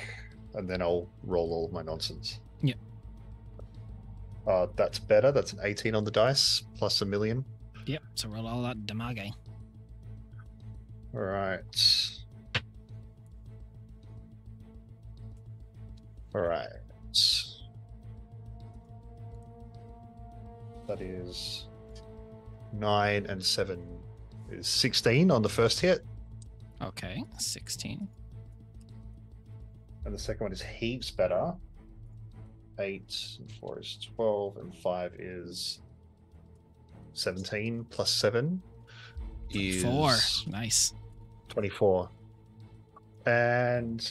and then I'll roll all of my nonsense. Yep. That's better. That's an 18 on the dice, plus a million. Yep. So roll all that damage. All right. All right. That is 9 and 7 is 16 on the first hit. Okay. 16. And the second one is heaps better. 8 and 4 is 12, and 5 is 17 plus 7 is 4. Nice. 24. And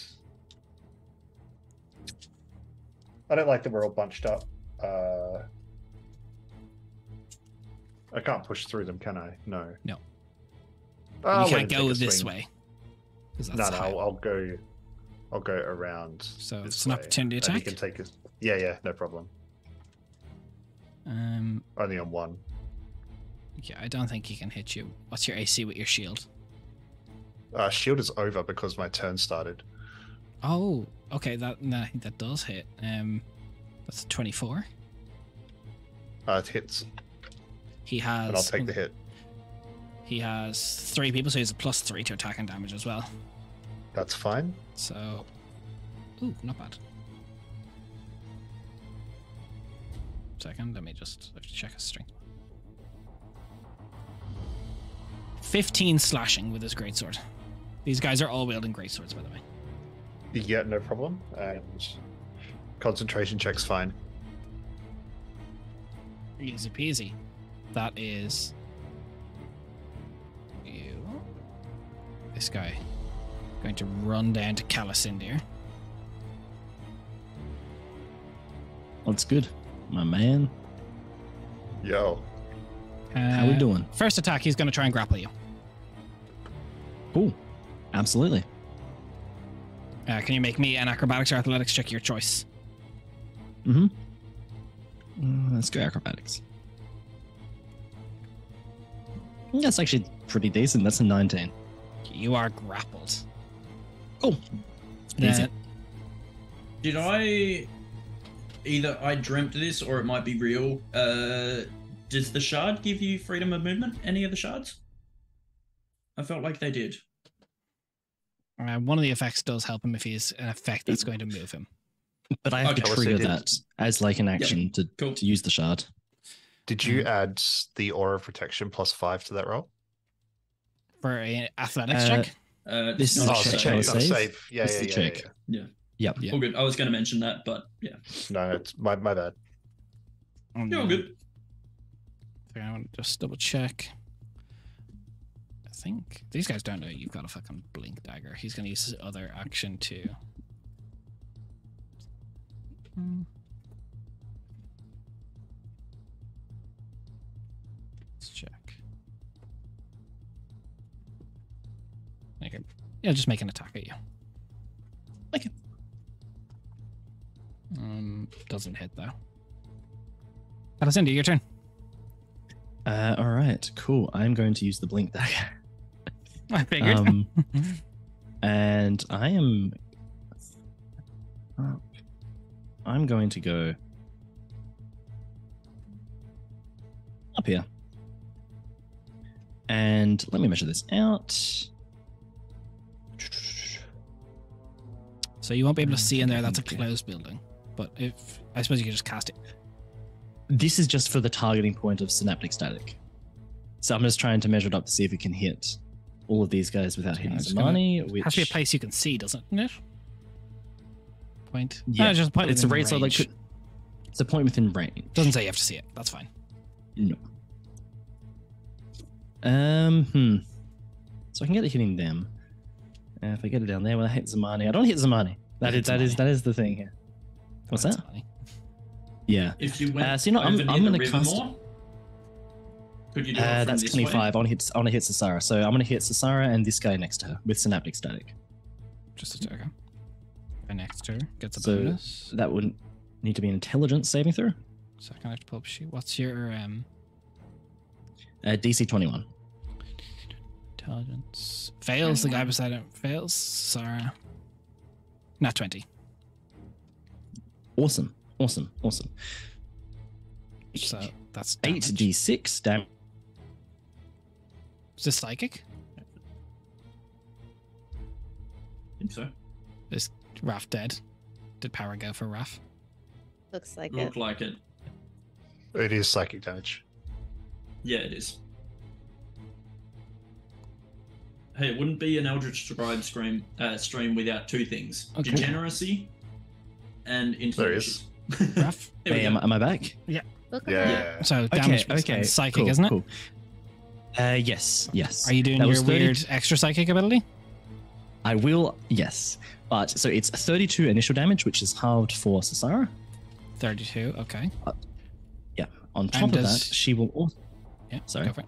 I don't like that we're all bunched up. I can't push through them, can I? No. No. I'll You wait can't and take go a this swing. way. 'Cause No, that's no, high. I'll go around. So this it's an way, opportunity and attack? You can take us. Yeah, no problem. Only on one. Yeah, I don't think he can hit you. What's your AC with your shield? Shield is over because my turn started. Oh, okay. I think that does hit. That's 24. It hits, He has. and I'll take the hit. He has 3 people, so he has a +3 to attack and damage as well. That's fine. So, ooh, not bad. Second, let me just have to check his strength. 15 slashing with his greatsword. These guys are all wielding greatswords, by the way. Yeah, no problem. And concentration check's fine. Easy peasy. That is you. This guy going to run down to Calicindir. That's good, my man. Yo. How we doing? First attack, he's going to try and grapple you. Cool. Absolutely. Can you make me an acrobatics or athletics check, your choice? Let's go acrobatics. That's actually pretty decent. That's a 19. You are grappled. Cool. Easy. Did I either I dreamt this or it might be real? Does the shard give you freedom of movement? Any of the shards? I felt like they did. One of the effects does help him if he's an effect that's going to move him. But I have Okay. to Well, so trigger did- that as like an action cool. to use the shard. Did you add the aura of protection +5 to that roll? For an athletics check? This is not a a check, not a save. save. Yeah, This is a check. Yeah. Yep. Yeah. All good. I was going to mention that, but yeah. No, it's my bad. You're all good. I want to just double check. I think these guys don't know you've got a fucking blink dagger. He's going to use his other action to. Let's check. Okay. Yeah, just make an attack at you. Okay. Doesn't hit though. Alessandra, your turn. All right, cool. I'm going to use the blink dagger. I figured. And I am. I'm going to go up here. And let me measure this out. So you won't be able to see in there. That's a closed building. But if I suppose you could just cast it. This is just for the targeting point of synaptic static. So I'm just trying to measure it up to see if we can hit all of these guys without hitting Zamani. Which has to be a place you can see, doesn't it? Point. Yeah, no, just a point. It's a within range. So like, range. it's a point within range. Doesn't say you have to see it. That's fine. No. So I can get it hitting them. If I get it down there, when I hit Zamani, I don't hit Zamani. That is the thing here. What's that? Funny. Yeah. If you went so you know, I'm going to cast. more, could you do it from That's this 25. way? I want to hit Sasara. So I'm going to hit Sasara and this guy next to her with synaptic static. Just a second. Guy next to her gets a So bonus. that would need to be an intelligence saving throw. Second, I have to pull up a sheet. What's your DC 21. intelligence? Fails. The guy beside him fails. Sarah. Not 20. Awesome. So that's damage. 8d6 damage. Is this psychic? I think so. Is Raph dead? Did power go for Raph? Looks like Look it. like it. It is psychic damage. Yeah, it is. Hey, it wouldn't be an Eldritch Scribe stream without two things: Okay. degeneracy and intelligence. Raph? There we Hey, go. am I back? Look at Yeah. that. So damage Okay. psychic, cool, isn't it? Cool. Yes. Are you doing That your was 30 weird extra psychic ability? I will. Yes. But so it's 32 initial damage, which is halved for Sasara. 32. Okay. Yeah. On top And of that, does- she will also. Yeah. Sorry. Go for it.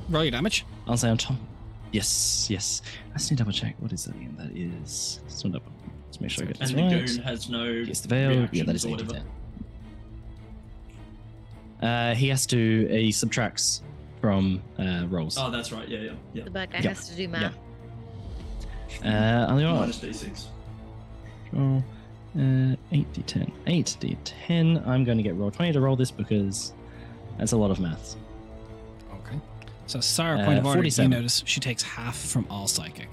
Roll your damage. I'll say on top. Yes. I just need to double check. What is that again? That is. Let's make sure I get And this the right. goon has no Yes, the veil. Yeah, that is reactions or 8 whatever. He has to. He subtracts from rolls. Oh, that's right. Yeah. The bad guy Yeah. has to do math. I'll go Minus D6. roll 8d10. 8d10. I'm going to get roll 20 to roll this because that's a lot of maths. Okay. So Sarah, point of order, you 47. notice she takes half from all psychic.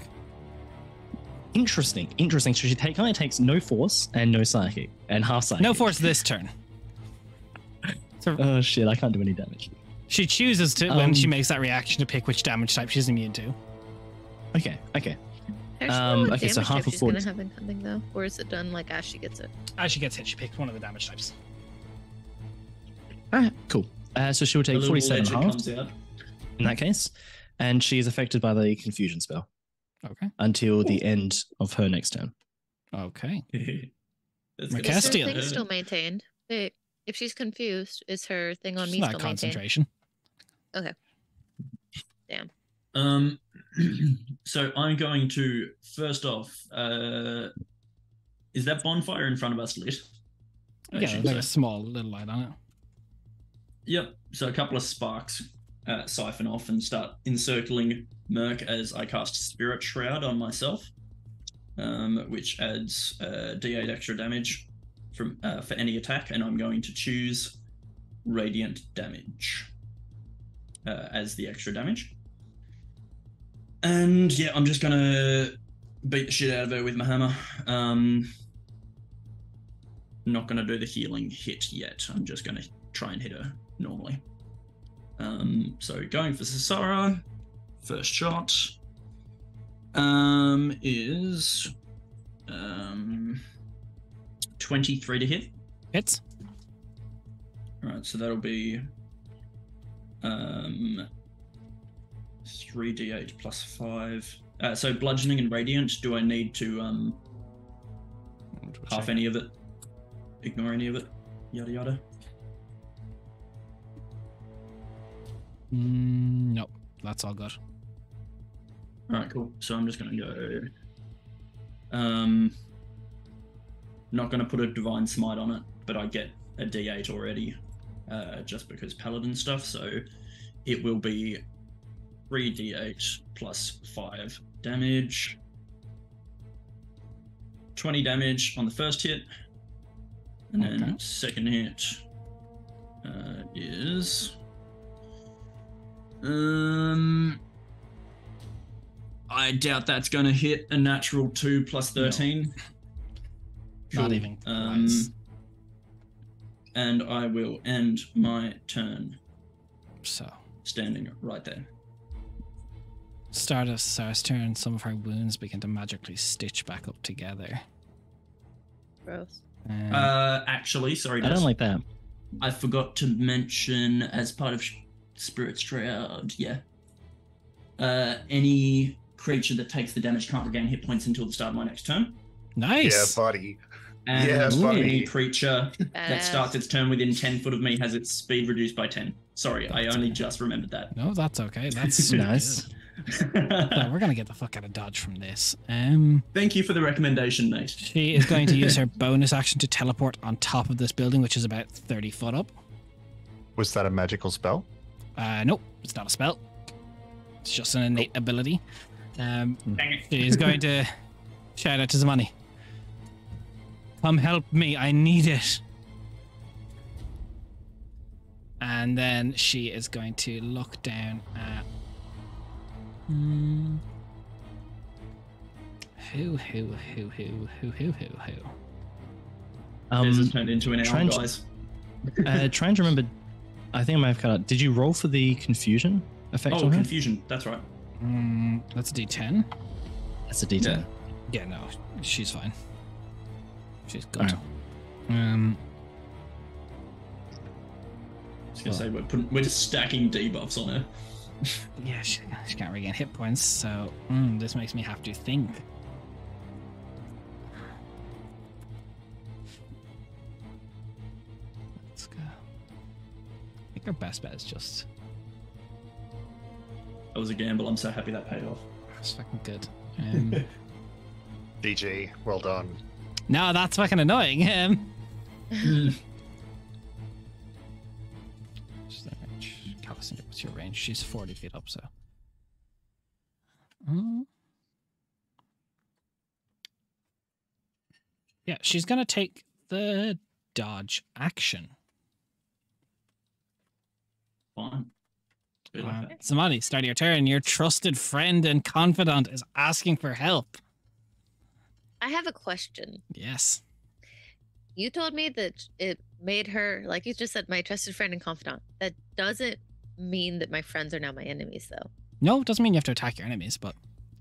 Interesting. So she only takes no force and no psychic and half psychic. No force this turn. So Oh shit! I can't do any damage. she chooses to, when she makes that reaction, to pick which damage type she's immune to. Okay. Actually, what Okay, so damage half type of she's gonna 40. have incoming though, or is it done like as she gets it? As she gets hit, she picks one of the damage types. Alright, cool. So she'll The take little 47 ledger half comes out. in that case, and she is affected by the confusion spell Okay. until the end of her next turn. Okay. That's gonna Castiel. Is her suck. thing still maintained? Wait, if she's confused, is her thing on It's me not still maintained? concentration. Okay. Damn. So I'm going to first off. Is that bonfire in front of us lit? I Yeah, should like say. a small little light on it. Yep. So a couple of sparks siphon off and start encircling Merc as I cast Spirit Shroud on myself, which adds D8 extra damage from for any attack, and I'm going to choose Radiant Damage as the extra damage. And yeah, I'm just gonna beat the shit out of her with my hammer. Not gonna do the healing hit yet. I'm just gonna try and hit her normally. So going for Sasara, first shot is 23 to hit. Hits. All right, so that'll be 3d8 plus 5. So bludgeoning and radiant. Do I need to half any of it? Ignore any of it? Yada yada. Nope, that's all good. All right, cool. So I'm just gonna go. Not gonna put a divine smite on it, but I get a d8 already, just because paladin stuff. So it will be 3d8 plus 5 damage. 20 damage on the first hit, and then second hit is I doubt that's going to hit a natural 2 plus 13. No. Not even close. And I will end my turn. So, standing right there. Start of Sarah's turn, some of her wounds begin to magically stitch back up together. Gross. Actually, sorry, I don't like that. I forgot to mention as part of Spirit Shroud, any creature that takes the damage can't regain hit points until the start of my next turn. Nice. Yeah, buddy. And Yes, buddy. any creature that starts its turn within 10 foot of me has its speed reduced by 10. Sorry, I only just remembered that. No, that's okay. That's Nice. No, we're gonna get the fuck out of dodge from this. Thank you for the recommendation, mate. She is going to use her bonus action to teleport on top of this building, which is about 30 foot up. Was that a magical spell? Nope, it's not a spell. It's just an innate ability. She is going to shout out to Zamani. Come help me, I need it. And then she is going to look down at who. This has turned into an hour, guys. Trying to remember, I think I might have cut out. Did you roll for the confusion effect on her? Confusion, that's right. That's a D10. That's a D10. Yeah, no, she's fine. She's good. Right. I was gonna say we're just stacking debuffs on her. Yeah, she can't regain hit points, so this makes me have to think. Let's go. I think our best bet is just. That was a gamble. I'm so happy that paid off. That's fucking good. GG, well done. No, that's fucking annoying. What's your range? She's 40 feet up, so. Yeah, she's gonna take the dodge action. Fine. Zamani, start of your turn. Your trusted friend and confidant is asking for help. I have a question. Yes. You told me that it made her, like you just said, my trusted friend and confidant. That doesn't mean that my friends are now my enemies, though. No, it doesn't mean you have to attack your enemies, but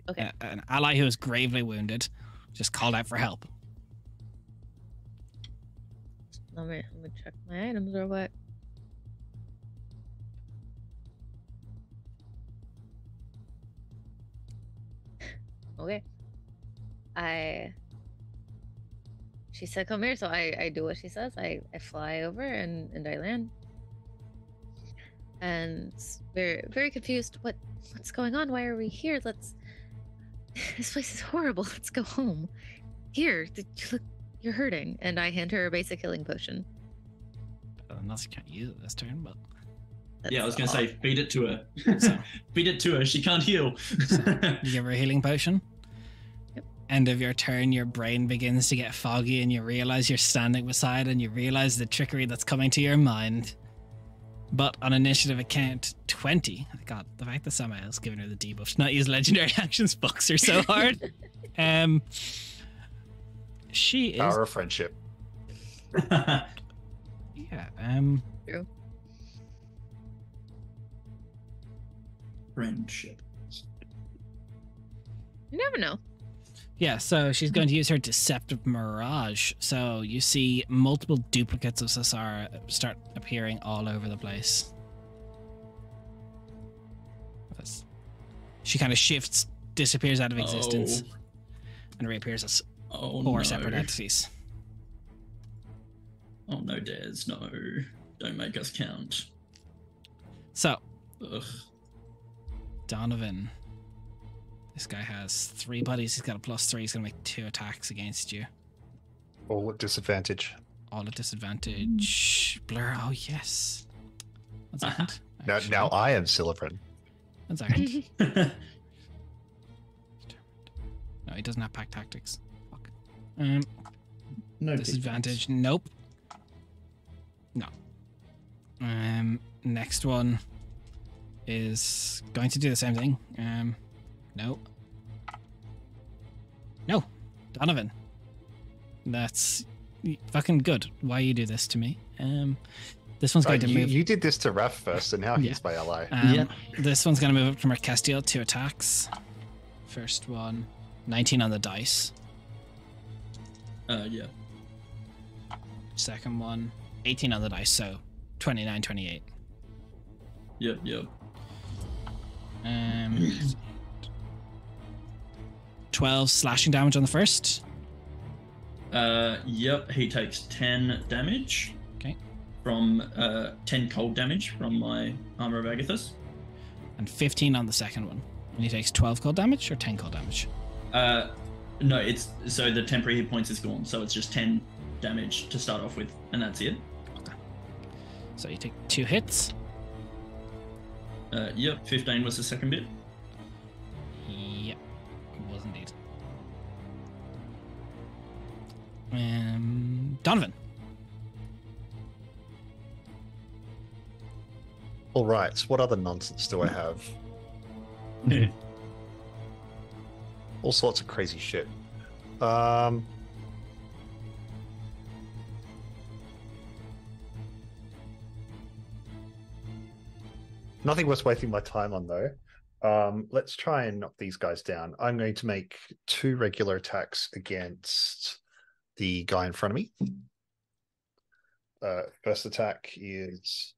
okay. An ally who is gravely wounded just called out for help. Let me check my items or what. Okay. She said come here, so I do what she says. I fly over and I land. And very, very confused. What's going on? Why are we here? This place is horrible. Let's go home. Here, you're hurting. And I hand her a basic healing potion. Unless you can't use it this turn, but yeah, I was gonna say feed it to her. So, feed it to her. She can't heal. So you give her a healing potion. Yep. End of your turn, your brain begins to get foggy, and you realize you're standing beside, and you realize the trickery that's coming to your mind. But on initiative account 20, God, the fact that someone else giving her the debuff to not use legendary actions fucks her so hard. She is. Power of friendship. Yeah. True. Friendship. You never know. Yeah, so she's going to use her Deceptive Mirage. So you see multiple duplicates of Sassara start appearing all over the place. She kind of shifts, disappears out of existence, and reappears as four separate entities. Oh no, Des, no. Don't make us count. So, Ugh. Donovan. This guy has 3 buddies. He's got a +3. He's going to make 2 attacks against you. All at disadvantage. All at disadvantage. Blur. Oh, yes. 1 second. Now I am Silverin. 1 second. No, he doesn't have pack tactics. Fuck. No Disadvantage. Nope. No. Next one is going to do the same thing. No. No. Donovan. That's fucking good. Why you do this to me? This one's going to move. You did this to Raph first, and now he's my ally. This one's going to move up from her Castile. 2 attacks. First one, 19 on the dice. Yeah. Second one, 18 on the dice, so 29, 28. Yep. 12 slashing damage on the first. Yep, he takes 10 damage. Okay. From 10 cold damage from my Armor of Agathis. And 15 on the second one. And he takes 12 cold damage or 10 cold damage? No, it's so the temporary hit points is gone, so it's just 10 damage to start off with, and that's it. Okay. So you take 2 hits. Yep, 15 was the second bit. Yep, it was indeed. Donovan. All right, what other nonsense do I have? All sorts of crazy shit. Nothing worth wasting my time on, though. Let's try and knock these guys down. I'm going to make 2 regular attacks against the guy in front of me. First attack is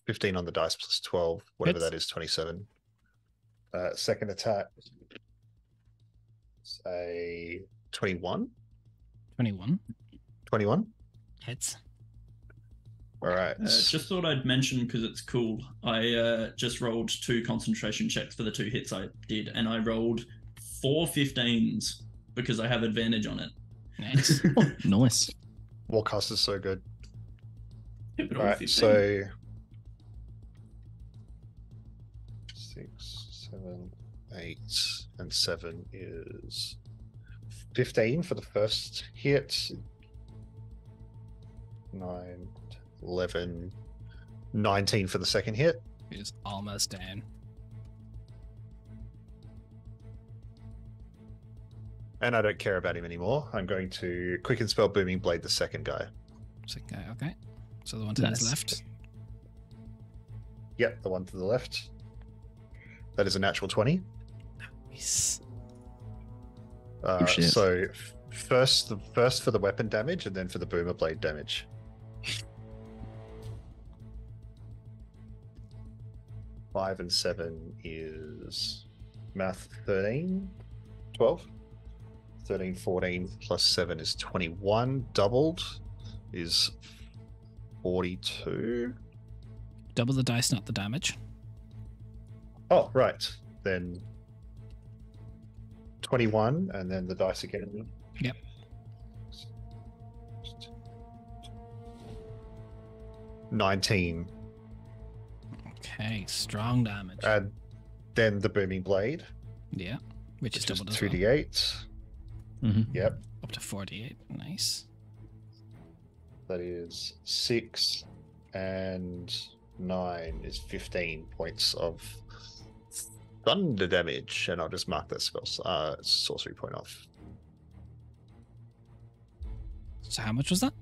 15 on the dice plus 12, whatever Hits. that is, 27. Second attack is a 21. 21. 21. Hits. All right. Just thought I'd mention because it's cool. I just rolled 2 concentration checks for the 2 hits I did, and I rolled 4 15s because I have advantage on it. Nice. Nice. Warcast is so good. Yeah, but All all right, 15. so 6, 7, 8, and 7 is 15 for the first hit. 9, 11, 19 for the second hit. He's almost down. And I don't care about him anymore. I'm going to Quicken Spell Booming Blade the second guy. Okay. So the one to his left. Yep, the one to the left. That is a natural 20. Nice. Shit. So first for the weapon damage and then for the Boomer Blade damage. Five and 7 is math 13, 12. 13, 14 plus 7 is 21. Doubled is 42. Double the dice, not the damage. Oh, right. Then 21 and then the dice again. Yep. $19. Okay, strong damage. And then the Booming Blade. Yeah, which is doubled as 2d8. Mm-hmm. Yep. up to 48. Nice. That is 6 and 9 is 15 points of thunder damage, and I'll just mark that spell sorcery point off. So how much was that?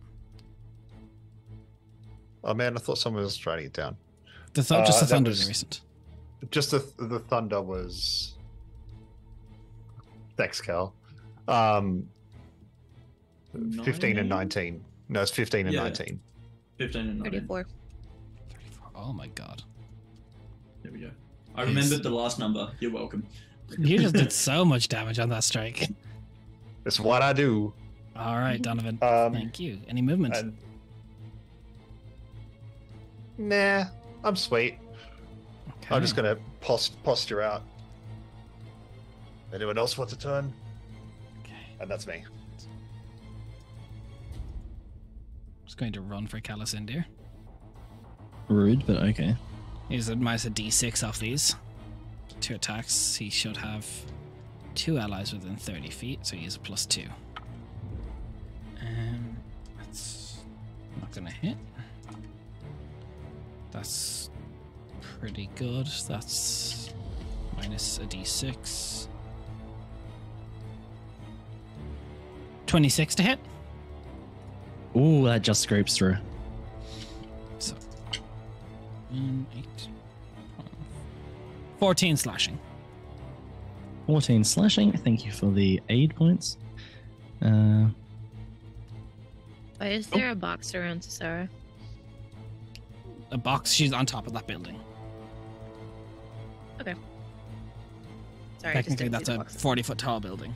Oh man, I thought someone was writing it down. Just the that thunder was- is recent. Just the thunder was. Thanks, Cal. 15 and 19. No, it's 15 and Yeah. 19. 15 and 19. 34. 34. Oh my god. There we go. I remembered the last number. You're welcome. You just did so much damage on that strike. That's what I do. All right, Donovan. Um, Thank you. Any movement? And... Nah, I'm sweet. Okay. I'm just gonna posture out. Anyone else want to turn? Okay. And that's me. Just going to run for Calicindir. Rude, but okay. He's a minus a d6 off these. 2 attacks. He should have 2 allies within 30 feet, so he's a +2. That's not gonna hit. That's pretty good. That's minus a d6. 26 to hit. Ooh, that just scrapes through. So 8, 14 slashing. 14 slashing. Thank you for the aid points. Why is there a box around Sarah? A box. She's on top of that building. Sorry, I just Technically, didn't that's see a the box. 40-foot tall building.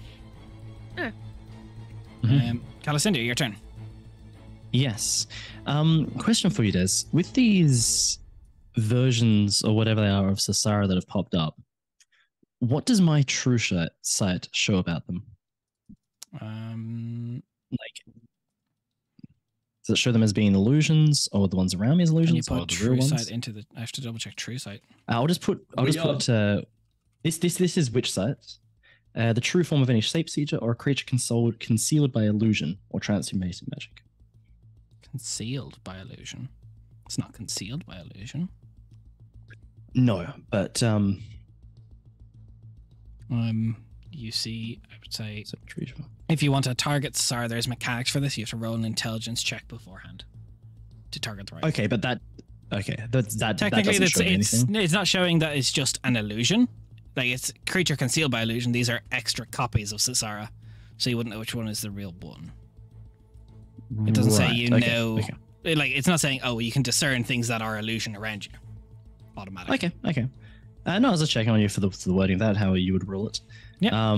Mhm. Calicindia, your turn. Yes. Question for you, Des. With these versions or whatever they are of Sasara that have popped up, what does my true sight show about them? Like, does it show them as being illusions, or the ones around me as Can you illusions, or put the real true ones? sight into the? I have to double check true sight. I'll just put. This is which sight? The true form of any shape seeker or a creature concealed by illusion or transmutation magic. Concealed by illusion. It's not concealed by illusion. No, but You see, I would say, so true. if you want to target Sar, there's mechanics for this. You have to roll an intelligence check beforehand to target the right. Okay, but that that Technically, doesn't show me anything. it's not showing that it's just an illusion. Like, it's creature concealed by illusion. These are extra copies of Sasara, so you wouldn't know which one is the real one. It doesn't say you know. Okay. Like, it's not saying, oh, you can discern things that are illusion around you automatically. Okay. No, I was just checking on you for the wording of that, how you would rule it. Yeah.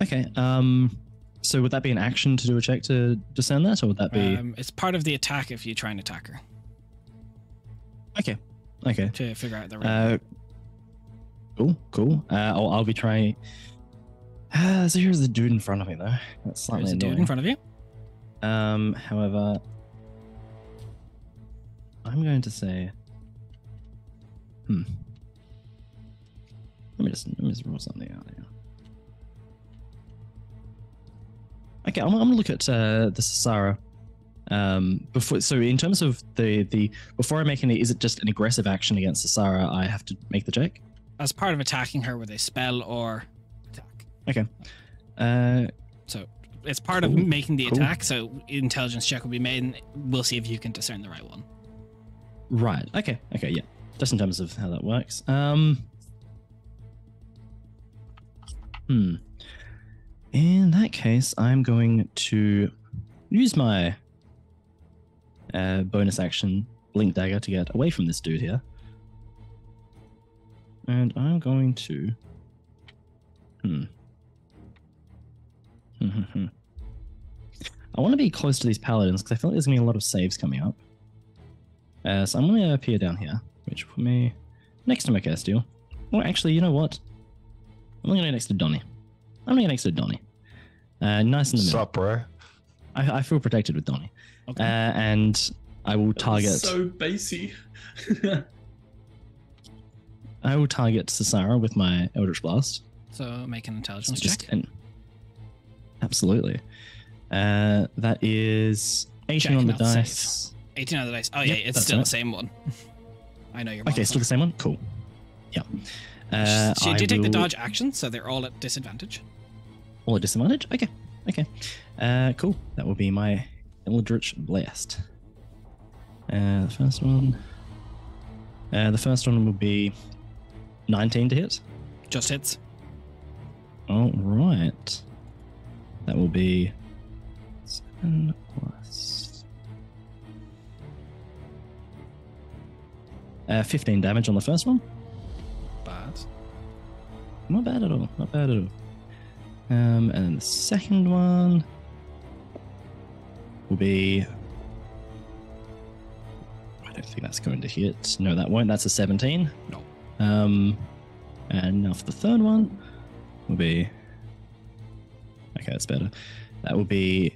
Okay. So would that be an action to do a check to discern that, or would that be? It's part of the attack if you try and attack her Okay. to figure out the right. Cool. I'll be trying. So here's the dude in front of me, though. That's slightly There's a dude annoying. in front of you. However, I'm going to say, let me just rule something out here. Okay, I'm gonna look at the Sasara. Before, so in terms of the before I make any, is it just an aggressive action against Sasara? I have to make the check. As part of attacking her with a spell or attack. Okay. So it's part of Cool, making the cool. attack. So intelligence check will be made, and we'll see if you can discern the right one. Right. Okay. Yeah. Just in terms of how that works. In that case, I'm going to use my bonus action, Blink Dagger, to get away from this dude here. And I'm going to... I want to be close to these paladins because I feel like there's going to be a lot of saves coming up. So I'm going to appear down here, which will put me next to my Castiel. Or actually, you know what? I'm going to go next to Donnie. Nice in the middle. Sup, bro? I feel protected with Donnie. Okay. And I will target... So basey. I will target Sasara with my Eldritch Blast. So make an intelligence Just check. absolutely. That is 18 Check, on the not save. dice. 18 on the dice. Oh, Yep, yeah, it's that's still right. the same one. I know your Okay, still the same one? Cool. Yeah. So do you take the will- dodge action, so they're all at disadvantage. All at disadvantage? Okay. Cool. That will be my Eldritch Blast. The first one. The first one will be 19 to hit. Just hits. All right. That will be 7 plus 15 damage on the first one. Bad. Not bad at all. Not bad at all. And then the second one will be... I don't think that's going to hit. No, that won't. That's a 17. No. And now for the third one will be... Okay, that's better. That will be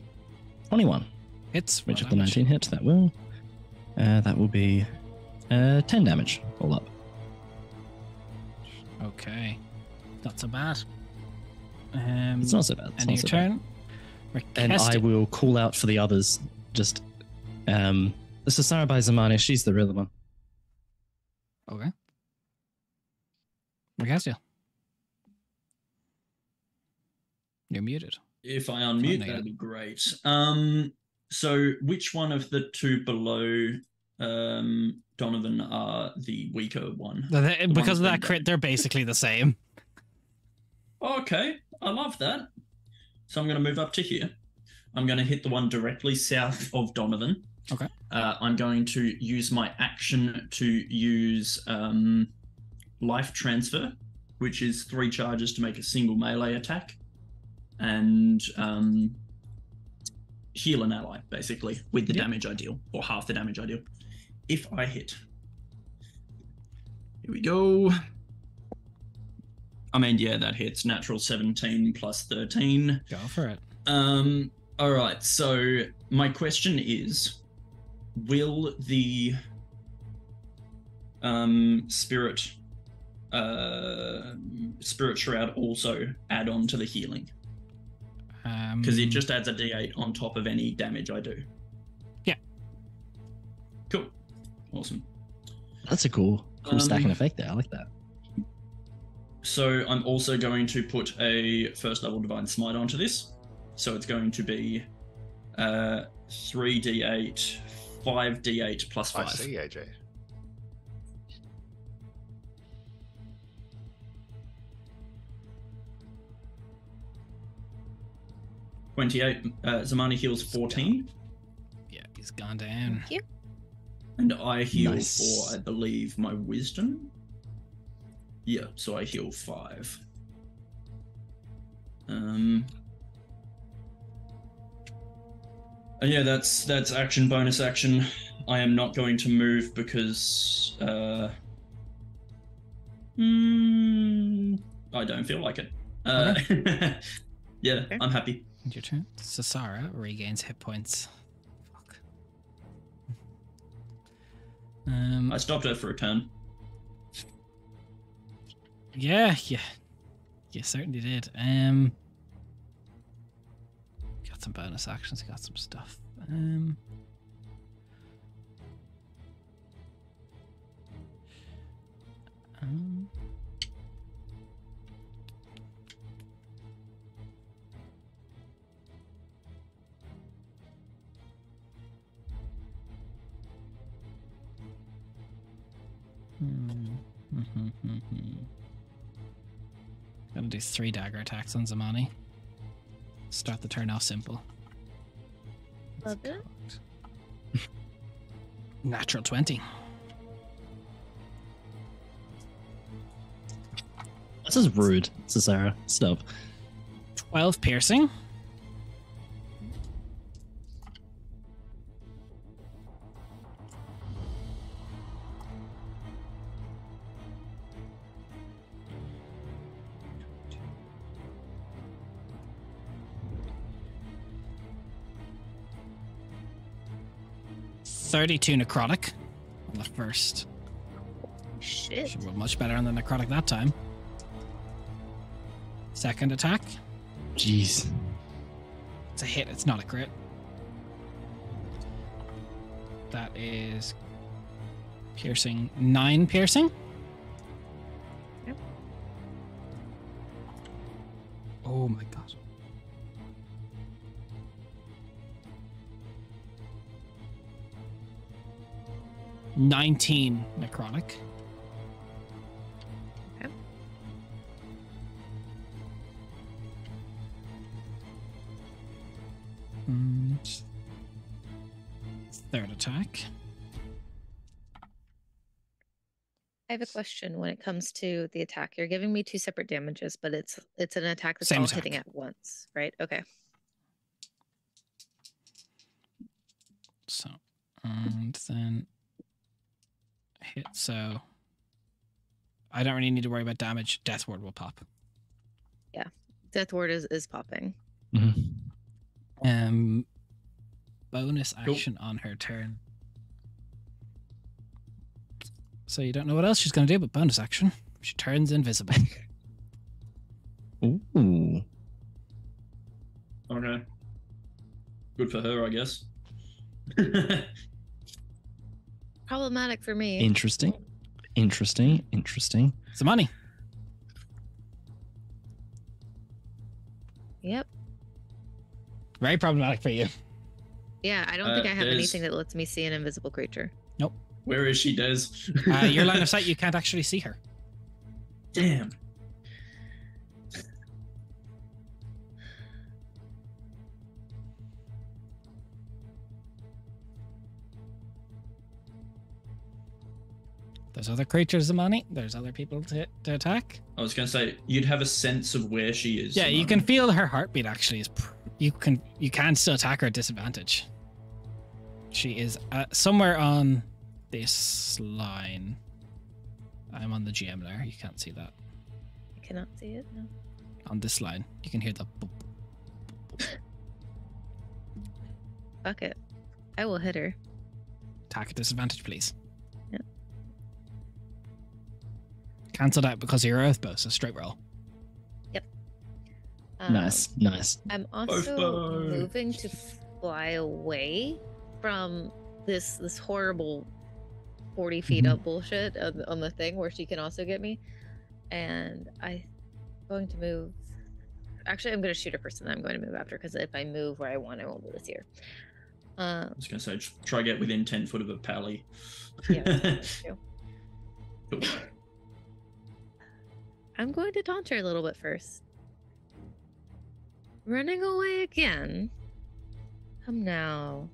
21. Hits. Which Roll of the damage. 19 hits? That will. That will be 10 damage all up. Okay. Not so bad. It's not so bad. It's End not of your so turn. bad. And I Rakestin. will call out for the others. Just, this is Sarah by Zamani. She's the real one. Okay. Rakestin. You're muted. If I Oh, unmute, no, that'd be great. So which one of the two below Donovan are the weaker one? Because of ones that crit, they're basically the same. Okay, I love that. So I'm going to move up to here. I'm going to hit the one directly south of Donovan. Okay. I'm going to use my action to use life transfer, which is 3 charges to make a single melee attack, and heal an ally, basically, with the damage I deal, or half the damage I deal. If I hit. Here we go. I mean, yeah, that hits. Natural 17 plus 13. Go for it. All right, so my question is, will the spirit shroud also add on to the healing? Because it just adds a d8 on top of any damage I do. Yeah. Cool. Awesome. That's a cool stacking effect there. I like that. So I'm also going to put a first level Divine Smite onto this. So it's going to be 3d8, 5d8 plus 5. I see, AJ. Zamani heals 14. Yeah, he's gone down. Thank you. And I heal Nice. for, I believe, my wisdom. Yeah, so I heal 5. And yeah, that's action, bonus action. I am not going to move because I don't feel like it. Yeah, Okay. I'm happy. Your turn. Sasara regains hit points. Fuck. I stopped her for a turn. Yeah. You certainly did. Got some bonus actions, got some stuff. Gonna do 3 dagger attacks on Zamani. Start the turn off simple. Love it. Natural 20. This is rude, Sarah. Stop. 12 piercing. $32 necrotic on the first. Shit. She rolled much better on the necrotic that time. Second attack. Jeez. It's a hit, it's not a crit. That is piercing. 9 piercing. Yep. Oh my god. 19 necrotic. Okay. And third attack. I have a question when it comes to the attack. You're giving me 2 separate damages, but it's an attack that's Same all attack. hitting at once, right? Okay. So, and then hit. So I don't really need to worry about damage. Death Ward will pop. Death Ward is popping. Mm-hmm. Bonus action on her turn. So you don't know what else she's going to do, but bonus action. She turns invisible. Ooh. Okay. Good for her, I guess. Problematic for me. Interesting. Some money. Yep. Very problematic for you. Yeah, I don't think I have Des. anything that lets me see an invisible creature. Nope. Where is she, Des? Your line of sight, you can't actually see her. Damn. There's other creatures, Zamani. There's other people to attack. I was going to say, you'd have a sense of where she is. Yeah, you can feel her heartbeat. Actually, you can still attack her at disadvantage. She is somewhere on this line. I'm on the GM layer. You can't see that. I cannot see it. No. On this line, you can hear the boop. Fuck it. I will hit her. Attack at disadvantage, please. Yep. Cancelled out because of your earth bow, so straight roll. Nice. I'm Both also bow. moving to fly away from this horrible 40 feet up bullshit on the thing where she can also get me. And I'm going to move. Actually, I'm going to shoot a person that I'm going to move after, because if I move where I want, I won't do this here. I was going to say, try to get within 10 foot of a pally. Yeah, that's true. Cool. I'm going to taunt her a little bit first. Running away again? Come now.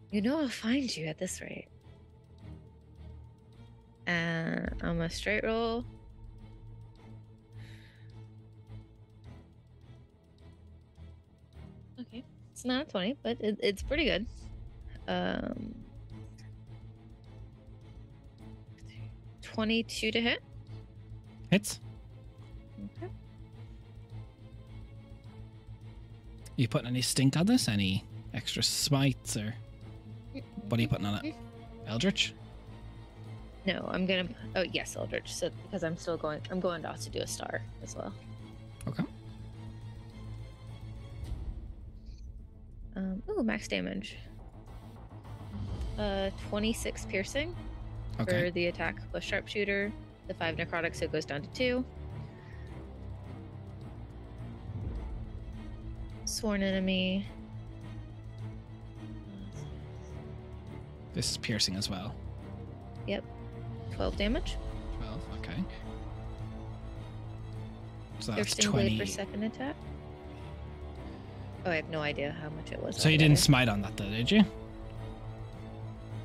You know I'll find you at this rate. And I'm a straight roll. Okay, it's not a 20, but it's pretty good. 22 to hit. Hits. Okay. You putting any stink on this? Any extra smites, or what are you putting on it? Eldritch? No, I'm gonna. Oh yes, Eldritch. So because I'm going to also do a star as well. Okay. Ooh, max damage. 26 piercing Okay. for the attack plus sharpshooter. The 5 necrotic, so it goes down to 2. Sworn enemy. This is piercing as well. Yep. 12 damage. 12, okay. So that's Thirsting 20. blade for second attack. Oh, I have no idea how much it was. So you didn't smite on that though, did you?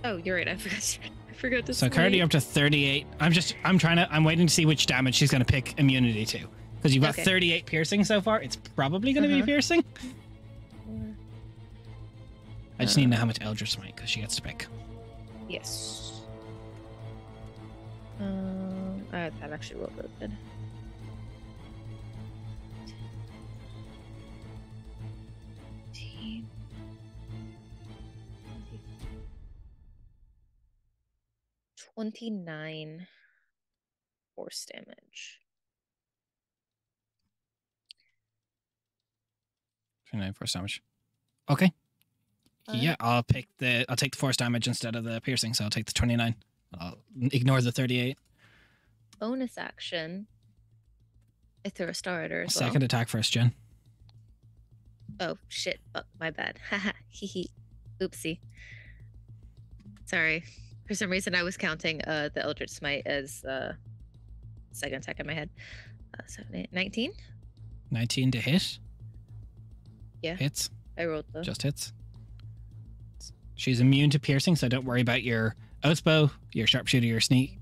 Oh, you're right. I forgot to. So currently smite. up to 38. I'm waiting to see which damage she's going to pick immunity to. Because you've got Okay. 38 piercing so far. It's probably going to be piercing. I just need to know how much Eldritch Smite, because she gets to pick. Yes. That actually rolled really good. 15. 29 force damage. 29 force damage. Okay. Yeah, I'll take the force damage instead of the piercing, so I'll take the 29. I'll ignore the 38. Bonus action. I throw a star at her as well. Second attack first, Jen. Oh shit! Oh, my bad. Haha. Hee hee. Oopsie. Sorry. For some reason, I was counting the Eldritch Smite as second attack in my head. 19? 19 to hit. Yeah. Hits. I rolled the. Just hits. She's immune to piercing, so don't worry about your oathbow, your sharpshooter, your sneak.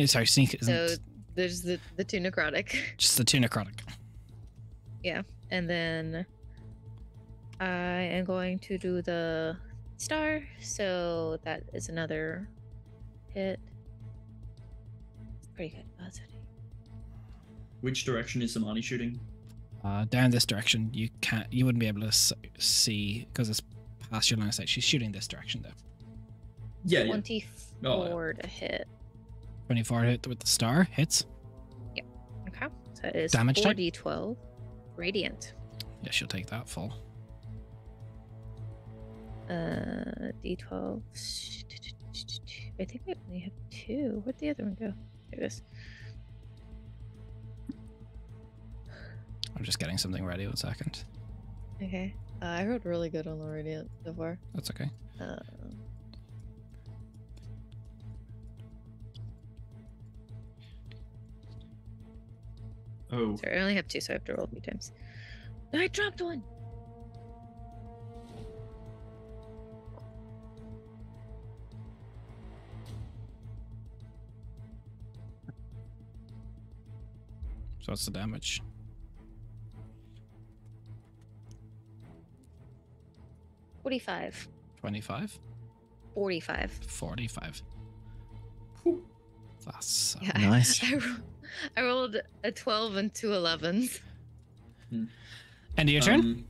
Sorry, sneak isn't. So there's the two necrotic. Just the two necrotic. Yeah. And then I am going to do the star, so that is another hit. It's pretty good. Oh, that's Which direction is Samani shooting? Down this direction. You wouldn't be able to see because it's past your line of sight. She's shooting this direction though. Yeah, 24 to hit. 24 hit with the star hits. Yeah. Okay. So it is Damage type? 4d12 radiant. Yeah, she'll take that full. D12. I think I only have 2. Where'd the other one go? There it is. I'm just getting something ready. 1 second. Okay. I rolled really good on the radiant so far. That's okay. Oh. Sorry, I only have 2, so I have to roll a few times. I dropped one. So what's the damage? 45. 25? 45. 45. That's Yeah, Nice. I rolled a 12 and 2 11s. End of your turn?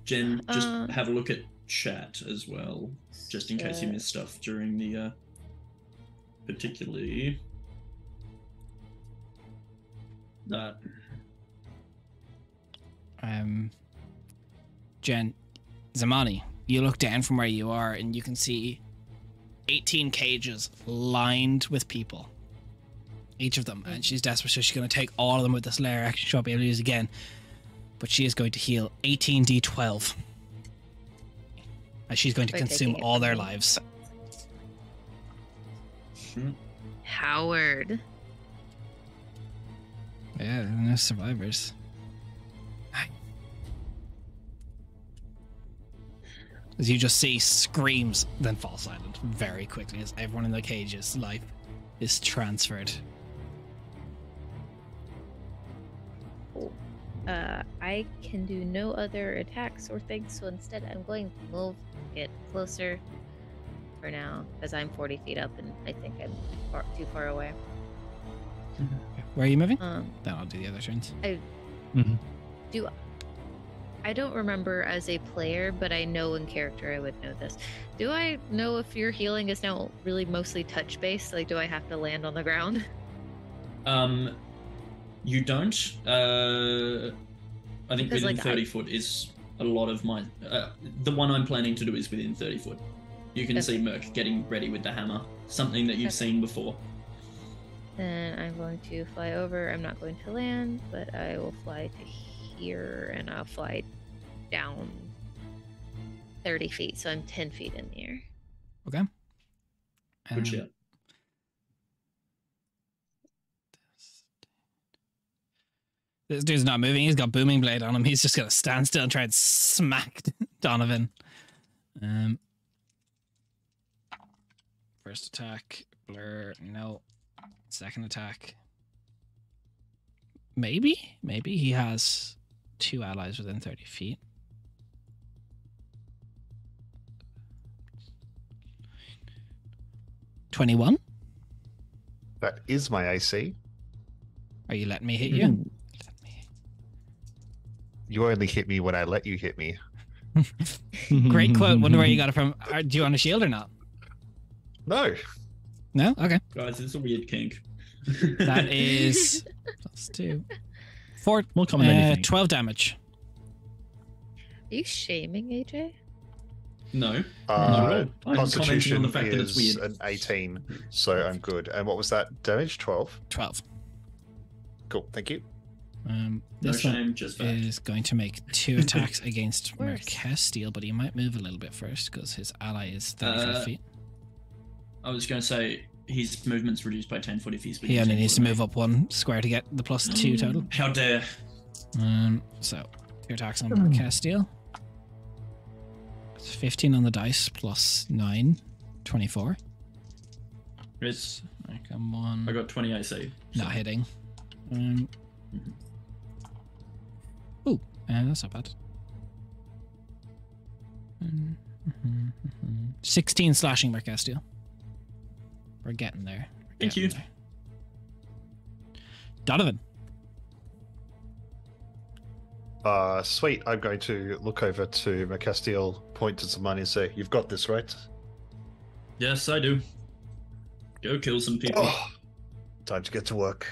Jen, just have a look at chat as well, just in case you missed stuff during the, particularly that. Jen, Zamani, you look down from where you are and you can see 18 cages lined with people. Each of them. And she's desperate, so she's going to take all of them with this layer action. She won't be able to use again. But she is going to heal 18d12. And she's going to consume all their lives. Howard. Yeah, no survivors. As you just see screams, then fall silent very quickly as everyone in the cage's life is transferred. I can do no other attacks or things, so instead I'm going to move, get closer for now, because I'm 40 feet up and I think I'm too far away. Where are you moving? Then I'll do the other turns. I don't remember as a player, but I know in character I would know this. Do I know if your healing is now really mostly touch based? Like, do I have to land on the ground? You don't. I think Because, within like, 30 foot is a lot of my. The one I'm planning to do is within 30 foot. You can see Merc getting ready with the hammer, something that you've seen before. Then I'm going to fly over. I'm not going to land, but I will fly to here and I'll fly down 30 feet. So I'm 10 feet in the air. Okay. Good shit. This dude's not moving. He's got booming blade on him. He's just gonna stand still and try and smack Donovan. First attack, blur, no. Second attack. Maybe he has 2 allies within 30 feet. $21. That is my AC. Are you letting me hit you? You only hit me when I let you hit me. Great quote. Wonder where you got it from. Do you want a shield or not? No. No? Okay. Guys, it's a weird kink. That is +2. 4, More common than anything. 12 damage. Are you shaming AJ? No. I'm Constitution commenting on the fact that it's is weird. an 18, so I'm good. And what was that damage? 12? 12. Cool, thank you. No This one shame, just fact. is going to make 2 attacks against Worse. Mercestiel, but he might move a little bit first because his ally is 35 feet. I was going to say his movement's reduced by 10 foot if he's. He only needs to move up 1 square to get the +2 total. How dare! So 2 attacks on Castile. It's 15 on the dice plus 9, 24. It's. Come on. I got 20 AC. So. Not hitting. Ooh, that's not bad. 16 slashing per Castile. We're getting there. Thank you. Donovan. Sweet. I'm going to look over to Macastile, point to Zamani and say, "You've got this, right?" Yes, I do. Go kill some people. Oh, time to get to work.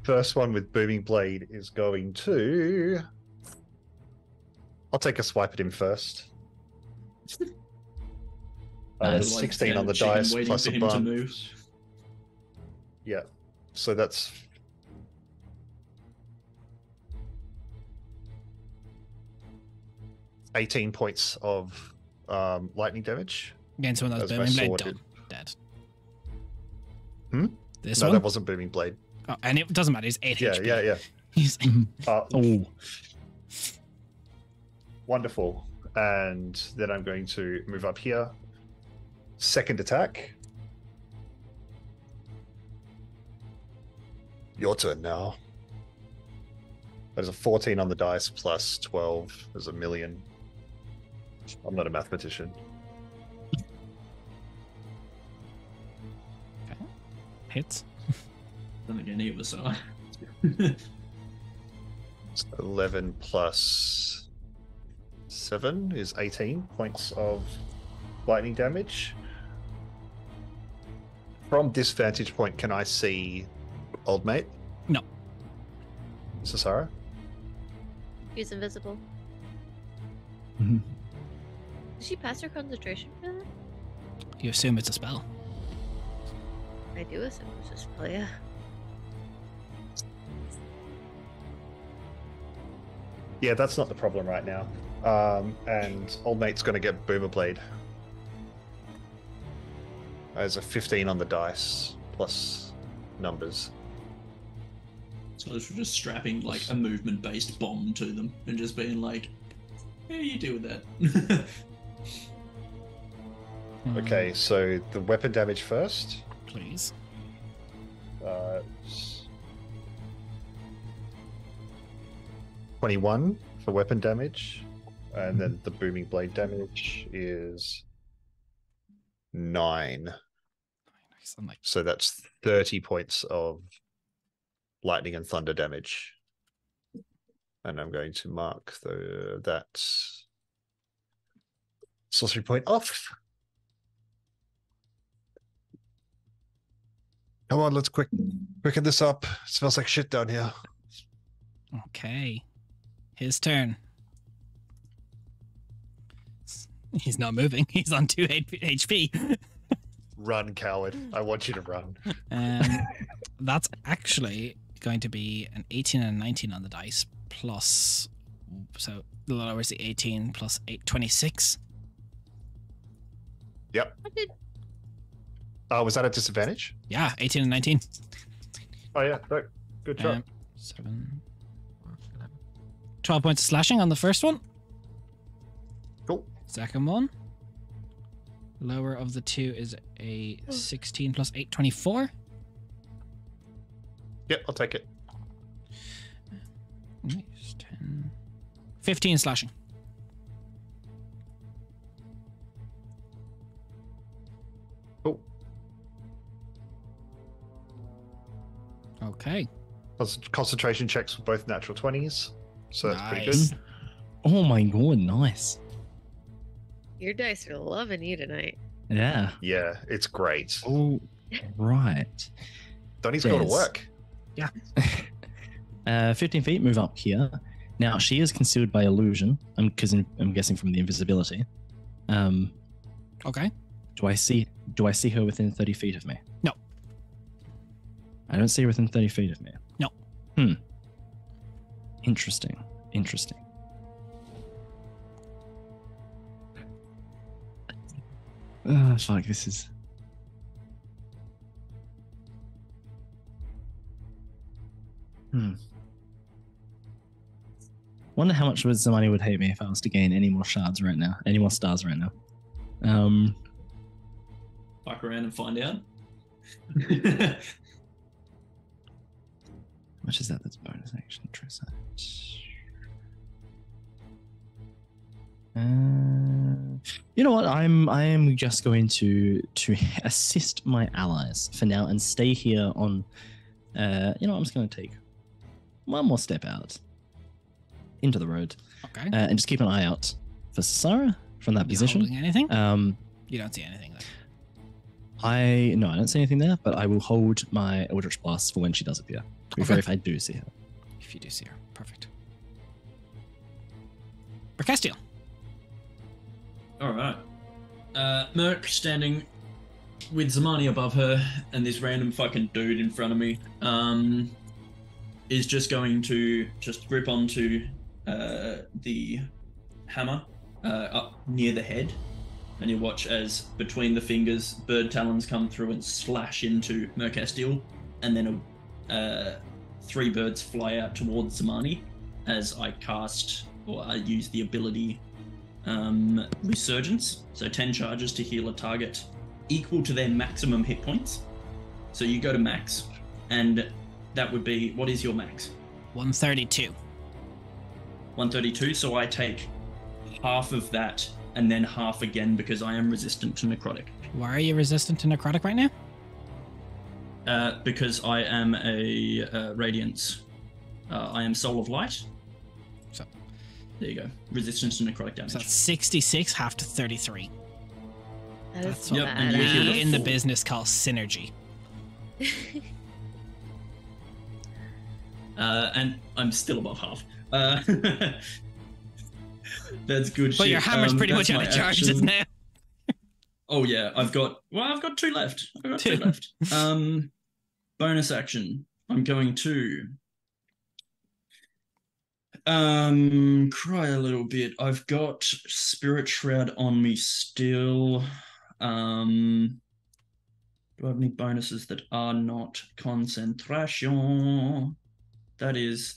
First one with Booming Blade is going to... I'll take a swipe at him first. 16 on the dice, plus a bump. Yeah, so that's... $18 points of lightning damage. Against one that's Booming Blade, done. Dead. This no, one? that wasn't Booming Blade. Oh, and it doesn't matter, he's 8 HP. Yeah. He's... Oh. Wonderful. And then I'm going to move up here. Second attack. Your turn now. That is a 14 on the dice plus 12 is a million. I'm not a mathematician. Okay. Hits. I don't think any of us are. 11 plus 7 is 18 points of lightning damage. From this vantage point, can I see Old Mate? No. Sasara? She's invisible. Mm-hmm. Did she pass her concentration for that? You assume it's a spell. I do assume it's a spell, yeah. Yeah, that's not the problem right now. And Old Mate's going to get Boomer Blade. As a 15 on the dice, plus numbers. So we're just strapping like a movement-based bomb to them and just being like, "Yeah, you deal with that." Okay, so the weapon damage first. Please. 21 for weapon damage, and then the booming blade damage is 9. Nice. I'm like, So that's 30 points of lightning and thunder damage. And I'm going to mark that sorcery point off. Come on, let's quicken this up. It smells like shit down here. okay. His turn. He's not moving. He's on 2 HP. Run, coward. I want you to run. That's actually going to be an 18 and a 19 on the dice, plus... So the lower is the 18 plus 8, 26. Yep. Was that a disadvantage? Yeah, 18 and 19. Oh, yeah. No. Good job. 7, 12 points of slashing on the first one. Cool. Second one. Lower of the 2 is a 16 plus 8, 24. Yep, I'll take it. Nice, 10. 15 slashing. Cool. Okay. Concentration checks for both natural 20s. So that's pretty good. Nice. Oh my god, nice. Your dice are loving you tonight. Yeah. Yeah, it's great. Oh, right. Donnie's got to There's- work. Yeah. 15 feet, move up here. Now, she is concealed by illusion, because I'm guessing from the invisibility. Okay. Do I see her within 30 feet of me? No. I don't see her within 30 feet of me. No. Interesting. Oh, fuck, this is... Wonder how much Zamani would hate me if I was to gain any more shards right now, any more stars right now. Fuck around and find out. How much is that? That's bonus action. You know what? I am just going to assist my allies for now and stay here on. You know, I'm just going to take one more step out into the road, Okay. and just keep an eye out for Sarah from that You position. holding anything? You don't see anything there. I don't see anything there, but I will hold my Eldritch Blast for when she does appear. Before if I do see her. If you do see her, perfect. Bercastiel. All right. Merc standing with Zamani above her and this random fucking dude in front of me is just going to just grip onto the hammer up near the head, and you watch as between the fingers bird talons come through and slash into Mercastiel, and then 3 birds fly out towards Zamani as I cast, or I use the ability Resurgence, so 10 charges to heal a target equal to their maximum hit points. So you go to max, and that would be, what is your max? 132. 132, so I take half of that and then half again because I am resistant to necrotic. Why are you resistant to necrotic right now? Because I am a radiance. I am soul of light. So there you go. Resistance to necrotic damage. So that's 66, half to 33. That is That's so what and you badass. heal we in the full. business call synergy. And I'm still above half. That's good shit. But your hammer's pretty that's much out my of charges action. now. Oh yeah, I've got 2 left. I've got 2 Two. left. Bonus action. I'm going to cry a little bit. I've got Spirit Shroud on me still. Do I have any bonuses that are not concentration? That is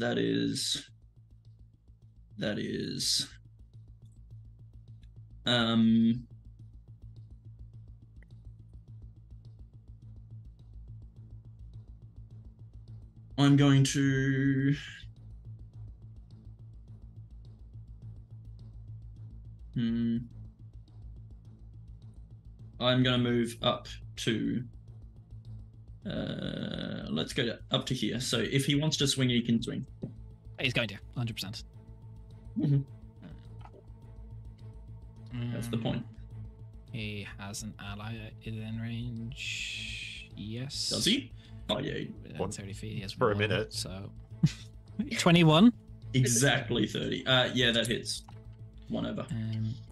I'm going to I'm going to move up to let's go up to here. So if he wants to swing, he can swing. He's going to, 100%. Mhm. That's the point. He has an ally in range. Yes. Does he? Oh yeah, Within 30 feet. He has For a 1, minute. So 21. exactly 30. Yeah, that hits. 1 over.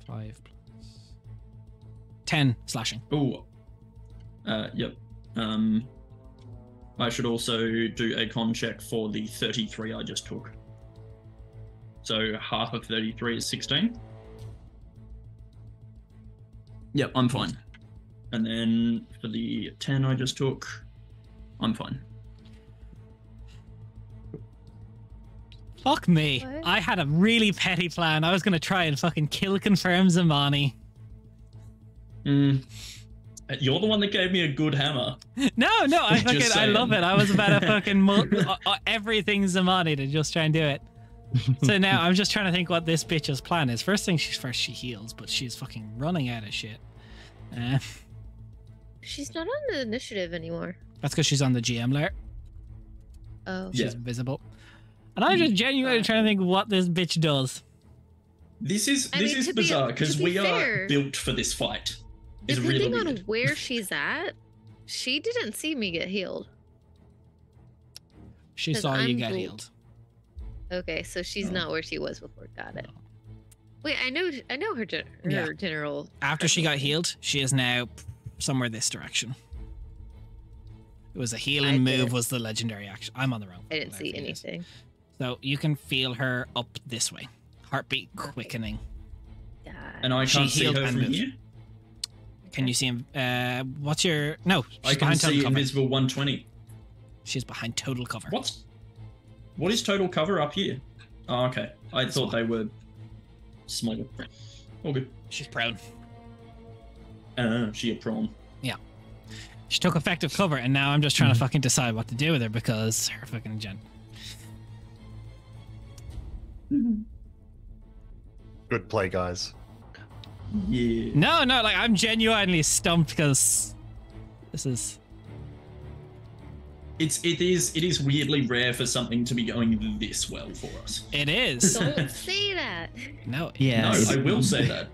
5 plus 10 slashing. Oh. Yep. I should also do a con check for the 33 I just took. So half of 33 is 16. Yep, I'm fine. And then for the 10 I just took, I'm fine. Fuck me. What? I had a really petty plan. I was going to try and fucking kill confirm Zamani. You're the one that gave me a good hammer. No, I fucking, Just I love saying. it. I was about to fucking everything Zamani to just try and do it. So now I'm just trying to think what this bitch's plan is. First, she heals, but she's fucking running out of shit. She's not on the initiative anymore. That's because she's on the GM layer. Oh. She's Yeah. invisible. And I'm just genuinely trying to think what this bitch does. This is I mean, to be- bizarre because to be we fair, are built for this fight. It's really Depending on weird. where she's at, she didn't see me get healed. She 'Cause saw you I'm get bl- healed. Okay, so she's Oh. not where she was before. Got it. Wait, I know her Yeah. general. After she got healed, she is now somewhere this direction. It was a healing I move, didn't- was the legendary action. I'm on the wrong. I didn't whatever see it is. anything. So you can feel her up this way. Heartbeat quickening. God. And I She can't see healed her and from moved. here. Can you see him? What's your... No, she's I can behind total see cover. invisible 120. She's behind total cover. What is total cover up here? Oh, okay. I thought they were smaller. All good. She's prone. She a prawn. Yeah. She took effective cover, and now I'm just trying to fucking decide what to do with her because her fucking gen. Good play, guys. Yeah. No, like I'm genuinely stumped because this is... It is weirdly rare for something to be going this well for us. It is. Don't say that. No. Yeah. No, I will say that.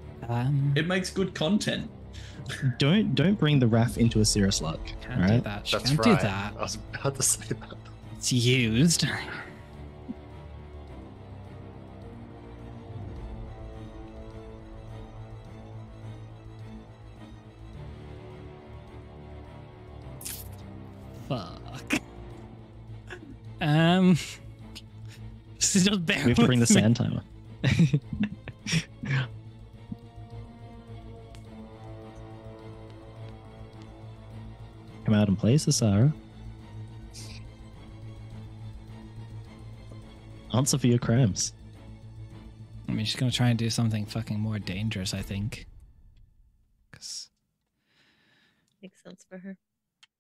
It It makes good content. Don't bring the RAF into a serious luck. can't all do right? that. She That's can't right. do that. I was about to say that. It's used. Fuck. Just bear We have to bring the with me. sand timer. Come out and play, Sasara. Answer for your crimes. I mean, she's gonna try and do something fucking more dangerous, I think. 'Cause Makes sense for her.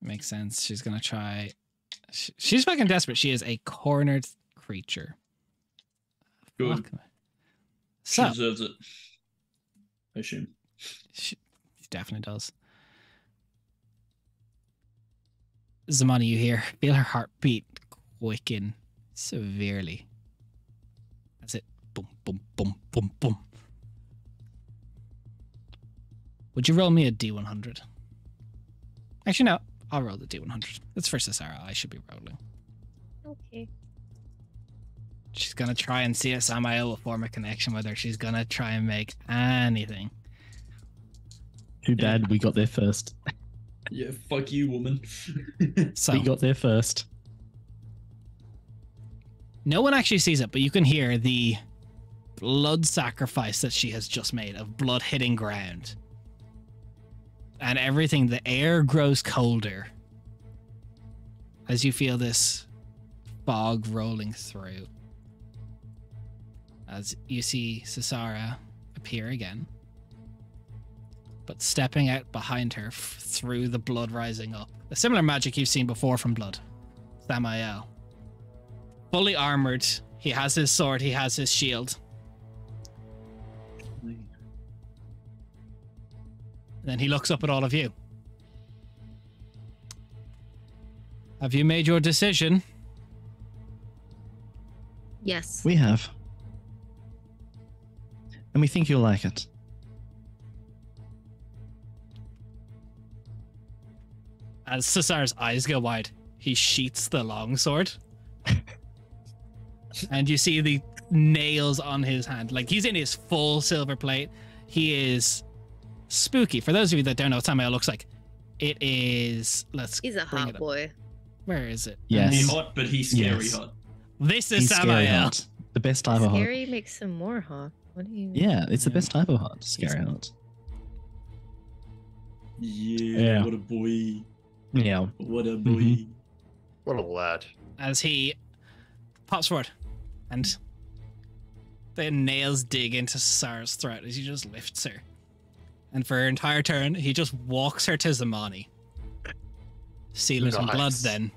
makes sense. She's gonna try. She's fucking desperate. She is a cornered creature. Good. Fuck. She So deserves it. I assume. she definitely does. Zamani, you hear? Feel her heartbeat quicken severely. That's it. Boom, boom, boom, boom, boom. Would you roll me a D100? Actually, no. I'll roll the D100. It's for Sasara. I should be rolling. Okay. She's gonna try and see if Samael will form a connection with her. She's gonna try and make anything. Too bad we got there first. Yeah, fuck you, woman. So We got there first. no one actually sees it, but you can hear the blood sacrifice that she has just made of blood hitting ground. And everything, the air grows colder as you feel this fog rolling through. As you see Sasara appear again, but stepping out behind her through the blood rising up. A similar magic you've seen before from blood. Samael. Fully armored. He has his sword, he has his shield. Then he looks up at all of you. Have you made your decision? Yes. We have. And we think you'll like it. As Cesar's eyes go wide, he sheaths the longsword. And you see the nails on his hand. Like, he's in his full silver plate. He is spooky. For those of you that don't know what Samael looks like, it is... He's a bring hot it up. boy. Where is it? Yes. He's hot, but he's scary Yes. hot. This is He's scary Samael. hot. The best type of hot. Scary makes him more hot. What do you mean? Yeah, it's the best type of hot. Scary hot. Yeah, Yeah. what a boy. Yeah. What a boy. Mhm. What a lad. As he pops forward and the nails dig into Sarah's throat as he just lifts her. And for her entire turn, he just walks her to Zamani. Seal it in blood Nice. then.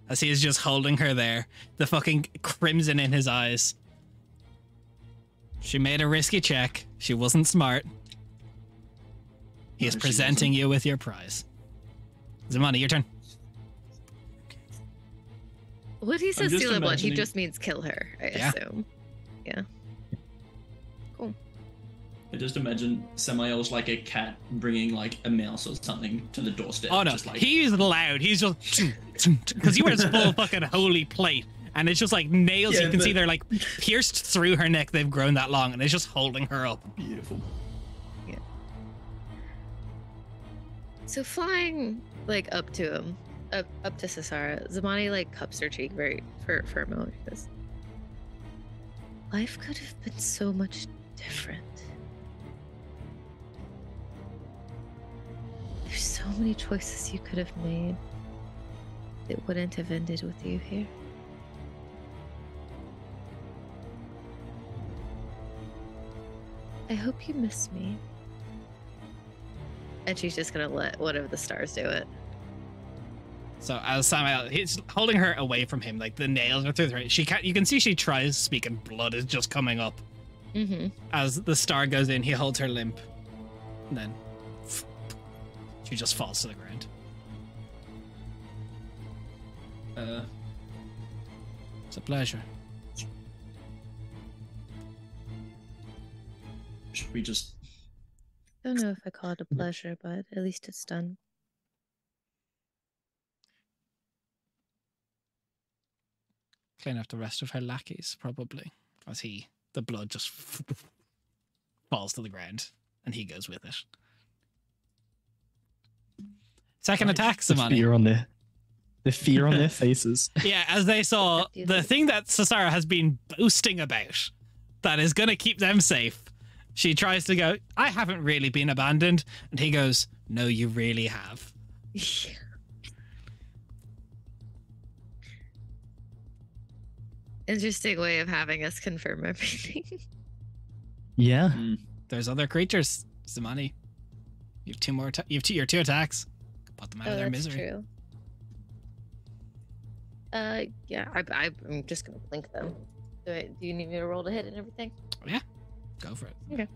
As he is just holding her there, the fucking crimson in his eyes. She made a risky check. She wasn't smart. He is No, she presenting wasn't. you with your prize. Zamani, your turn. When he says just steal her blood, he imagining- just means kill her, I Yeah. assume. Yeah. Cool. I just imagine Samael's like a cat bringing like a mouse or something to the doorstep. Oh no, just like, he's loud. He's just because he wears full fucking holy plate, and it's just like nails. Yeah, you can see but- they're like pierced through her neck. They've grown that long, and it's just holding her up. beautiful. So flying like up to him, up to Sasara, Zamani like cups her cheek very for a moment because life could have been so much different. many choices you could have made that wouldn't have ended with you here. I hope you miss me. And she's just gonna let one of the stars do it. So as Samael, he's holding her away from him, like the nails are through her. She can't. You can see she tries to speak, and blood is just coming up. Mm-hmm. As the star goes in, he holds her limp, and then she just falls to the ground. It's a pleasure. Should we just... Don't know if I call it a pleasure, but at least it's done. Clean up the rest of her lackeys, probably. As the blood just falls to the ground, and he goes with it. Second attack, Samani. The fear on their faces. Yeah, as they saw the thing that Sasara has been boasting about that is going to keep them safe. She tries to go, I haven't really been abandoned. And he goes, no, you really have. Interesting way of having us confirm everything. Yeah. There's other creatures, Samani. You have two more. You have your 2 attacks. Put them out of their misery. True. Yeah, I'm just gonna blink them. Do you need me to roll to hit and everything? Yeah, go for it. Okay.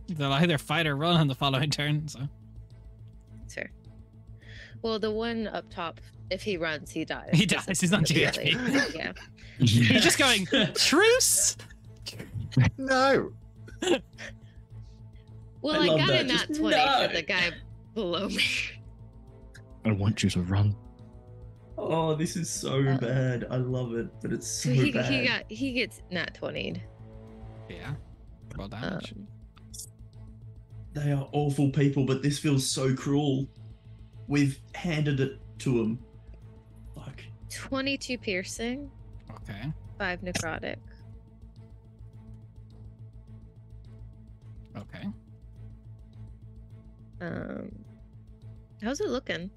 They'll either fight or run on the following turn. So. Sure. Well, the one up top, if he runs, he dies. He dies. He's on GHP. Yeah. He's just going, truce. No. Well, I got in that 20 for the guy below me. I want you to run. Oh, this is so bad. I love it, but it's so bad. He gets nat 20'd. Yeah. Roll damage. They are awful people, but this feels so cruel. We've handed it to them. Fuck. 22 piercing. Okay. 5 necrotic. Okay. How's it looking?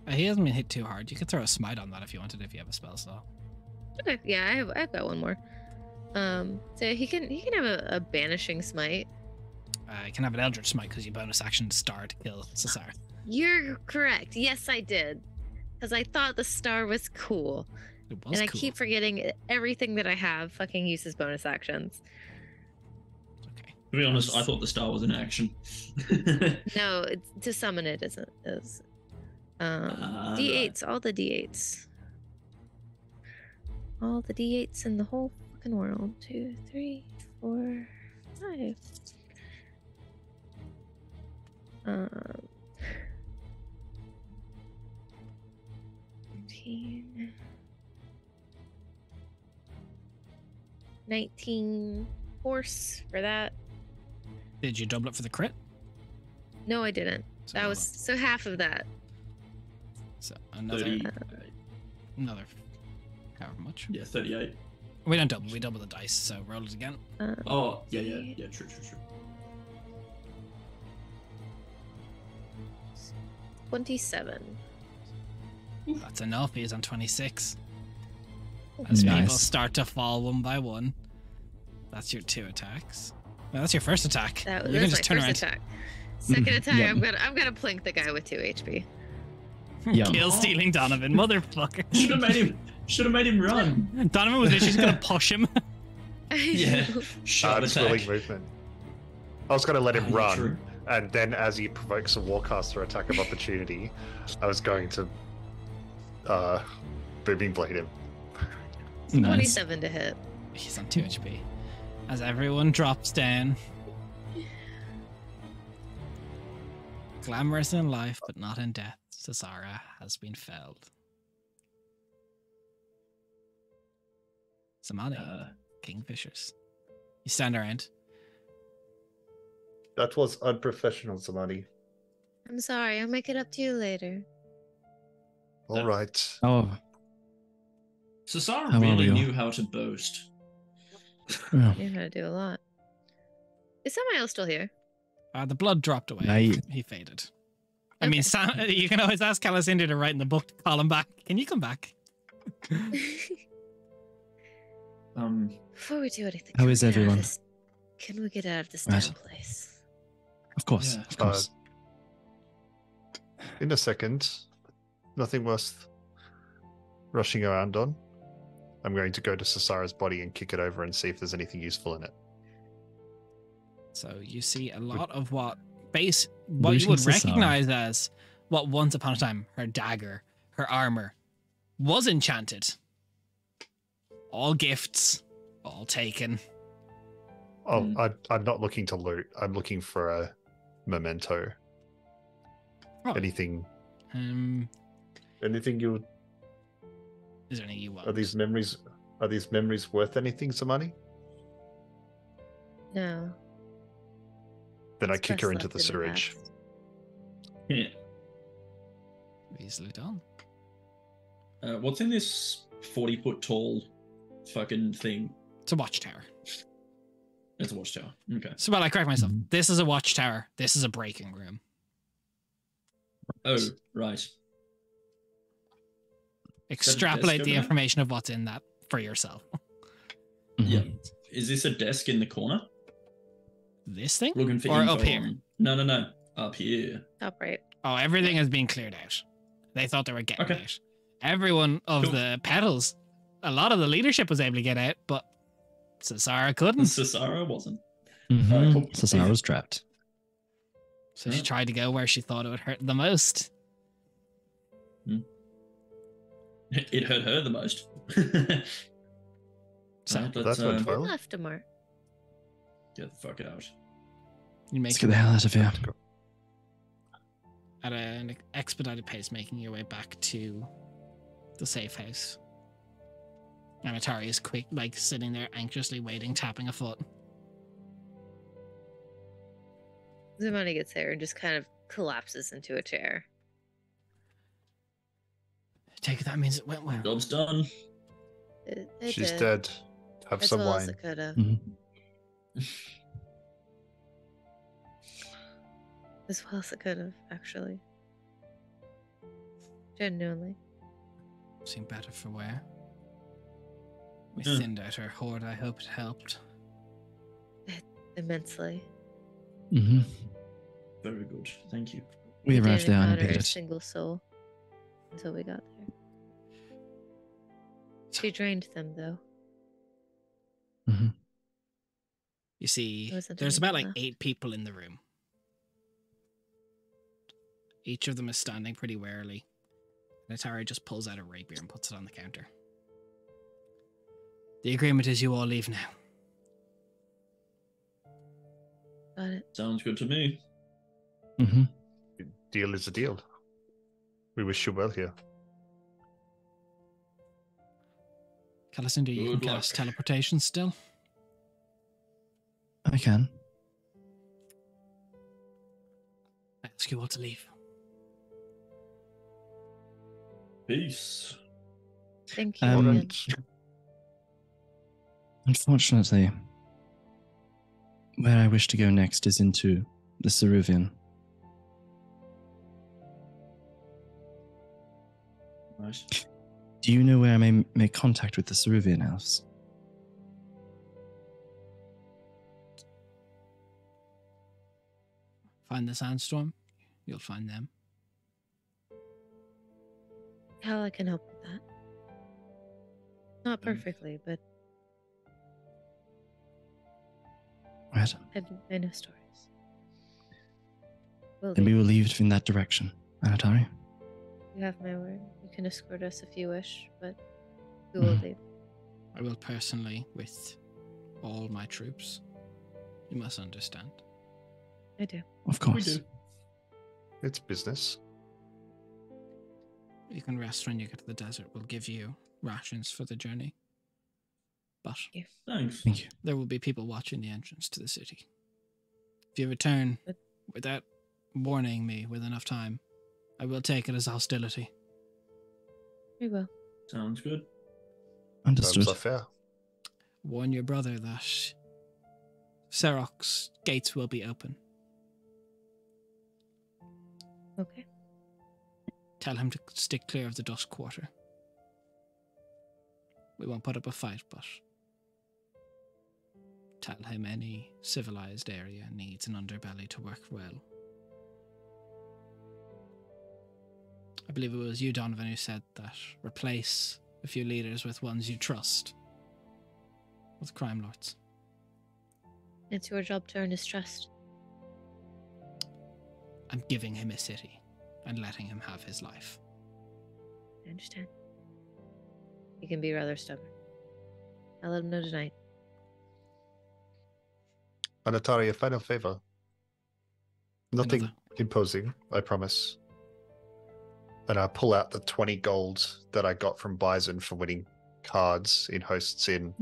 He hasn't been hit too hard. You could throw a smite on that if you wanted, if you have a spell slot. Okay, yeah, I've got one more. So he can have a banishing smite. You can have an Eldritch Smite because you bonus action star to kill Cesar. You're correct. Yes, I did. Because I thought the star was cool. It was and cool. I keep forgetting everything that I have fucking uses bonus actions. Okay. To be honest, I thought the star was an action. No, to summon it isn't. D8s, all the D8s. All the D8s in the whole fucking world. 2, 3, 4, 5. 15, 19 force for that. Did you double it for the crit? No, I didn't. So That was so half of that. So another 30, another however much. yeah, 38. We don't double. We double the dice. So roll it again. Oh, yeah, true. 27. That's enough. He's on 26. As Nice. people start to fall one by one. That's your 2 attacks. No, that's your first attack. That You can was just my turn first around. attack. Second attack, Yep. I'm gonna plink the guy with 2 HP. Yum. Kill stealing Donovan, motherfucker. Should have made him run. Donovan was literally just gonna push him. Yeah. Shot It's attack. willing movement. I was going to let him Oh, run, true. and then as he provokes a Warcaster attack of opportunity, I was going to Booming Blade him. Nice. 27 to hit. He's on 2 HP. As everyone drops down. Glamorous in life, but not in death. Cesara has been felled. Samani, Kingfishers. You stand around. That was unprofessional, Samani. I'm sorry, I'll make it up to you later. All right. Oh, Cesar How are really we all? knew how to boast. yeah. You know how to do a lot. Is Samael still here? The blood dropped away. Right. He faded. I mean, Sam, you can always ask Calacinder to write in the book to call him back. Can you come back? Before we do anything, How can we is get out of everyone? this- Can we get out of this Right. damn place? Of course, Yeah. of course. In a second, nothing worth rushing around on. I'm going to go to Cesara's body and kick it over and see if there's anything useful in it. So you see a lot of what you Looting would Cesara. recognize as what once upon a time her dagger, her armor, was enchanted. All gifts, all taken. Oh, I'm not looking to loot. I'm looking for a memento. Oh. Anything? Um, Anything you? is there anything you want? Are these memories? Are these memories worth anything, Samani? No. Then I It's kick her best into the left in sewage. past. Yeah. Easily done. What's in this 40-foot tall fucking thing? It's a watchtower. It's a watchtower. Okay. So, well, I correct myself. Mhm. This is a watchtower. This is a breaking room. Oh, right. Extrapolate over the there? information of what's in that for yourself. Mhm. Yeah. Is this a desk in the corner? This thing? Looking for Or info up here? on- No. Up here. Top right. Oh, everything has been cleared out. They thought they were getting Okay. out. Everyone of Cool. the petals, a lot of the leadership was able to get out, but Cesara couldn't. Cesara wasn't. Mhm. Alright, cool. Cesara's trapped. So she Yeah. tried to go where she thought it would hurt the most. It hurt her the most. So Right, That let's went well. Left a mark. get the fuck out. you make Let's get the hell out of here. at an expedited pace, making your way back to the safe house. And Atari is quick, like sitting there anxiously waiting, tapping a foot. Zamani gets there and just kind of collapses into a chair. Take it that means it went well. Job's done. It She's did. dead. Have As some well as wine. it could have. Mhm. As well as it could have, actually. Genuinely. Seemed better for wear. We Hmm. thinned out our horde. I hope it helped. Immensely. hmm Very good. Thank you. We didn't arrived there encounter a unimpeded. single soul until we got there. She drained them, though. hmm You see, It wasn't there's about like enough. 8 people in the room. Each of them is standing pretty warily. And Atari just pulls out a rapier and puts it on the counter. The agreement is you all leave now. Got it. Sounds good to me. hmm Deal is a deal. We wish you well here. Calacinder, you Good can luck. cast teleportation still. I can. I ask you all to leave. Peace. Thank you. Um, again. Alright. Unfortunately, where I wish to go next is into the Ceruvian. Nice. Do you know where I may make contact with the Ceruvian elves? Find the sandstorm. You'll find them. How I can help with that. Not perfectly, but Right. I know stories. Will Then do. we will leave in that direction. Anatari? You have my word. You can escort us if you wish, but we will Mhm. leave. I will personally with all my troops. You must understand. I do. Of We course. do. It's business. You can rest when you get to the desert. We'll give you rations for the journey. But Thanks. Thank you. there will be people watching the entrance to the city. If you return But- without warning me with enough time, I will take it as hostility. We will. Sounds good. Understood. Terms are fair. Warn your brother that Serok's gates will be open. Okay. Tell him to stick clear of the Dust Quarter. We won't put up a fight, but tell him any civilized area needs an underbelly to work well. I believe it was you, Donovan, who said that replace a few leaders with ones you trust. With crime lords. It's your job to earn his trust. I'm giving him a city and letting him have his life. I understand. He can be rather stubborn. I'll let him know tonight. Anatari, a final favor. Nothing Another. imposing, I promise. And I pull out the 20 gold that I got from Bison for winning cards in Host's Inn.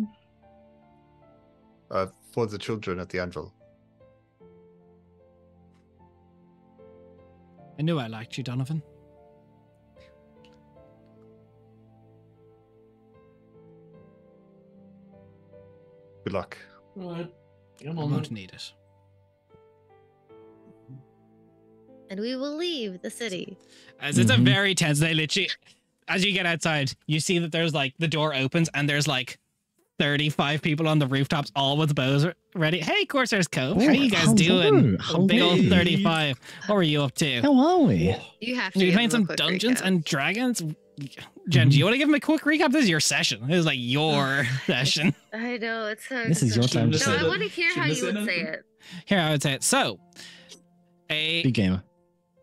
For the children at the Anvil. I knew I liked you, Donovan. Good luck. Right. I won't need it. And we will leave the city. As it's a very tense, they literally, as you get outside, you see that there's like, the door opens and there's like 35 people on the rooftops, all with bows ready. Hey, Corsairs Cove, how you guys doing? Hello. Big old 35. What were you up to? How are we? You have to You give playing him a some quick Dungeons recap. and Dragons? Jen, do you want to give him a quick recap? This is your session. This is like your session. I know, it's so This is your time to No, say I it. want to hear how you would say it. Here, I would say it. So, a Big gamer.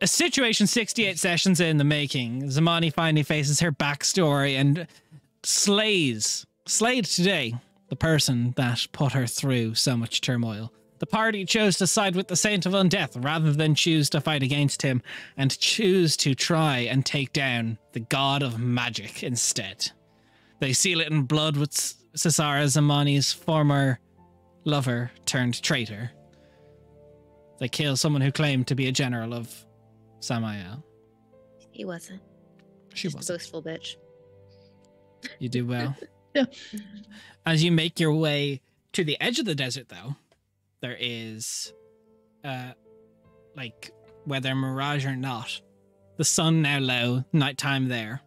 situation 68 sessions in the making. Zamani finally faces her backstory and slayed today the person that put her through so much turmoil. The party chose to side with the Saint of Undeath rather than choose to fight against him and choose to try and take down the god of magic instead. They seal it in blood with Cesara Zamani's former lover turned traitor. They kill someone who claimed to be a general of Samael. He wasn't. She Just a wasn't. boastful bitch. You do well. Yeah. As you make your way to the edge of the desert, though, there is, like, whether mirage or not, the sun now low, nighttime there.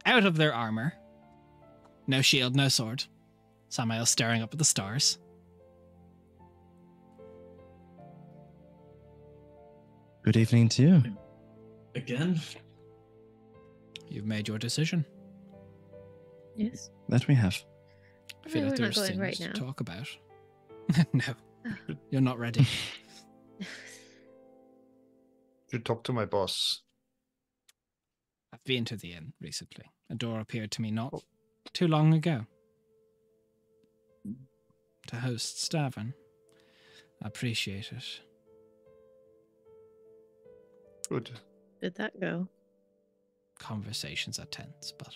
Out of their armor, no shield, no sword. Samael staring up at the stars. Good evening to you. Again? You've made your decision. Yes. That we have. I feel like We're not there's going things right to now. talk about. No, Oh. you're not ready. Should talk to my boss. I've been to the inn recently. A door appeared to me not too long ago. To host Stavin. I appreciate it. Good. Did that go? Conversations are tense, but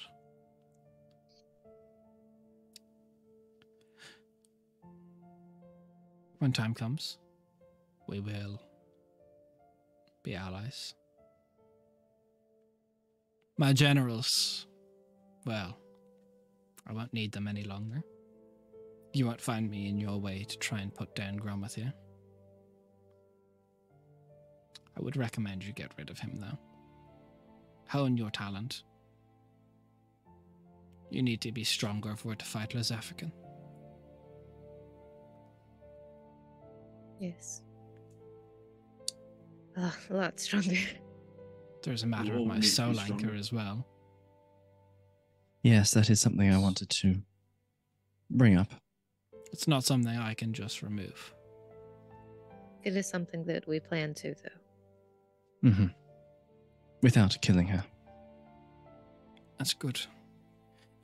when time comes, we will be allies. My generals, well, I won't need them any longer. You won't find me in your way to try and put down Gromathir. I would recommend you get rid of him, though. Hone your talent. You need to be stronger if we're to fight Lizafrican. Yes. Oh, a lot stronger. There's a matter of all my need to be soul stronger. anchor as well. Yes, that is something I wanted to bring up. It's not something I can just remove. It is something that we plan to, though. Mm-hmm. Without killing her. That's good.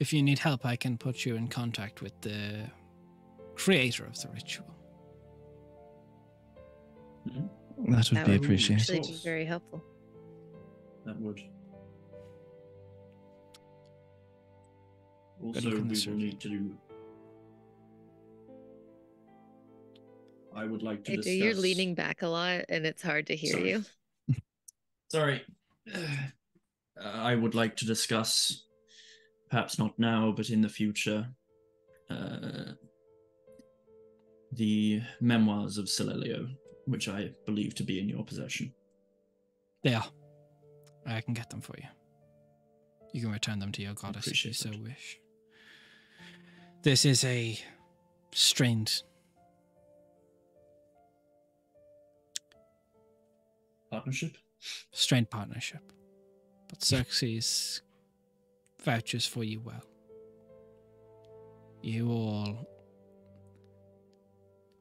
If you need help, I can put you in contact with the creator of the ritual. Mhm. That would That be would appreciated. Actually, be course. very helpful. That would. Good Also, luck on the we will surgery. need to do. I would like to Hey, dude, discuss. you're leaning back a lot, and it's hard to hear Sorry. you. Sorry. I would like to discuss, perhaps not now, but in the future, the memoirs of Celelio, which I believe to be in your possession. They are. I can get them for you. You can return them to your goddess if you so wish. This is a strained partnership. But Xerxes vouches for you well. You all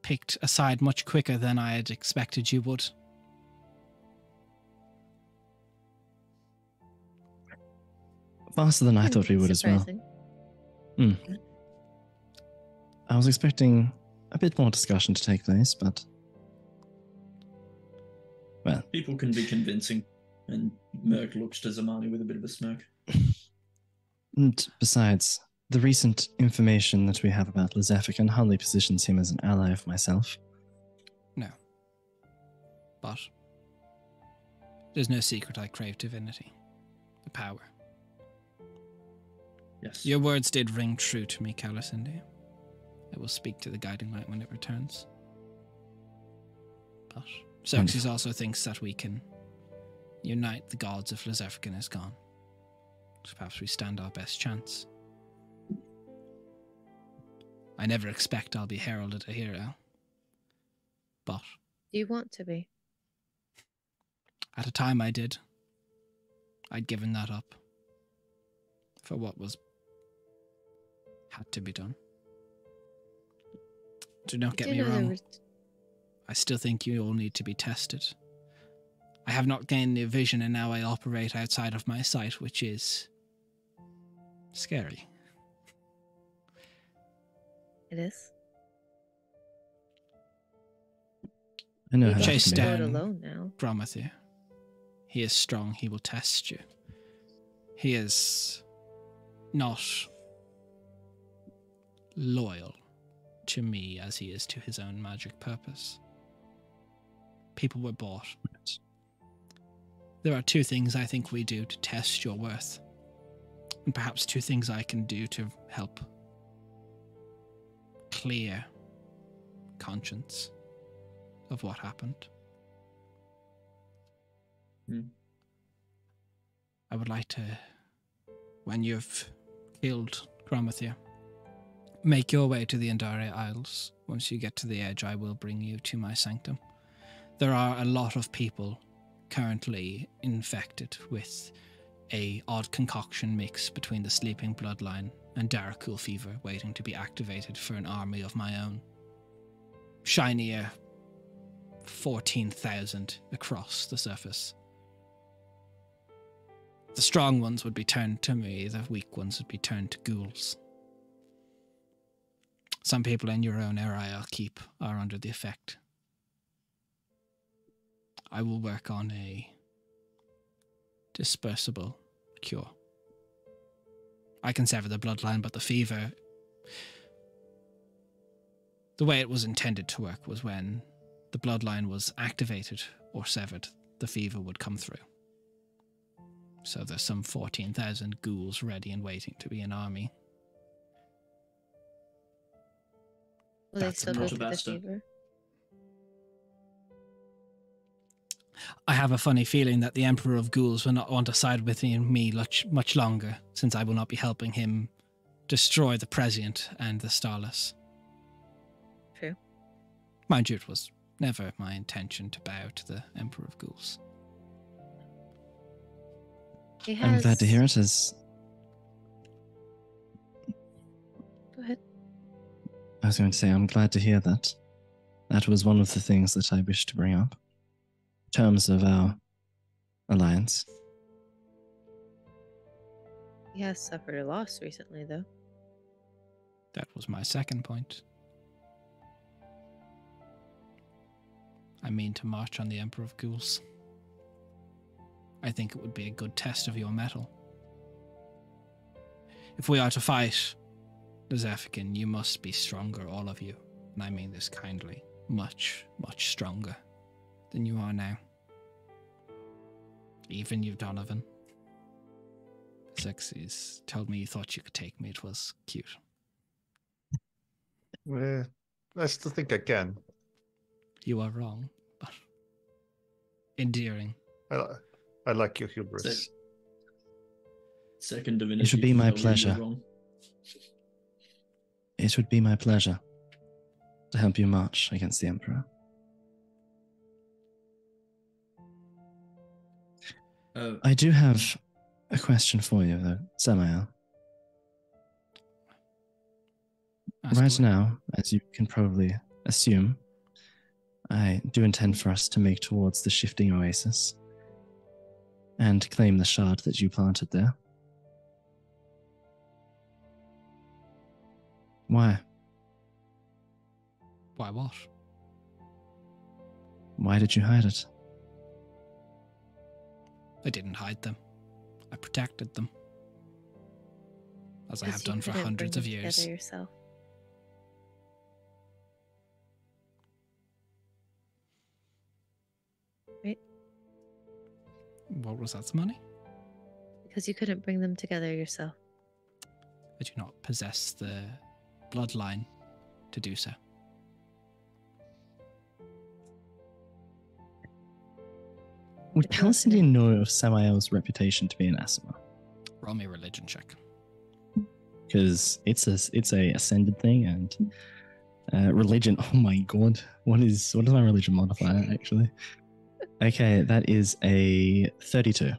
picked a side much quicker than I had expected you would. Faster than I thought we would as well. I was expecting a bit more discussion to take place, but... Well... People can be convincing, and Merc looks to Zamani with a bit of a smirk. And besides, the recent information that we have about Lizeffican hardly positions him as an ally of myself. No. But there's no secret I crave divinity. The power. Yes. Your words did ring true to me, Calisindi. I will speak to the guiding light when it returns. But Xerxes also thinks that we can unite the gods if Lizeffican is gone. So perhaps we stand our best chance. I never expect I'll be heralded a hero. But... Do you want to be? At a time I did. I'd given that up. For what had to be done. Do not get me wrong. I still think you all need to be tested. I have not gained new vision and now I operate outside of my sight, which is scary. It is. I know how Chase to be. down alone now. Gromathir. He is strong. He will test you. He is not loyal to me as he is to his own magic purpose. People were bought. There are two things I think we do to test your worth. And perhaps two things I can do to help clear conscience of what happened. I would like to, when you've killed Gromathir, make your way to the Andare Isles. Once you get to the edge, I will bring you to my sanctum. There are a lot of people currently infected with a odd concoction mix between the sleeping bloodline and Darakul fever waiting to be activated for an army of my own. Shinier 14,000 across the surface. The strong ones would be turned to me, the weak ones would be turned to ghouls. Some people in your own area I'll keep are under the effect. I will work on a dispersible cure. I can sever the bloodline, but the fever... The way it was intended to work was when the bloodline was activated or severed, the fever would come through. So there's some 14,000 ghouls ready and waiting to be an army. Will they still go through the bastard. fever? I have a funny feeling that the Emperor of Ghouls will not want to side with me much longer, since I will not be helping him destroy the Prescient and the Starless. True. Mind you, it was never my intention to bow to the Emperor of Ghouls. I'm glad to hear it as... Go ahead. I was going to say, I'm glad to hear that. That was one of the things that I wished to bring up. In terms of our alliance. He has suffered a loss recently, though. That was my second point. I mean to march on the Emperor of Ghouls. I think it would be a good test of your mettle. If we are to fight the Zephican, you must be stronger, all of you. And I mean this kindly. Much, much stronger than you are now. Even you, Donovan. Xerxes told me you thought you could take me. It was cute. I still think I can. You are wrong, but endearing. I like your hubris. Second divinity. It would be my fell, you were pleasure. wrong. It would be my pleasure to help you march against the Emperor. I do have a question for you, though, Samael. Right now, as you can probably assume, I do intend for us to make towards the shifting oasis and claim the shard that you planted there. Why? Why what? Why did you hide it? I didn't hide them. I protected them. As I have done for couldn't hundreds bring of them years. together yourself. Right? What was that, money? Because you couldn't bring them together yourself. I do not possess the bloodline to do so. Would Chalcedon know of Samael's reputation to be an Asima? Roll me a religion check. Because it's a ascended thing, and religion. Oh my god, what is my religion modifier actually? Okay, that is a 32.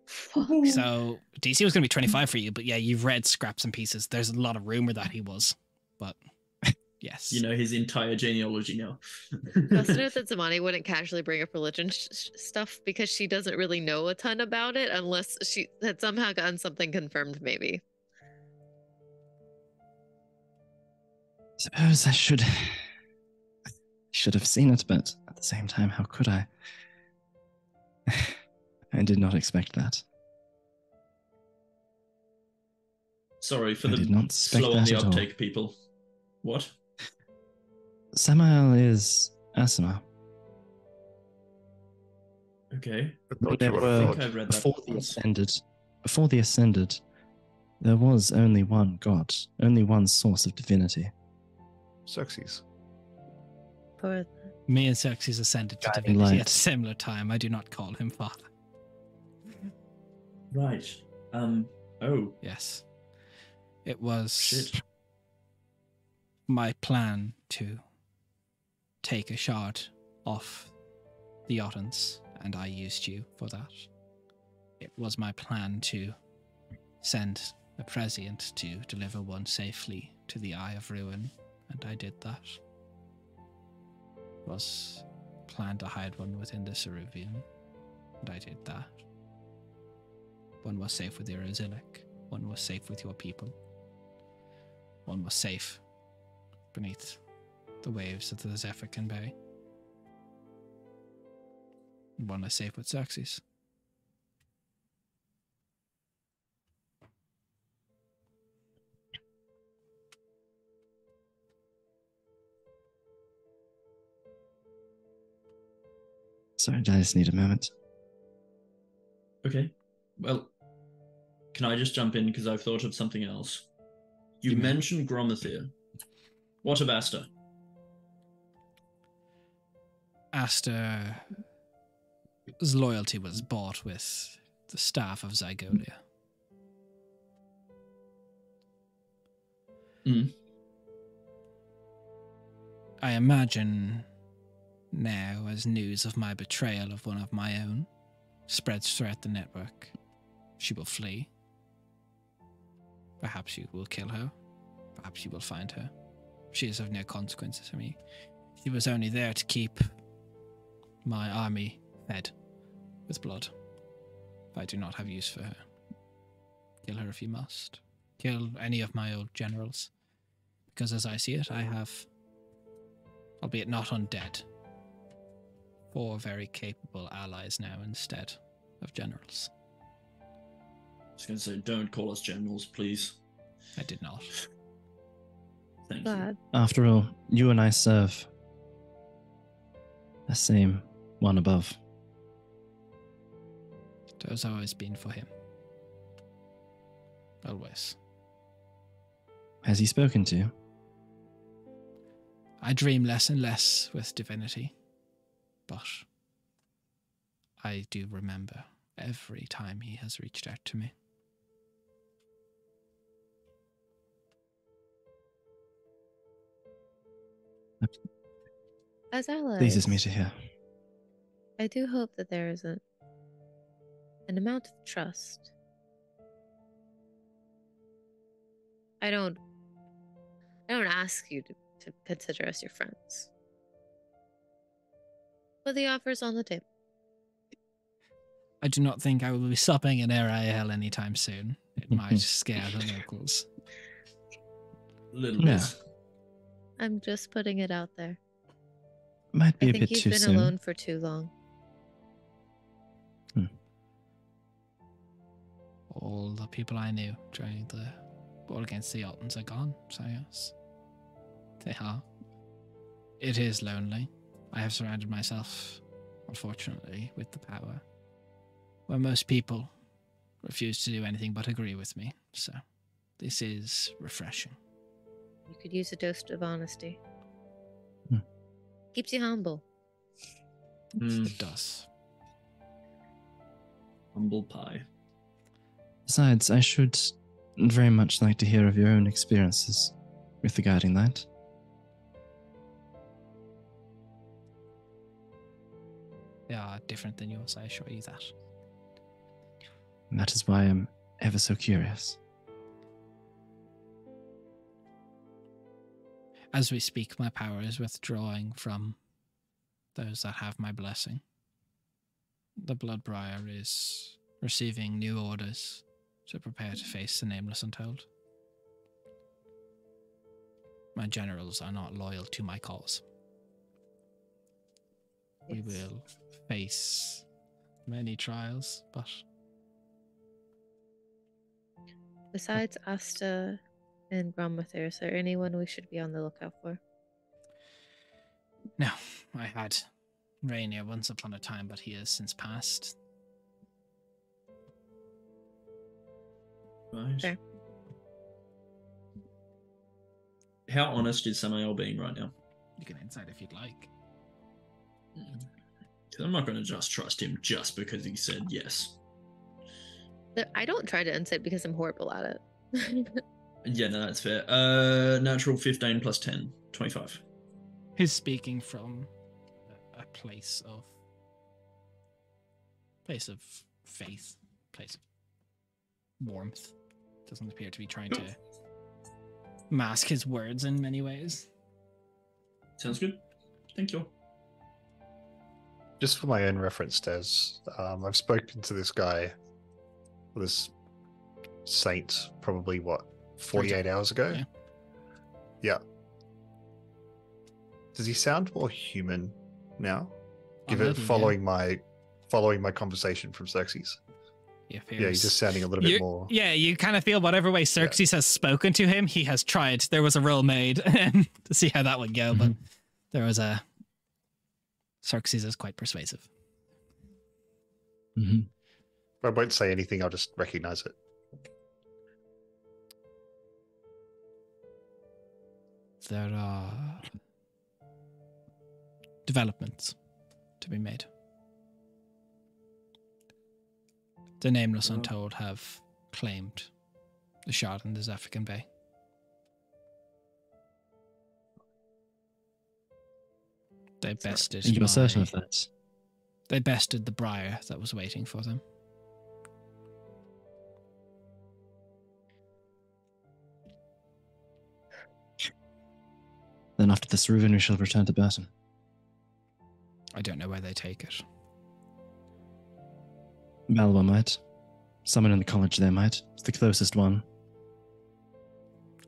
Fuck. So DC was going to be 25 for you, but yeah, you've read scraps and pieces. There's a lot of rumor that he was, but yes. You know his entire genealogy now. Just note that Zamani wouldn't casually bring up religion stuff because she doesn't really know a ton about it unless she had somehow gotten something confirmed, maybe. Suppose I should have seen it, but at the same time, how could I? I did not expect that. Sorry for I the did not expect slow on that the at all. uptake, people. What? Samael is Asima. Okay. I thought There you were were- I fraud. think I've read that Before the ascended, there was only one god, only one source of divinity. Xerxes. For Me and Xerxes ascended to Guiding divinity light. at a similar time. I do not call him father. Right. Oh, Yes. It was shit. my plan to take a shard off the Ottons, and I used you for that. It was my plan to send a prescient to deliver one safely to the Eye of Ruin, and I did that. It was planned to hide one within the Ceruvian, and I did that. One was safe with Erozilic, one was safe with your people. One was safe beneath the waves of the Zephyrian Bay. One is safe with Xerxes. Sorry, I just need a moment. Okay. Well, can I just jump in because I've thought of something else? You may. mentioned Gromathir. What of Asta? Aster's loyalty was bought with the staff of Zygolia. Mm. I imagine now, as news of my betrayal of one of my own spreads throughout the network, she will flee. Perhaps you will kill her. Perhaps you will find her. She is of no consequences for me. She was only there to keep my army fed with blood. I do not have use for her. Kill her if you must. Kill any of my old generals. Because as I see it, I have, albeit not undead, 4 very capable allies now instead of generals. I was going to say, don't call us generals, please. I did not. Thank you. God. After all, you and I serve the same one above. It has always been for him. Always. Has he spoken to you? I dream less and less with divinity, but I do remember every time he has reached out to me. As allies, Pleases me to hear. I do hope that there is an amount of trust. I don't ask you to consider us your friends. But the offer's on the table. I do not think I will be stopping in AIL anytime soon. It might scare the locals. Little Yeah. bit. I'm just putting it out there. Might be I a think bit you've too been soon. alone for too long. All the people I knew during the war against the Altons are gone, so yes. They are. It is lonely. I have surrounded myself, unfortunately, with the power, where most people refuse to do anything but agree with me, so this is refreshing. You could use a dose of honesty. Hmm. Keeps you humble. It does. Humble pie. Besides, I should very much like to hear of your own experiences with the Guiding Light. They are different than yours, I assure you that. And that is why I'm ever so curious. As we speak, my power is withdrawing from those that have my blessing. The Bloodbriar is receiving new orders to prepare to face the Nameless Untold. My generals are not loyal to my cause. We will face many trials, but... Besides Asta and Gromwither, is there anyone we should be on the lookout for? No, I had Rainier once upon a time, but he has since passed. Right. Fair. How honest is Samael being right now? You can insight if you'd like. 'Cause I'm not going to just trust him just because he said yes. I don't try to insight because I'm horrible at it. Yeah, no, that's fair. Natural 15 plus 10, 25. He's speaking from a place of faith, place of warmth. Doesn't appear to be trying to mask his words in many ways. Sounds good. Thank you. Just for my own reference, Des, I've spoken to this guy, this saint, probably 48 hours ago? Yeah. Yeah. Does he sound more human now? Already, Following my conversation from Xerxes. Yeah, He's just sounding a little bit more. Yeah, you kind of feel whatever way Xerxes has spoken to him, he has tried. There was a roll made to see how that would go, but there was a... Xerxes is quite persuasive. Mm-hmm. I won't say anything, I'll just recognize it. There are developments to be made. The Nameless Untold have claimed the shard in the Zephyr Bay. They bested. You were certain of that? They bested the briar that was waiting for them. Then after this ruin, we shall return to Burton. I don't know where they take it. Malwa might. Someone in the college there might. It's the closest one.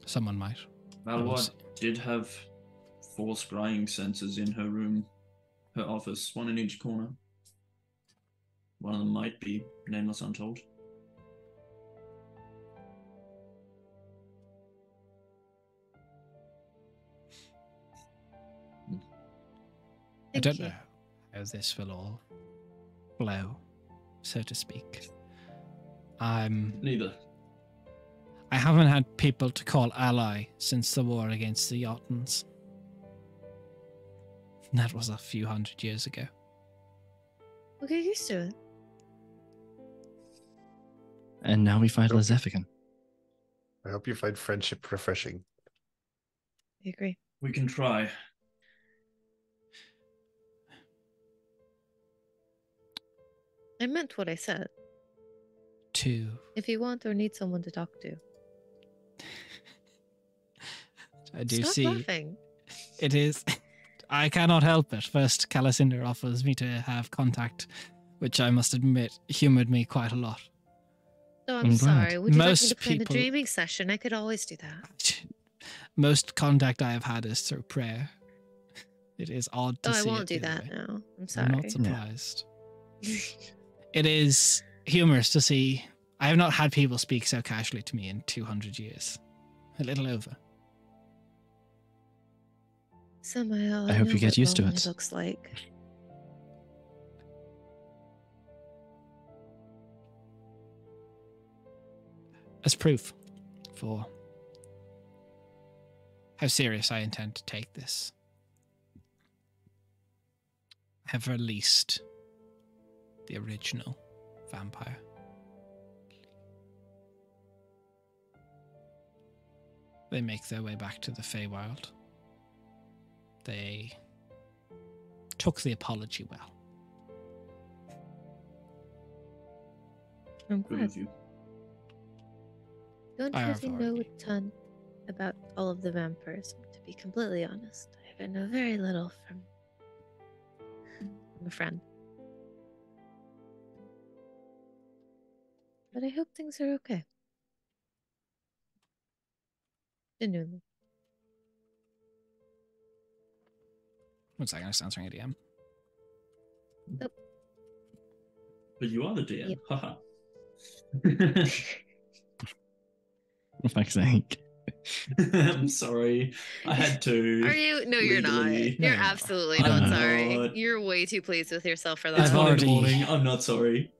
Someone might. Malwa did have 4 scrying sensors in her room, her office, 1 in each corner. One of them might be Nameless Untold. I don't know how this will all blow, so to speak. Neither. I haven't had people to call ally since the war against the Jotuns. That was a few hundred years ago. We'll get used to it. And now we find Okay. Lezefican. I hope you find friendship refreshing. I agree. We can try. I meant what I said. To If you want or need someone to talk to, I do stop see laughing. it is. I cannot help it. First, Calicinder offers me to have contact, which I must admit humored me quite a lot. So I'm I'm glad. sorry. Would you like me Most to plan people- a dreaming session? I could always do that. Most contact I have had is through prayer. It is odd to Oh, I see won't it do the other that way. now. I'm I'm sorry. not surprised. It is humorous to see. I have not had people speak so casually to me in 200 years. A little over. Somehow, I hope know you get what used to lonely it. Looks like. As proof for how serious I intend to take this, I have released the original vampire. They make their way back to the Feywild. They took the apology well. I'm Good glad. of you. Don't I have really know a already- ton about all of the vampires, to be completely honest. I know very little from a friend. But I hope things are okay. Genuinely. One second, I'm just answering a DM. But you are the DM. Yep. Haha. For fuck's sake. I'm sorry. I had to. Are you? No, you're not. legally. You're No. absolutely I'm not sorry. not. You're way too pleased with yourself for It's that. I've 1 in the already- morning. I'm not sorry.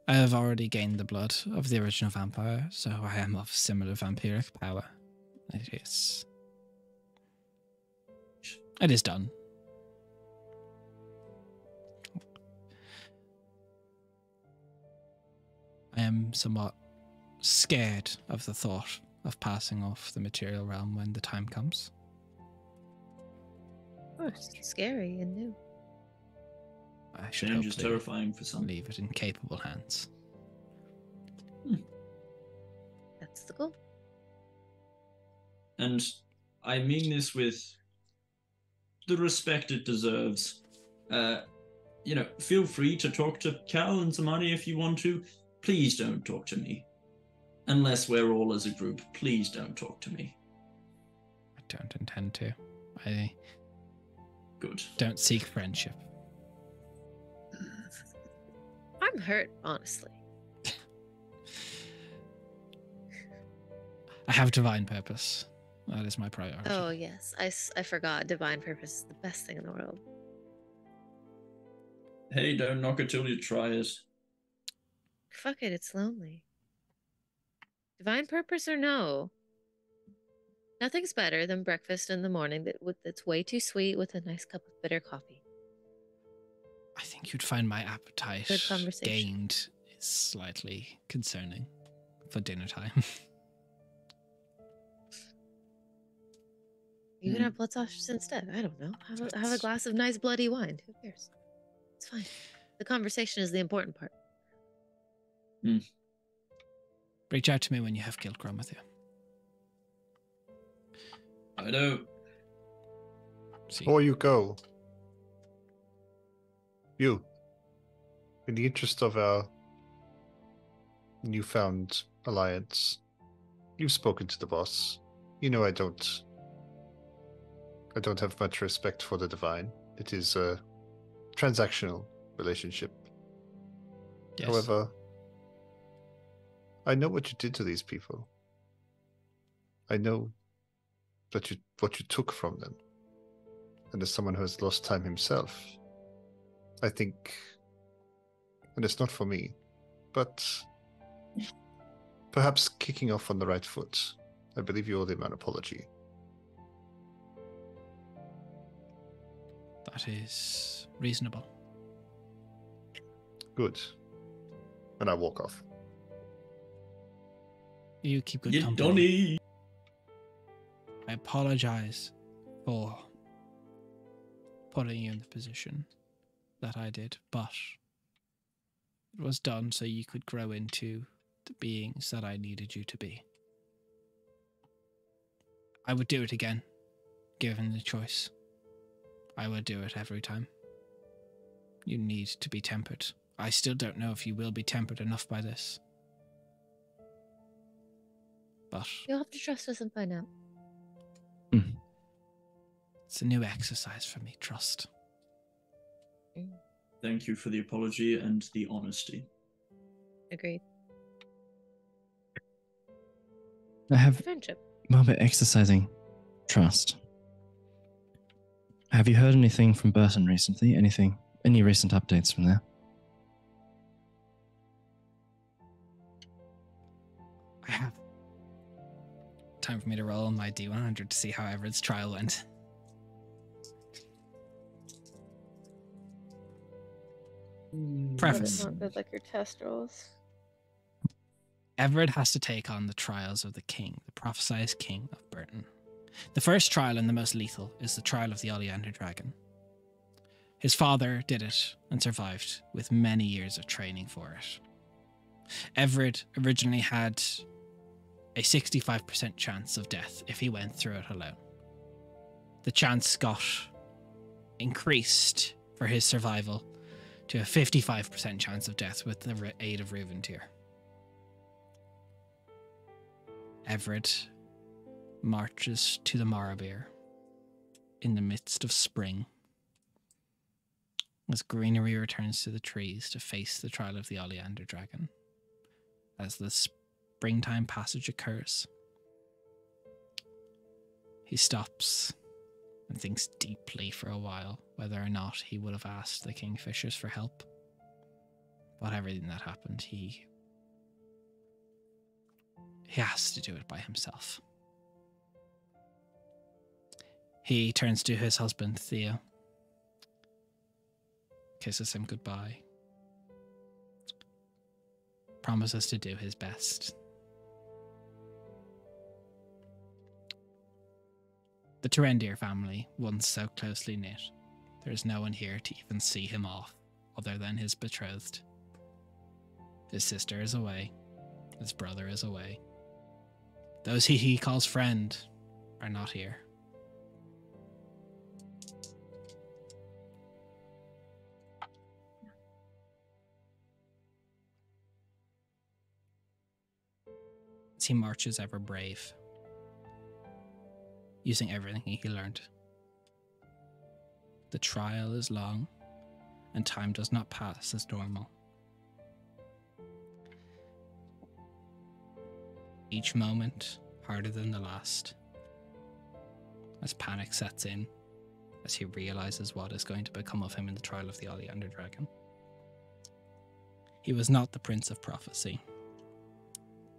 I have already gained the blood of the original vampire, so I am of similar vampiric power. It is done. I am somewhat scared of the thought of passing off the material realm when the time comes. Of course, it's scary and new. I should Change is hopefully terrifying for some. leave it in capable hands. That's the goal. And I mean this with the respect it deserves. Feel free to talk to Cal and Samani if you want to. Please don't talk to me. Unless we're all as a group, please don't talk to me. I don't intend to. I Good. don't seek friendship. I'm hurt, honestly. I have divine purpose. That is my priority. Oh, yes. I forgot. Divine purpose is the best thing in the world. Hey, don't knock it till you try it. Fuck it, it's lonely. Divine purpose or no? Nothing's better than breakfast in the morning that's way too sweet with a nice cup of bitter coffee. I think you'd find my appetite Good conversation. gained is slightly concerning for dinner time. You can have blood sausages instead. I don't know. Have a glass of nice bloody wine. Who cares? It's fine. The conversation is the important part. Reach out to me when you have Kilgrim with you. I don't. See, Before you go, in the interest of our newfound alliance, you've spoken to the boss. You know I don't have much respect for the divine. It is a transactional relationship. yes. However, I know what you did to these people. I know what you took from them. And as someone who has lost time himself, I think, and it's not for me, but perhaps kicking off on the right foot, I believe you owe them an apology. That is reasonable. Good. And I walk off. You keep good You company. Donny. I apologize for putting you in the position that I did, but it was done so you could grow into the beings that I needed you to be. I would do it again, given the choice. I would do it every time. You need to be tempered. I still don't know if you will be tempered enough by this. But You'll have to trust us and find out. it's a new exercise for me, trust. Thank you for the apology and the honesty. Agreed. I have Friendship. well, bit exercising trust. Have you heard anything from Burton recently? Any recent updates from there? I have. Time for me to roll on my D100 to see how Everett's trial went. Preface. Not good like your test rolls. Everett has to take on the trials of the king, the prophesized king of Burton. The first trial and the most lethal is the trial of the Oleander dragon. His father did it and survived with many years of training for it. Everett originally had a 65% chance of death if he went through it alone. The chance got increased for his survival to a 55% chance of death with the aid of Reuventyr. Everett marches to the Morrowbeer in the midst of spring as greenery returns to the trees to face the trial of the Oleander dragon. As the springtime passage occurs, he stops and thinks deeply for a while whether or not he would have asked the Kingfishers for help. But everything that happened, he has to do it by himself. He turns to his husband, Theo, kisses him goodbye, promises to do his best. The Terendir family, once so closely knit, there is no one here to even see him off other than his betrothed. His sister is away. His brother is away. Those he calls friend are not here. As he marches ever brave, using everything he learned. The trial is long, and time does not pass as normal. Each moment harder than the last, as panic sets in, as he realizes what is going to become of him in the trial of the Oleander dragon. He was not the Prince of Prophecy,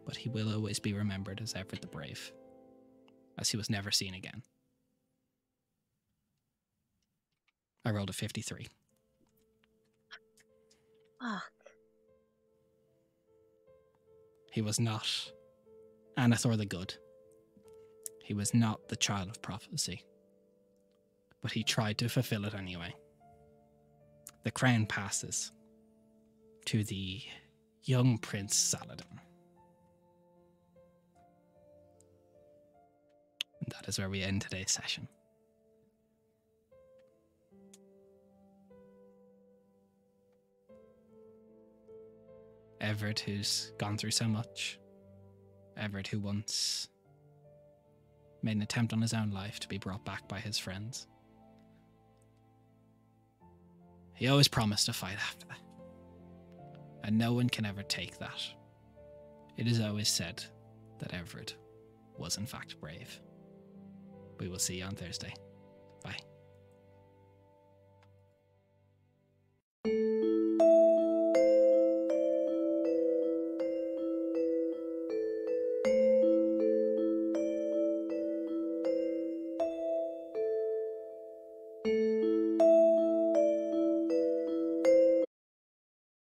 but he will always be remembered as Everett the Brave, as he was never seen again. I rolled a 53. Fuck. He was not Anathor the Good. He was not the child of prophecy, but he tried to fulfill it anyway. The crown passes to the young Prince Saladin. And that is where we end today's session. Everett, who's gone through so much. Everett, who once made an attempt on his own life to be brought back by his friends. He always promised to fight after that. And no one can ever take that. It is always said that Everett was in fact brave. We will see you on Thursday. Bye.